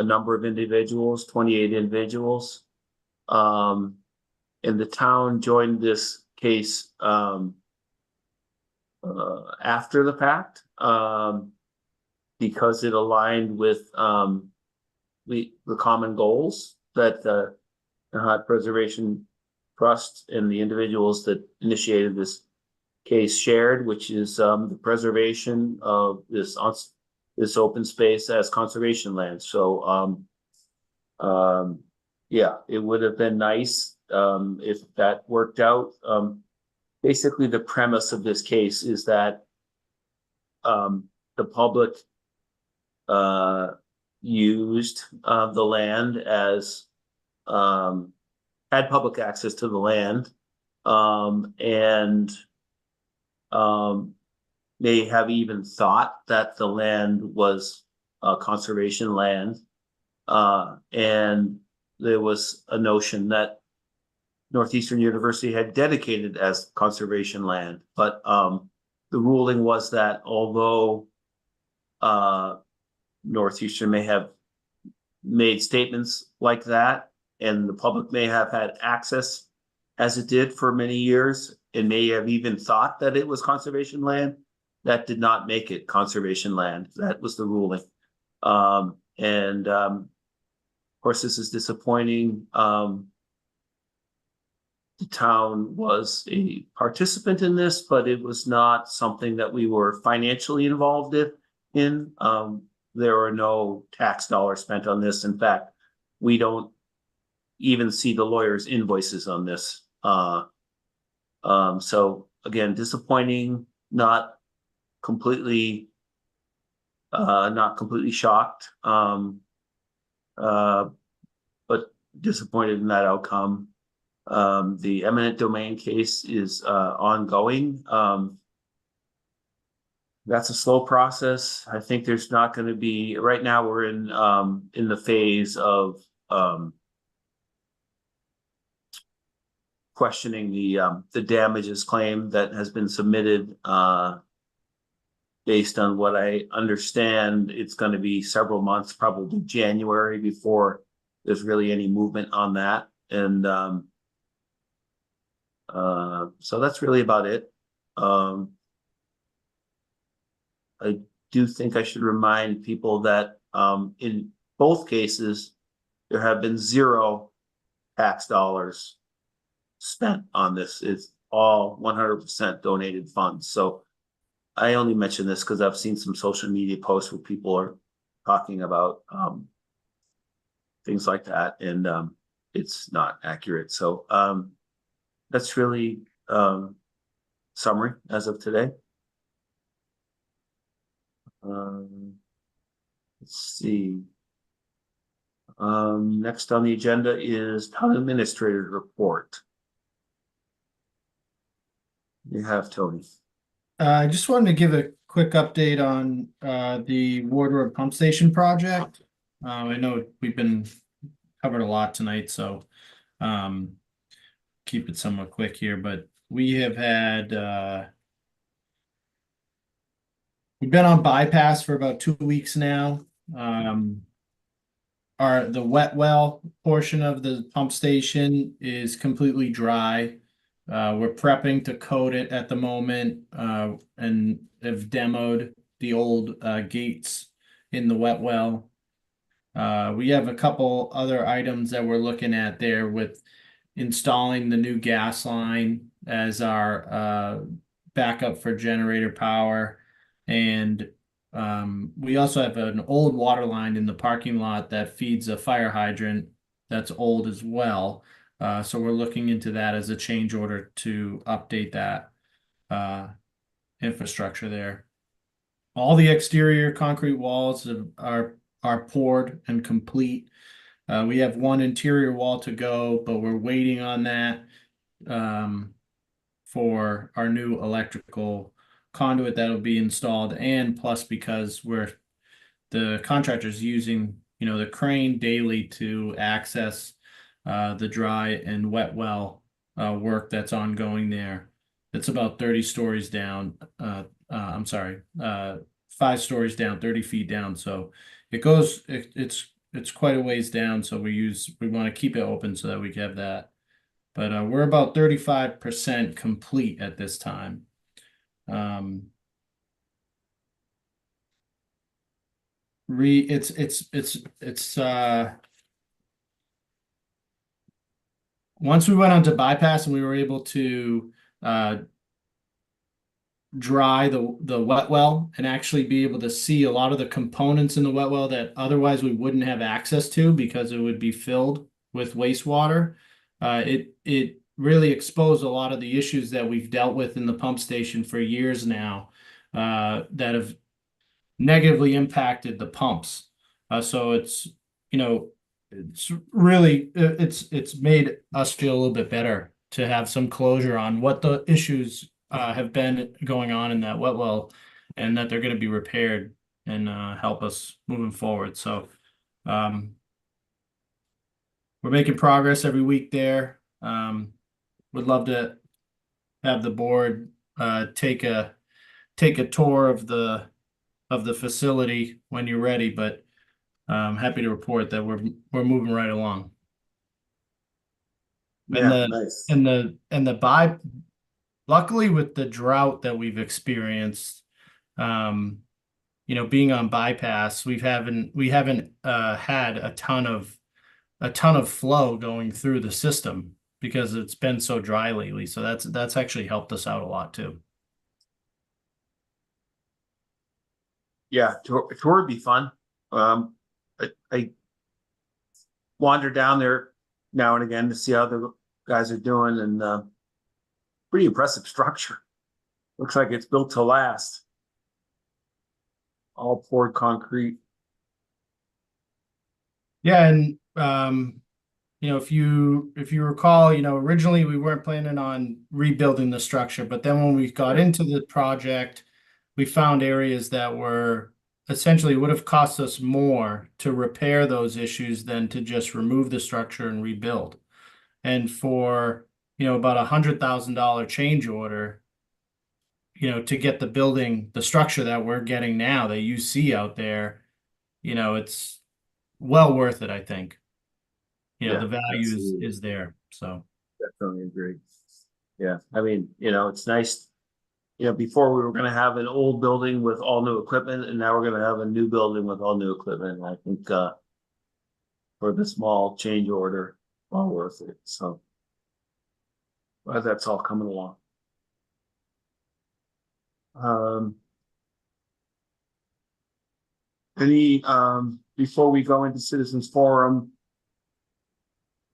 number of individuals, 28 individuals. And the town joined this case after the fact, because it aligned with the common goals that the Nahant Preservation Trust and the individuals that initiated this case shared, which is the preservation of this open space as conservation land. So yeah, it would have been nice if that worked out. Basically, the premise of this case is that the public used the land as had public access to the land, and may have even thought that the land was conservation land, and there was a notion that Northeastern University had dedicated as conservation land. But the ruling was that although Northeastern may have made statements like that, and the public may have had access as it did for many years, and may have even thought that it was conservation land, that did not make it conservation land. That was the ruling. Of course, this is disappointing. The town was a participant in this, but it was not something that we were financially involved in. There were no tax dollars spent on this. In fact, we don't even see the lawyers' invoices on this. So again, disappointing, not completely shocked, but disappointed in that outcome. The eminent domain case is ongoing. That's a slow process. I think there's not going to be, right now we're in the phase of questioning the damages claim that has been submitted. Based on what I understand, it's going to be several months, probably January, before there's really any movement on that. And so that's really about it. I do think I should remind people that in both cases, there have been 0 tax dollars spent on this. It's all 100% donated funds. So I only mention this because I've seen some social media posts where people are talking about things like that, and it's not accurate. So that's really summary as of today. Let's see. Next on the agenda is town administrator's report. You have Tony. I just wanted to give a quick update on the Ward Road Pump Station project. I know we've been covered a lot tonight, so keep it somewhat quick here, but we have had we've been on bypass for about 2 weeks now. The wet well portion of the pump station is completely dry. We're prepping to coat it at the moment, and have demoed the old gates in the wet well. We have a couple other items that we're looking at there with installing the new gas line as our backup for generator power. And we also have an old water line in the parking lot that feeds a fire hydrant that's old as well. So we're looking into that as a change order to update that infrastructure there. All the exterior concrete walls are poured and complete. We have one interior wall to go, but we're waiting on that for our new electrical conduit that'll be installed, and plus because the contractor's using the crane daily to access the dry and wet well work that's ongoing there. It's about 30 stories down. I'm sorry, 5 stories down, 30 feet down. So it's quite a ways down. So we want to keep it open so that we can have that. But we're about 35% complete at this time. Once we went onto bypass and we were able to dry the wet well and actually be able to see a lot of the components in the wet well that otherwise we wouldn't have access to because it would be filled with wastewater. It really exposed a lot of the issues that we've dealt with in the pump station for years now that have negatively impacted the pumps. So it's really it's made us feel a little bit better to have some closure on what the issues have been going on in that wet well, and that they're going to be repaired and help us moving forward. So we're making progress every week there. Would love to have the board take a tour of the facility when you're ready, but I'm happy to report that we're moving right along. Nice. Luckily with the drought that we've experienced, being on bypass, we haven't had a ton of flow going through the system because it's been so dry lately. So that's actually helped us out a lot too. Yeah, tour would be fun. I wander down there now and again to see how the guys are doing, and pretty impressive structure. Looks like it's built to last. All poured concrete. Yeah, and if you recall, originally we weren't planning on rebuilding the structure, but then when we got into the project, we found areas that were essentially would have cost us more to repair those issues than to just remove the structure and rebuild. And for, about $100,000 change order, to get the structure that we're getting now that you see out there, it's well worth it, I think. Yeah, The value absolutely. is there. So Definitely agree. Yeah, I mean, it's nice. Before we were going to have an old building with all new equipment, and now we're going to have a new building with all new equipment. I think for the small change order, well worth it. So glad that's all coming along. Any before we go into citizens forum,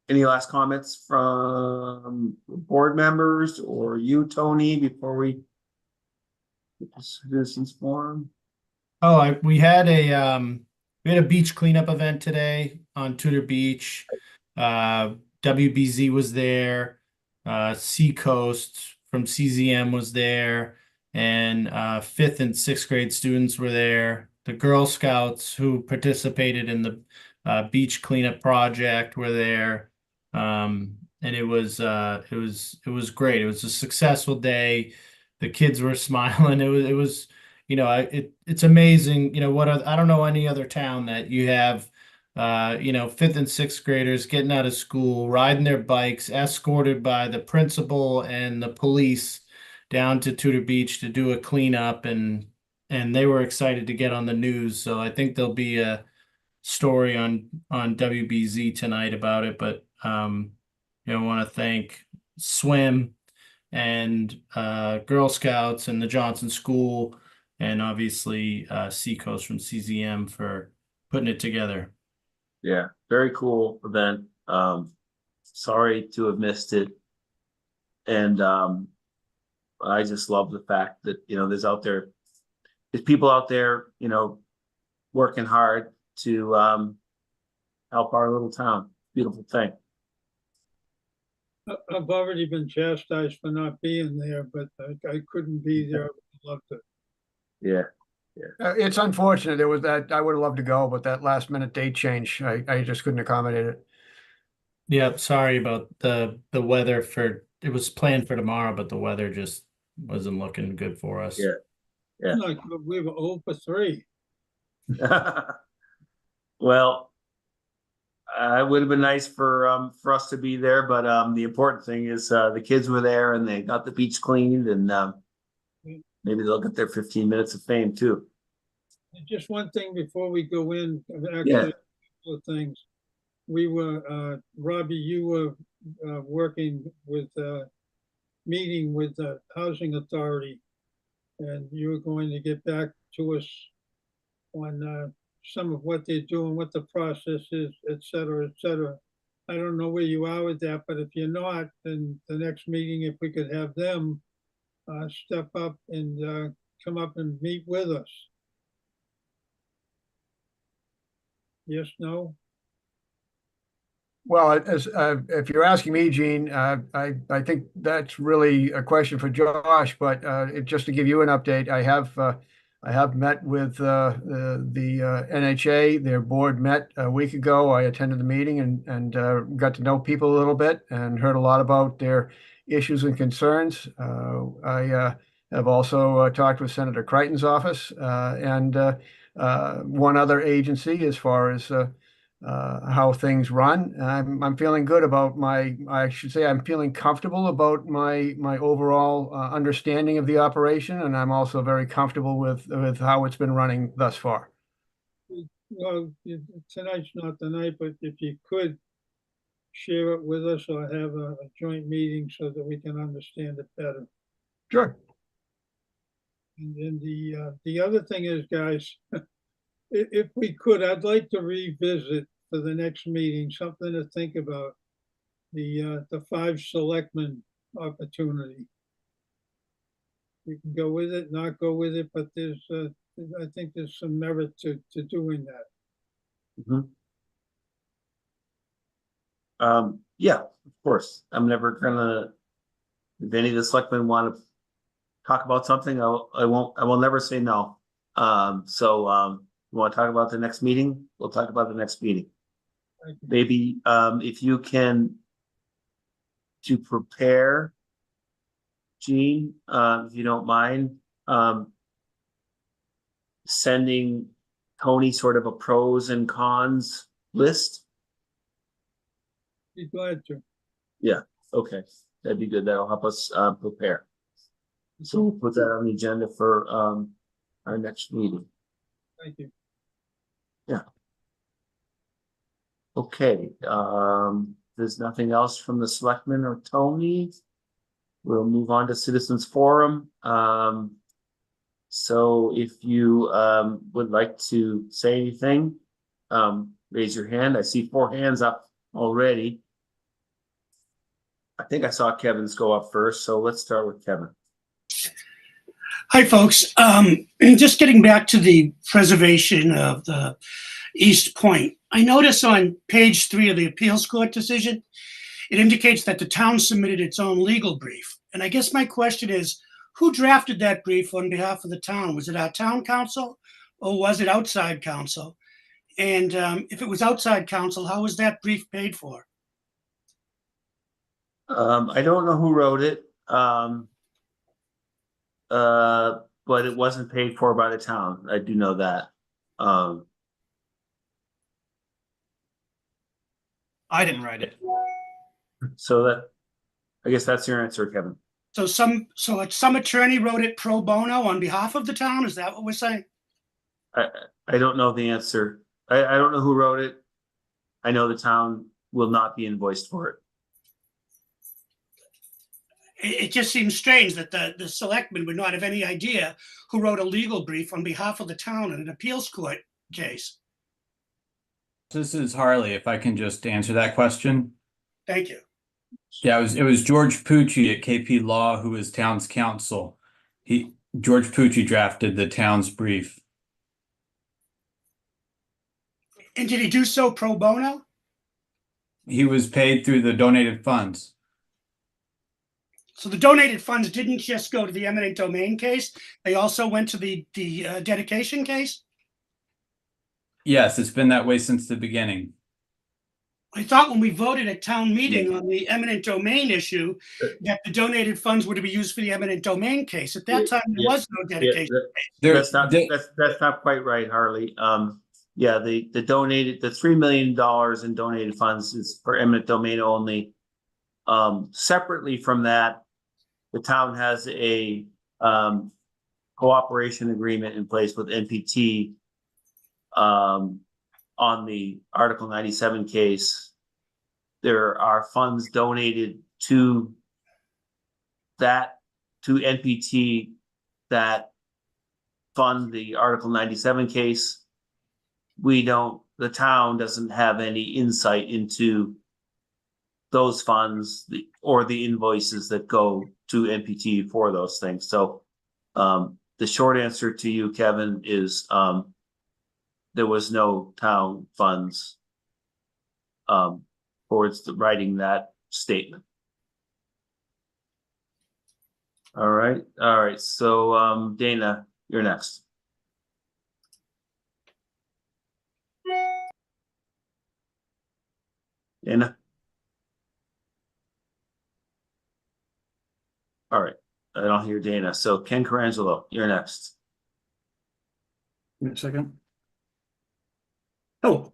any last comments from board members or you, Tony, before we get to citizens forum? Oh, we had a beach cleanup event today on Tudor Beach. WBZ was there. Seacoast from CZM was there, and 5th and 6th grade students were there. The Girl Scouts who participated in the beach cleanup project were there. And it was great. It was a successful day. The kids were smiling. It was it's amazing. I don't know any other town that you have 5th and 6th graders getting out of school, riding their bikes, escorted by the principal and the police down to Tudor Beach to do a cleanup, and they were excited to get on the news. So I think there'll be a story on WBZ tonight about it. But I want to thank Swim and Girl Scouts and the Johnson School, and obviously Seacoast from CZM for putting it together. Yeah, very cool event. Sorry to have missed it. And I just love the fact that, there's people out there, working hard to help our little town. Beautiful thing. I've already been chastised for not being there, but I couldn't be there. I would love to. Yeah. It's unfortunate. There was that, I would have loved to go, but that last minute date change, I just couldn't accommodate it. Yeah, sorry about the weather it was planned for tomorrow, but the weather just wasn't looking good for us. Yeah. Yeah. Like we were 0 for 3. Well, it would have been nice for us to be there, but the important thing is the kids were there and they got the beach cleaned, and maybe they'll get their 15 minutes of fame too. Just one thing before we go in, actually, Yeah. a couple of things. We were, Robbie, you were working with, meeting with the Housing Authority, and you were going to get back to us on some of what they're doing, what the process is, et cetera, et cetera. I don't know where you are with that, but if you're not, then the next meeting, if we could have them step up and come up and meet with us. Yes, no? Well, if you're asking me, Gene, I think that's really a question for Josh, but just to give you an update, I have met with the NHA. Their board met a week ago. I attended the meeting and got to know people a little bit and heard a lot about their issues and concerns. I have also talked with Senator Crichton's office and one other agency as far as how things run. I'm feeling good about I should say I'm feeling comfortable about my overall understanding of the operation, and I'm also very comfortable with how it's been running thus far. Well, tonight's not the night, but if you could share it with us or have a joint meeting so that we can understand it better. Sure. And then the other thing is, guys, if we could, I'd like to revisit for the next meeting, something to think about, the 5 selectmen opportunity. You can go with it, not go with it, but there's, I think there's some merit to doing that. Yeah, of course. I'm never gonna, if any of the selectmen want to talk about something, I will never say no. You want to talk about the next meeting? We'll talk about the next meeting. Maybe, if you can to prepare, Gene, if you don't mind, sending Tony sort of a pros and cons list. Be glad to. Yeah, okay, that'd be good. That'll help us prepare. So we'll put that on the agenda for our next meeting. Thank you. Yeah. Okay, there's nothing else from the selectmen or Tony. We'll move on to citizens forum. So if you would like to say anything, raise your hand. I see 4 hands up already. I think I saw Kevin's go up first, so let's start with Kevin. Hi, folks. Just getting back to the preservation of the East Point. I notice on page 3 of the appeals court decision, it indicates that the town submitted its own legal brief. And I guess my question is, who drafted that brief on behalf of the town? Was it our town council or was it outside council? And if it was outside council, how was that brief paid for? I don't know who wrote it. But it wasn't paid for by the town. I do know that. I didn't write it. So that, I guess that's your answer, Kevin. So some attorney wrote it pro bono on behalf of the town? Is that what we're saying? I don't know the answer. I don't know who wrote it. I know the town will not be invoiced for it. It just seems strange that the selectmen would not have any idea who wrote a legal brief on behalf of the town in an appeals court case. This is Harley, if I can just answer that question. Thank you. Yeah, it was George Pucci at KP Law, who was town's counsel. George Pucci drafted the town's brief. And did he do so pro bono? He was paid through the donated funds. So the donated funds didn't just go to the eminent domain case, they also went to the dedication case? Yes, it's been that way since the beginning. I thought when we voted at town meeting on the eminent domain issue, that the donated funds were to be used for the eminent domain case. At that time, there was no dedication. That's not quite right, Harley. Yeah, the $3 million in donated funds is for eminent domain only. Separately from that, the town has a cooperation agreement in place with NPT on the Article 97 case. There are funds donated to NPT that fund the Article 97 case. The town doesn't have any insight into those funds or the invoices that go to NPT for those things. So the short answer to you, Kevin, is there was no town funds towards writing that statement. All right. So Dana, you're next. Dana. All right. I don't hear Dana. So Ken Carangelo, you're next. Give me a second. Oh,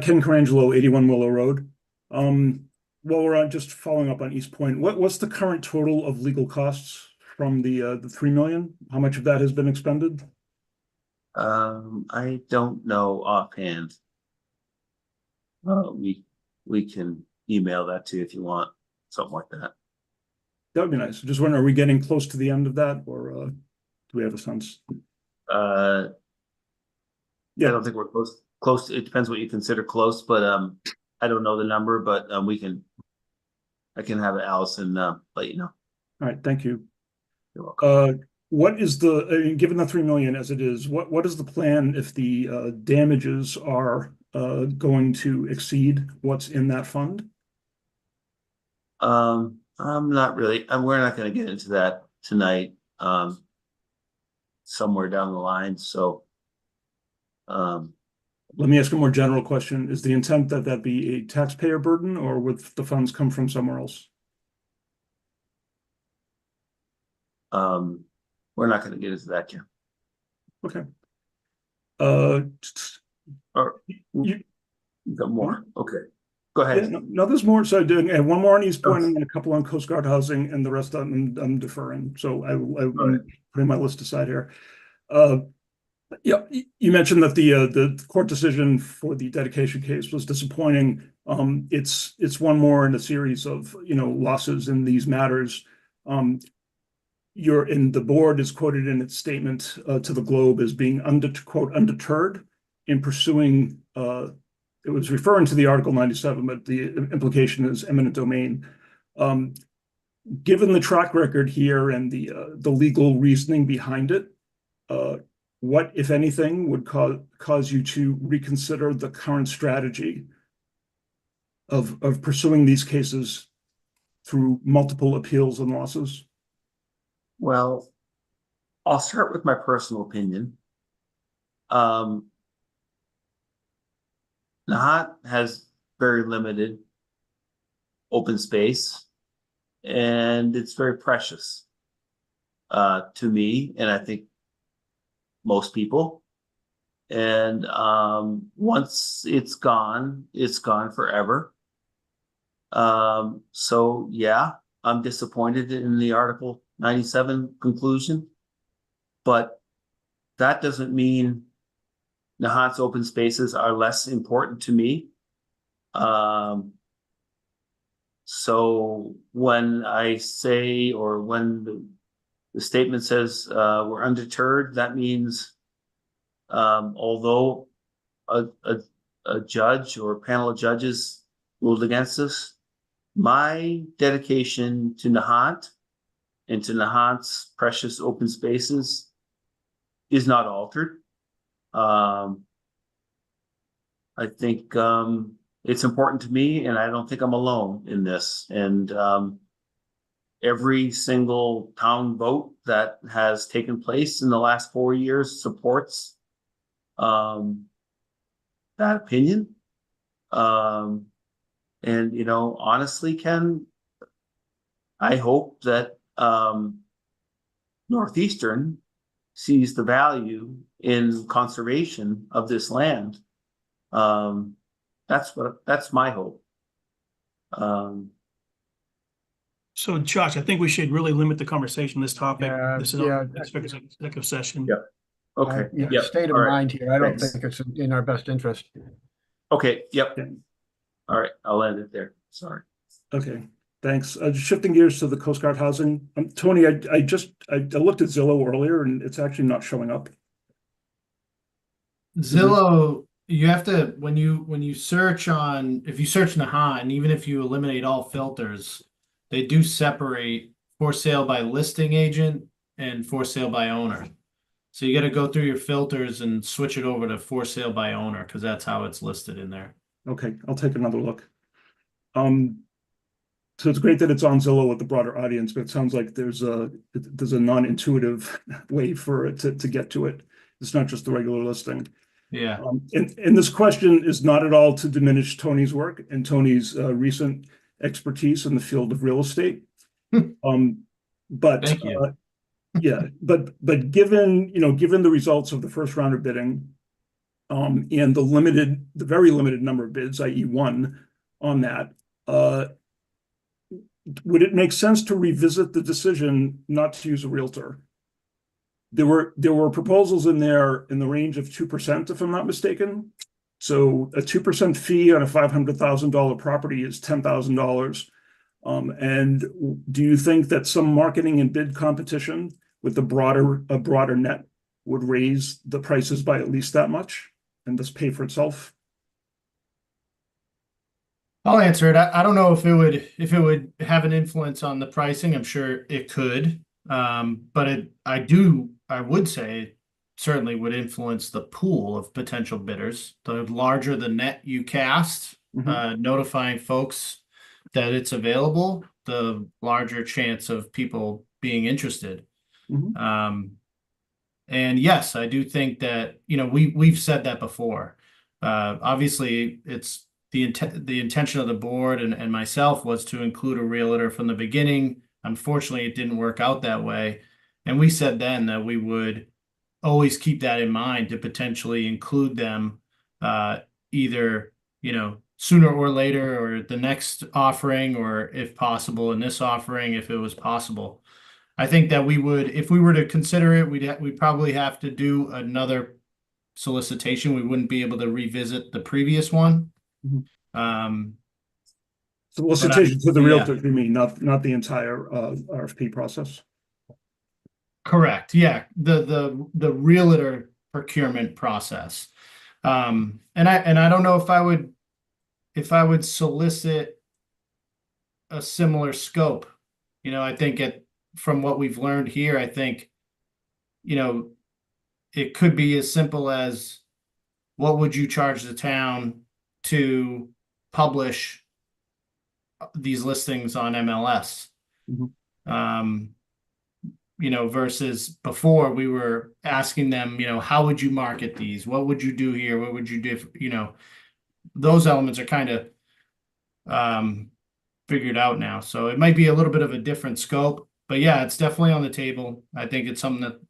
Ken Carangelo, 81 Willow Road. While we're on, just following up on East Point, what's the current total of legal costs from the 3 million? How much of that has been expended? I don't know offhand. We can email that to you if you want, something like that. That would be nice. Just wondering, are we getting close to the end of that, or do we have a sense? I don't think we're close. Close. It depends what you consider close, but I don't know the number, but I can have Allison let you know. All right, thank you. You're welcome. What is given the 3 million as it is, what is the plan if the damages are going to exceed what's in that fund? I'm not really, we're not going to get into that tonight. Somewhere down the line. So, let me ask a more general question. Is the intent that that be a taxpayer burden, or would the funds come from somewhere else? we're not going to get into that, Kim. Okay. Or you got more? Okay, go ahead. Yeah, no, there's more. So I do have one more on East Point and then a couple on Coast Guard housing, and the rest I'm deferring. So I'm putting my list aside here. Yeah, you mentioned that the court decision for the dedication case was disappointing. It's one more in a series of losses in these matters. The board is quoted in its statement to the Globe as being undeterred in pursuing. It was referring to the Article 97, but the implication is eminent domain. Given the track record here and the legal reasoning behind it, what, if anything, would cause you to reconsider the current strategy of pursuing these cases through multiple appeals and losses? Well, I'll start with my personal opinion. Nahant has very limited open space, and it's very precious to me, and I think most people. And once it's gone forever. So yeah, I'm disappointed in the Article 97 conclusion, but that doesn't mean Nahant's open spaces are less important to me. So when I say, or when the statement says we're undeterred, that means although a judge or a panel of judges ruled against us, my dedication to Nahant and to Nahant's precious open spaces is not altered. I think it's important to me, and I don't think I'm alone in this. And every single town vote that has taken place in the last 4 years supports that opinion. And honestly, Ken, I hope that Northeastern sees the value in conservation of this land. That's my hope. So Josh, I think we should really limit the conversation on this topic. This is yeah. executive session. Yep. Okay. Yep. State of All right. mind here. I don't Thanks. think it's in our best interest. Okay. Yep. All right. I'll end it there. Sorry. Okay. Thanks. Shifting gears to the Coast Guard housing. Tony, I looked at Zillow earlier and it's actually not showing up. Zillow, you have to, when you search if you search Nahant, and even if you eliminate all filters, they do separate for sale by listing agent and for sale by owner. So you got to go through your filters and switch it over to for sale by owner, because that's how it's listed in there. Okay, I'll take another look. So it's great that it's on Zillow with the broader audience, but it sounds like there's a non-intuitive way for it to get to it. It's not just the regular listing. Yeah. And this question is not at all to diminish Tony's work and Tony's recent expertise in the field of real estate. But Thank you. yeah, but given the results of the first round of bidding, and the very limited number of bids, i.e. one on that, would it make sense to revisit the decision not to use a realtor? There were proposals in there in the range of 2%, if I'm not mistaken. So a 2% fee on a $500,000 property is $10,000. And do you think that some marketing and bid competition with a broader net would raise the prices by at least that much and thus pay for itself? I'll answer it. I don't know if it would have an influence on the pricing. I'm sure it could. But I would say it certainly would influence the pool of potential bidders. The larger the net you cast, notifying folks that it's available, the larger chance of people being interested. And yes, I do think that, we've said that before. Obviously, it's the intention of the board and myself was to include a realtor from the beginning. Unfortunately, it didn't work out that way. And we said then that we would always keep that in mind to potentially include them either, sooner or later, or the next offering, or if possible in this offering, if it was possible. I think that we would, if we were to consider it, we'd probably have to do another solicitation. We wouldn't be able to revisit the previous one. Solicitation to the realtor, you mean, not the entire RFP process? Correct. Yeah. The realtor procurement process. And I don't know if I would solicit a similar scope. I think from what we've learned here, I think, it could be as simple as, what would you charge the town to publish these listings on MLS? Versus before we were asking them, how would you market these? What would you do here? What would you do? Those elements are kind of figured out now. So it might be a little bit of a different scope, but yeah, it's definitely on the table. I think it's something that,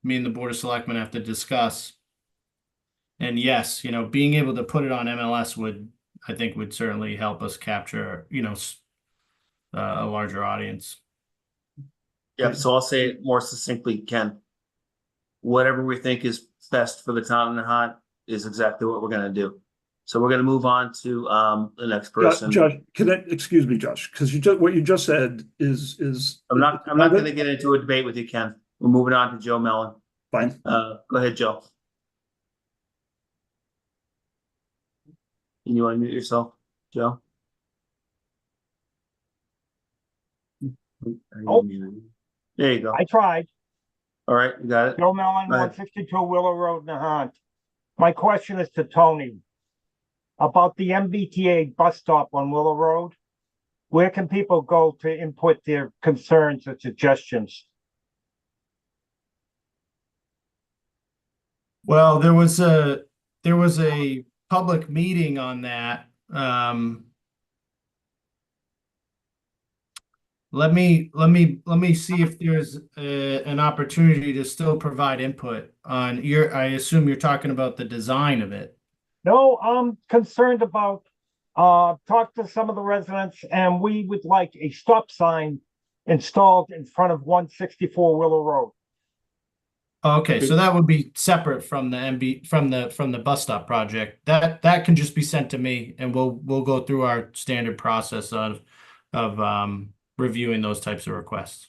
me and the Board of Selectmen have to discuss. And yes, being able to put it on MLS would certainly help us capture, a larger audience. Yep, so I'll say it more succinctly, Ken. Whatever we think is best for the town of Nahant is exactly what we're gonna do. So we're gonna move on to the next person. Josh, excuse me, Josh, because what you just said is. I'm not gonna get into a debate with you, Ken. We're moving on to Joe Mellon. Fine. Go ahead, Joe. Can you unmute yourself, Joe? Oh. There you go. I tried. All right, you got it. Joe Mellon, Go ahead. 162 Willow Road, Nahant. My question is to Tony about the MBTA bus stop on Willow Road. Where can people go to input their concerns or suggestions? Well, there was a public meeting on that. Let me see if there's an opportunity to still provide input on I assume you're talking about the design of it. No, I'm concerned about, talk to some of the residents, and we would like a stop sign installed in front of 164 Willow Road. Okay, so that would be separate from the from the bus stop project. That can just be sent to me, and we'll go through our standard process of reviewing those types of requests.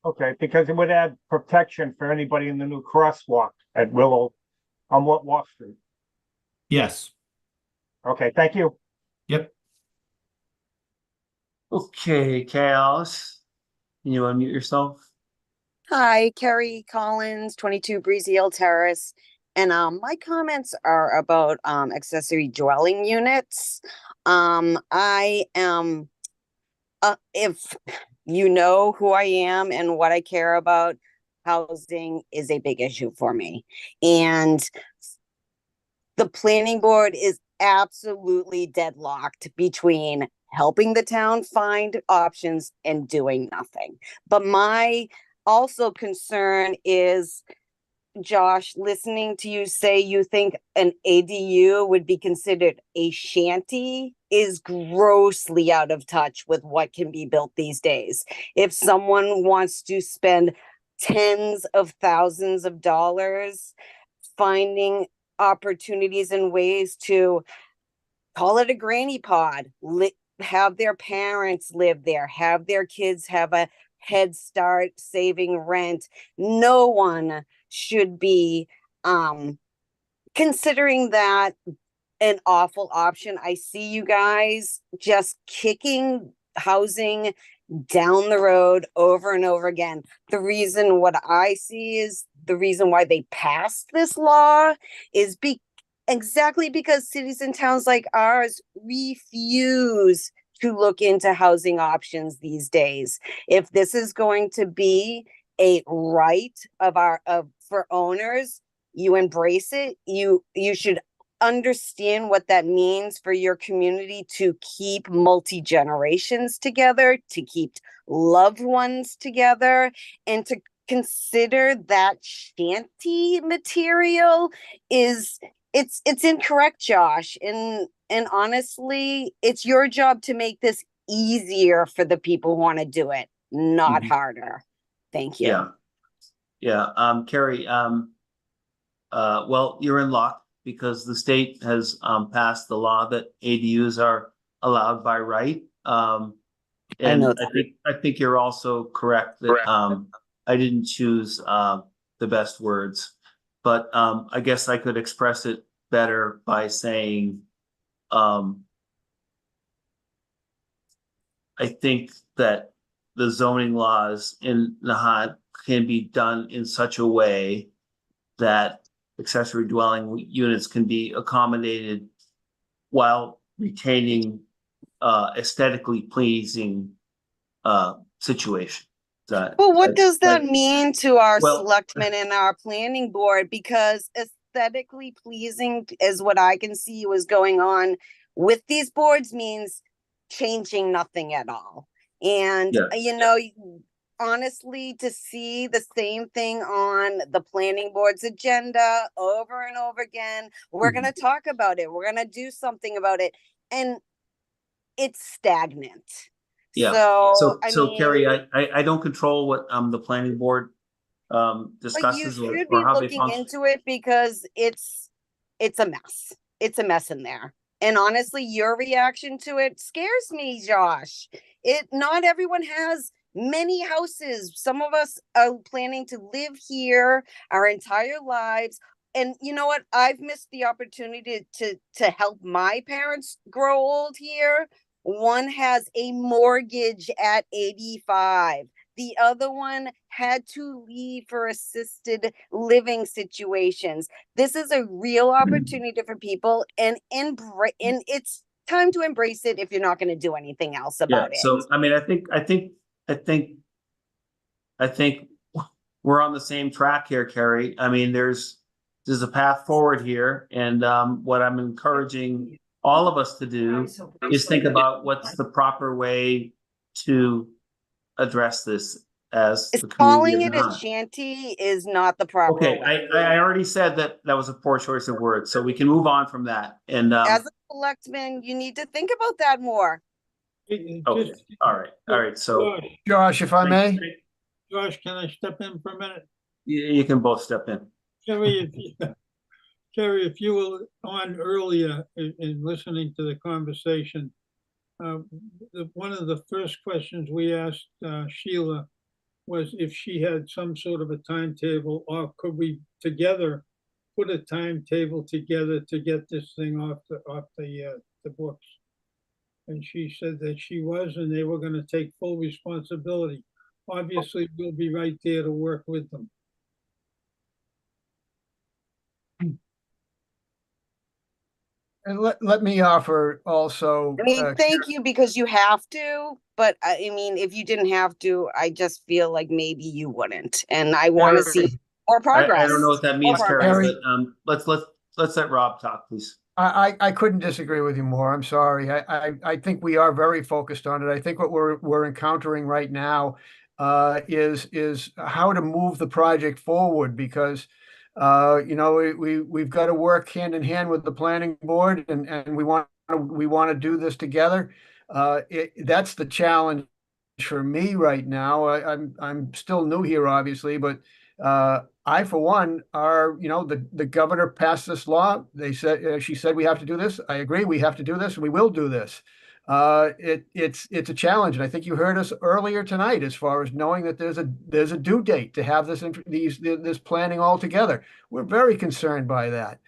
Okay, because it would add protection for anybody in the new crosswalk at Willow on Wall Street. Yes. Okay, thank you. Yep. Okay, Chaos. Can you unmute yourself? Hi, Carrie Collins, 22 Breezy Hill Terrace. And my comments are about accessory dwelling units. I am, if you know who I am and what I care about, housing is a big issue for me. And the planning board is absolutely deadlocked between helping the town find options and doing nothing. But my also concern is Josh, listening to you say you think an ADU would be considered a shanty is grossly out of touch with what can be built these days. If someone wants to spend tens of thousands of dollars finding opportunities and ways to call it a granny pod, have their parents live there, have their kids have a head start saving rent. No one should be considering that an awful option. I see you guys just kicking housing down the road over and over again. The reason what I see is the reason why they passed this law is exactly because cities and towns like ours refuse to look into housing options these days. If this is going to be a right for owners, you embrace it. You should understand what that means for your community to keep multi-generations together, to keep loved ones together, and to consider that shanty material is it's incorrect, Josh. And honestly, it's your job to make this easier for the people who want to do it, not harder. Thank you. Carrie, well, you're in luck because the state has passed the law that ADUs are allowed by right. And I think you're also correct that I didn't choose the best words, but I guess I could express it better by saying I think that the zoning laws in Nahant can be done in such a way that accessory dwelling units can be accommodated while retaining aesthetically pleasing situation. But what does that mean to our selectmen and our planning board? Because aesthetically pleasing is what I can see was going on with these boards means changing nothing at all. And honestly, to see the same thing on the planning board's agenda over and over again, we're going to talk about it. We're going to do something about it. And it's stagnant. So Carrie, I don't control what the planning board discusses but you should or be how they looking function. into it because it's a mess. It's a mess in there. And honestly, your reaction to it scares me, Josh. Not everyone has many houses. Some of us are planning to live here our entire lives. And you know what? I've missed the opportunity to help my parents grow old here. One has a mortgage at 85. The other one had to leave for assisted living situations. This is a real opportunity for people, and it's time to embrace it if you're not going to do anything else about it. So I mean, I think we're on the same track here, Carrie. I mean, there's a path forward here, and what I'm encouraging all of us to do is think about what's the proper way to address this as the calling it community. a shanty is not the proper Okay, way. I already said that was a poor choice of words, so we can move on from that. And as a selectman, you need to think about that more. Okay, all right. So Josh, if I may. Josh, can I step in for a minute? you can both step in. Carrie, if you were on earlier in listening to the conversation, one of the first questions we asked Sheila was if she had some sort of a timetable, or could we together put a timetable together to get this thing off the books. And she said that she was, and they were going to take full responsibility. Obviously, we'll be right there to work with them. And let me offer also. I mean, thank you because you have to, but I mean, if you didn't have to, I just feel like maybe you wouldn't, and I want to see more progress. I don't know what that means, Carrie, but let's let Rob talk, please. I couldn't disagree with you more. I'm sorry. I think we are very focused on it. I think what we're encountering right now is how to move the project forward, because You know, we've got to work hand in hand with the planning board, and we want to do this together. That's the challenge for me right now. I'm still new here, obviously, but I, for one, you know, the governor passed this law. She said we have to do this. I agree, we have to do this, and we will do this. It's a challenge, and I think you heard us earlier tonight as far as knowing that there's a due date to have this planning all together. We're very concerned by that.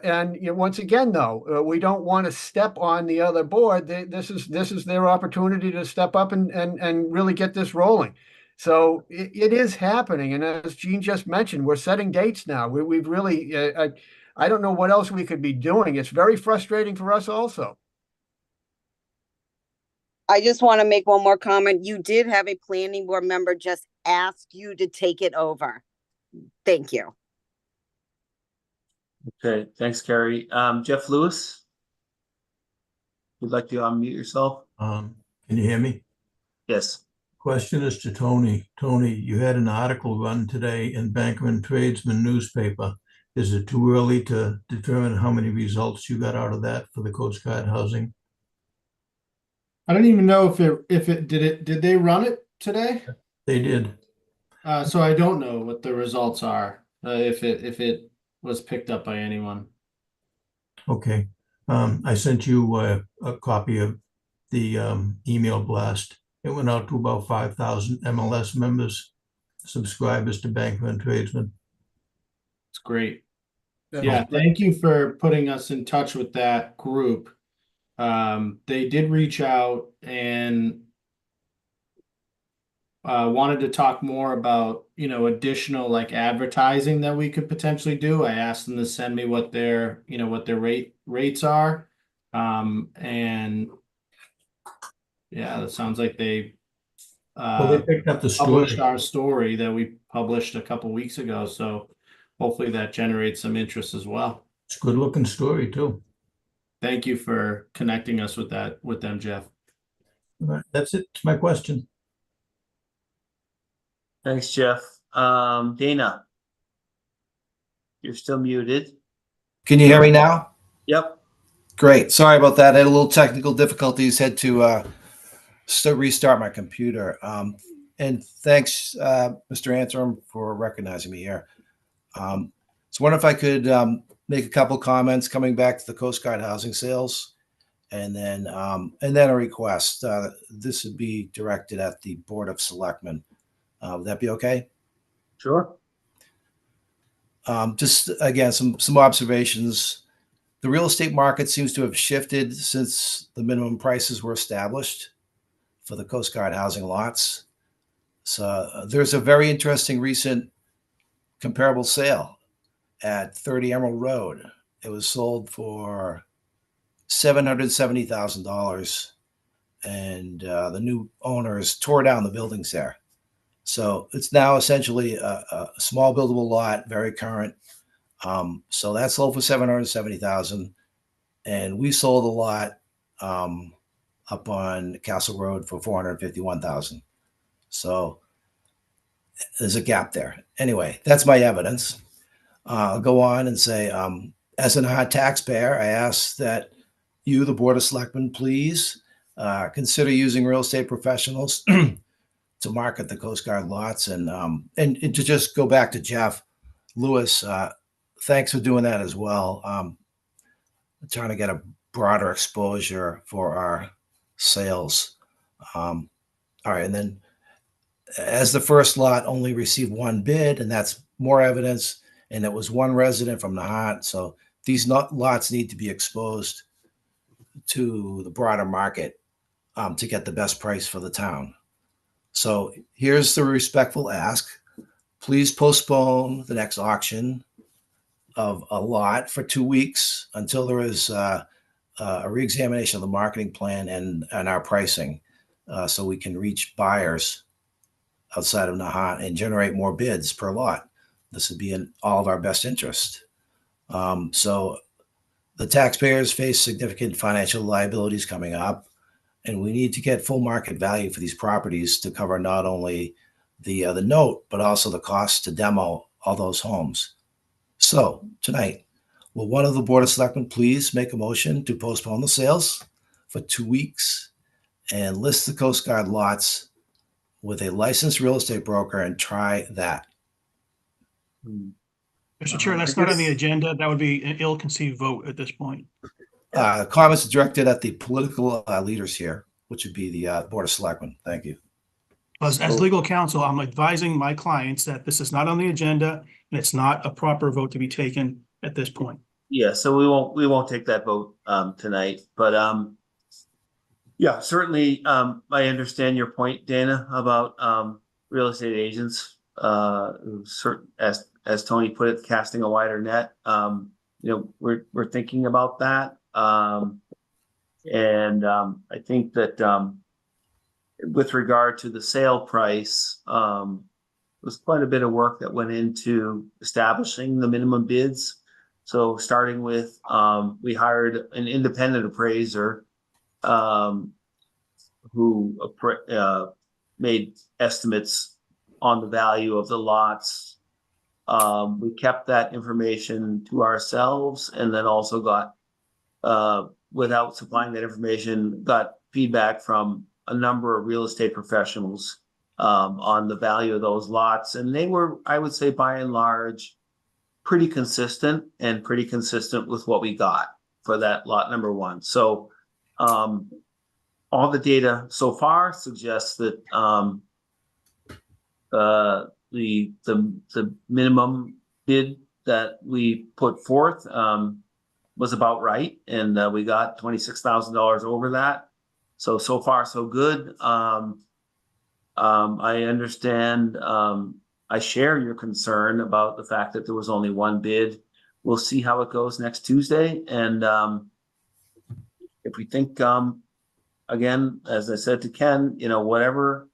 And you know, once again, though, we don't want to step on the other board. This is their opportunity to step up and really get this rolling. So it is happening, and as Gene just mentioned, we're setting dates now. We've really, I don't know what else we could be doing. It's very frustrating for us also. I just want to make one more comment. You did have a planning board member just ask you to take it over. Thank you. Okay, thanks, Carrie. Jeff Lewis? You'd like to unmute yourself? Can you hear me? Yes. Question is to Tony. Tony, you had an article run today in Bankerman Tradesman newspaper. Is it too early to determine how many results you got out of that for the Coast Guard housing? I don't even know did they run it today? They did. So I don't know what the results are, if it was picked up by anyone. Okay. I sent you a copy of the email blast. It went out to about 5,000 MLS members, subscribers to Bankerman Tradesman. It's great. Yeah, thank you for putting us in touch with that group. They did reach out and wanted to talk more about, you know, additional like advertising that we could potentially do. I asked them to send me what their rates are. And yeah, it sounds like they They picked up the published story. our story that we published a couple weeks ago. So hopefully that generates some interest as well. It's a good looking story too. Thank you for connecting us with them, Jeff. All right, that's it. It's my question. Thanks, Jeff. Dana, you're still muted. Can you hear me now? Yep. Great. Sorry about that. I had a little technical difficulties. Had to restart my computer. And thanks, Mr. Antrim, for recognizing me here. So wonder if I could make a couple comments coming back to the Coast Guard housing sales, and then a request. This would be directed at the Board of Selectmen. Would that be okay? Sure. Just again, some observations. The real estate market seems to have shifted since the minimum prices were established for the Coast Guard housing lots. So there's a very interesting recent comparable sale at 30 Emerald Road. It was sold for $770,000, and the new owners tore down the buildings there. So it's now essentially a small buildable lot, very current. So that sold for $770,000, and we sold a lot up on Castle Road for $451,000. So there's a gap there. Anyway, that's my evidence. I'll go on and say, as a Nahant taxpayer, I ask that you, the Board of Selectmen, please consider using real estate professionals to market the Coast Guard lots. And to just go back to Jeff Lewis, thanks for doing that as well. Trying to get a broader exposure for our sales. All right, and then as the first lot only received one bid, and that's more evidence, and it was one resident from Nahant. So these lots need to be exposed to the broader market to get the best price for the town. So here's the respectful ask. Please postpone the next auction of a lot for 2 weeks until there is a reexamination of the marketing plan and our pricing, so we can reach buyers outside of Nahant and generate more bids per lot. This would be in all of our best interest. So the taxpayers face significant financial liabilities coming up, and we need to get full market value for these properties to cover not only the note, but also the cost to demo all those homes. So tonight, will one of the Board of Selectmen please make a motion to postpone the sales for 2 weeks and list the Coast Guard lots with a licensed real estate broker and try that? Mr. Chair, that's not on the agenda. That would be an ill-conceived vote at this point. Comments directed at the political leaders here, which would be the Board of Selectmen. Thank you. As legal counsel, I'm advising my clients that this is not on the agenda and it's not a proper vote to be taken at this point. Yeah, so we won't take that vote tonight, but yeah, certainly I understand your point, Dana, about real estate agents certain as Tony put it, casting a wider net. We're thinking about that. And I think that with regard to the sale price, was quite a bit of work that went into establishing the minimum bids. So starting with, we hired an independent appraiser who made estimates on the value of the lots. We kept that information to ourselves and then also got, without supplying that information, got feedback from a number of real estate professionals on the value of those lots. And they were, I would say, by and large, pretty consistent with what we got for that lot number one. So all the data so far suggests that the minimum bid that we put forth was about right, and we got $26,000 over that. So far so good. I understand. I share your concern about the fact that there was only one bid. We'll see how it goes next Tuesday, and if we think, again, as I said to Ken, whatever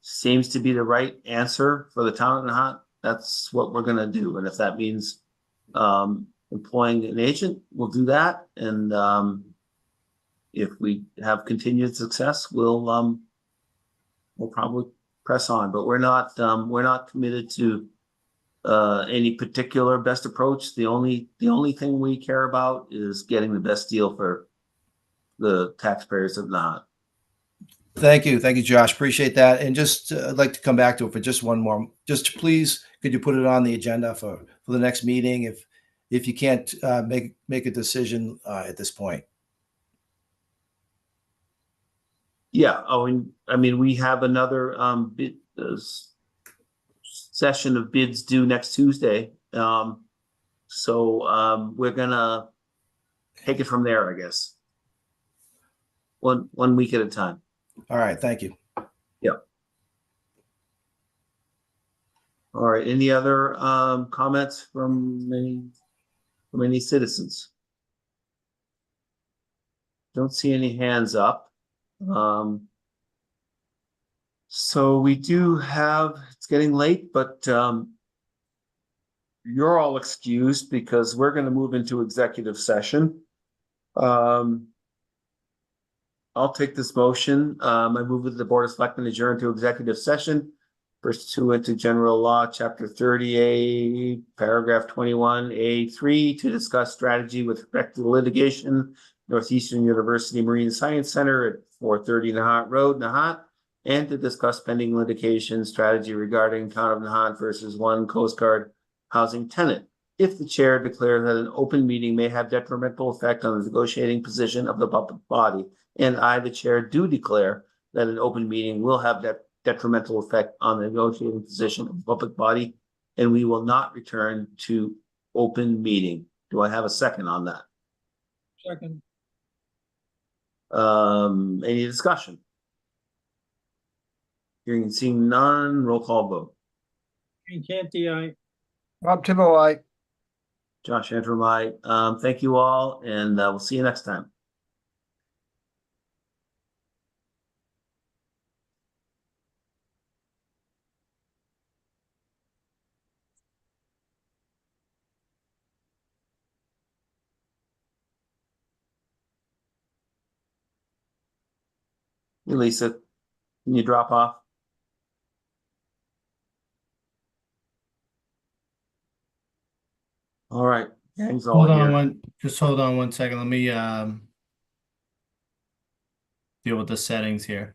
seems to be the right answer for the town of Nahant, that's what we're going to do. And if that means employing an agent, we'll do that. And if we have continued success, we'll probably press on. But we're not committed to any particular best approach. The only thing we care about is getting the best deal for the taxpayers of Nahant. Thank you, Josh. Appreciate that. And just I'd like to come back to it for just one more. Just please, could you put it on the agenda for the next meeting if you can't make a decision at this point? Yeah. I mean, we have another bid session of bids due next Tuesday. So we're gonna take it from there, I guess. One week at a time. All right. Thank you. Yeah. All right. Any other comments from any citizens? Don't see any hands up. So we do have, it's getting late, but you're all excused because we're going to move into executive session. I'll take this motion. I move that the Board of Selectmen adjourn to executive session pursuant to General Law, Chapter 30A, Paragraph 21A3, to discuss strategy with respect to litigation, Northeastern University Marine Science Center at 430 Nahant Road, Nahant, and to discuss pending litigation strategy regarding Town of Nahant versus one Coast Guard housing tenant. If the chair declares that an open meeting may have detrimental effect on the negotiating position of the public body, and I, the chair, do declare that an open meeting will have that detrimental effect on the negotiating position of the public body, and we will not return to open meeting. Do I have a second on that? Second. Any discussion? Hearing and seeing none, roll call vote. Green Canty, aye. Rob Tibble, aye. Josh Antrim, aye. Thank you all, and we'll see you next time. Hey, Lisa, can you drop off? All right, gang's all Hold on here. just hold on 1 second. Let me deal with the settings here.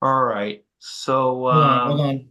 All right, so Hold on.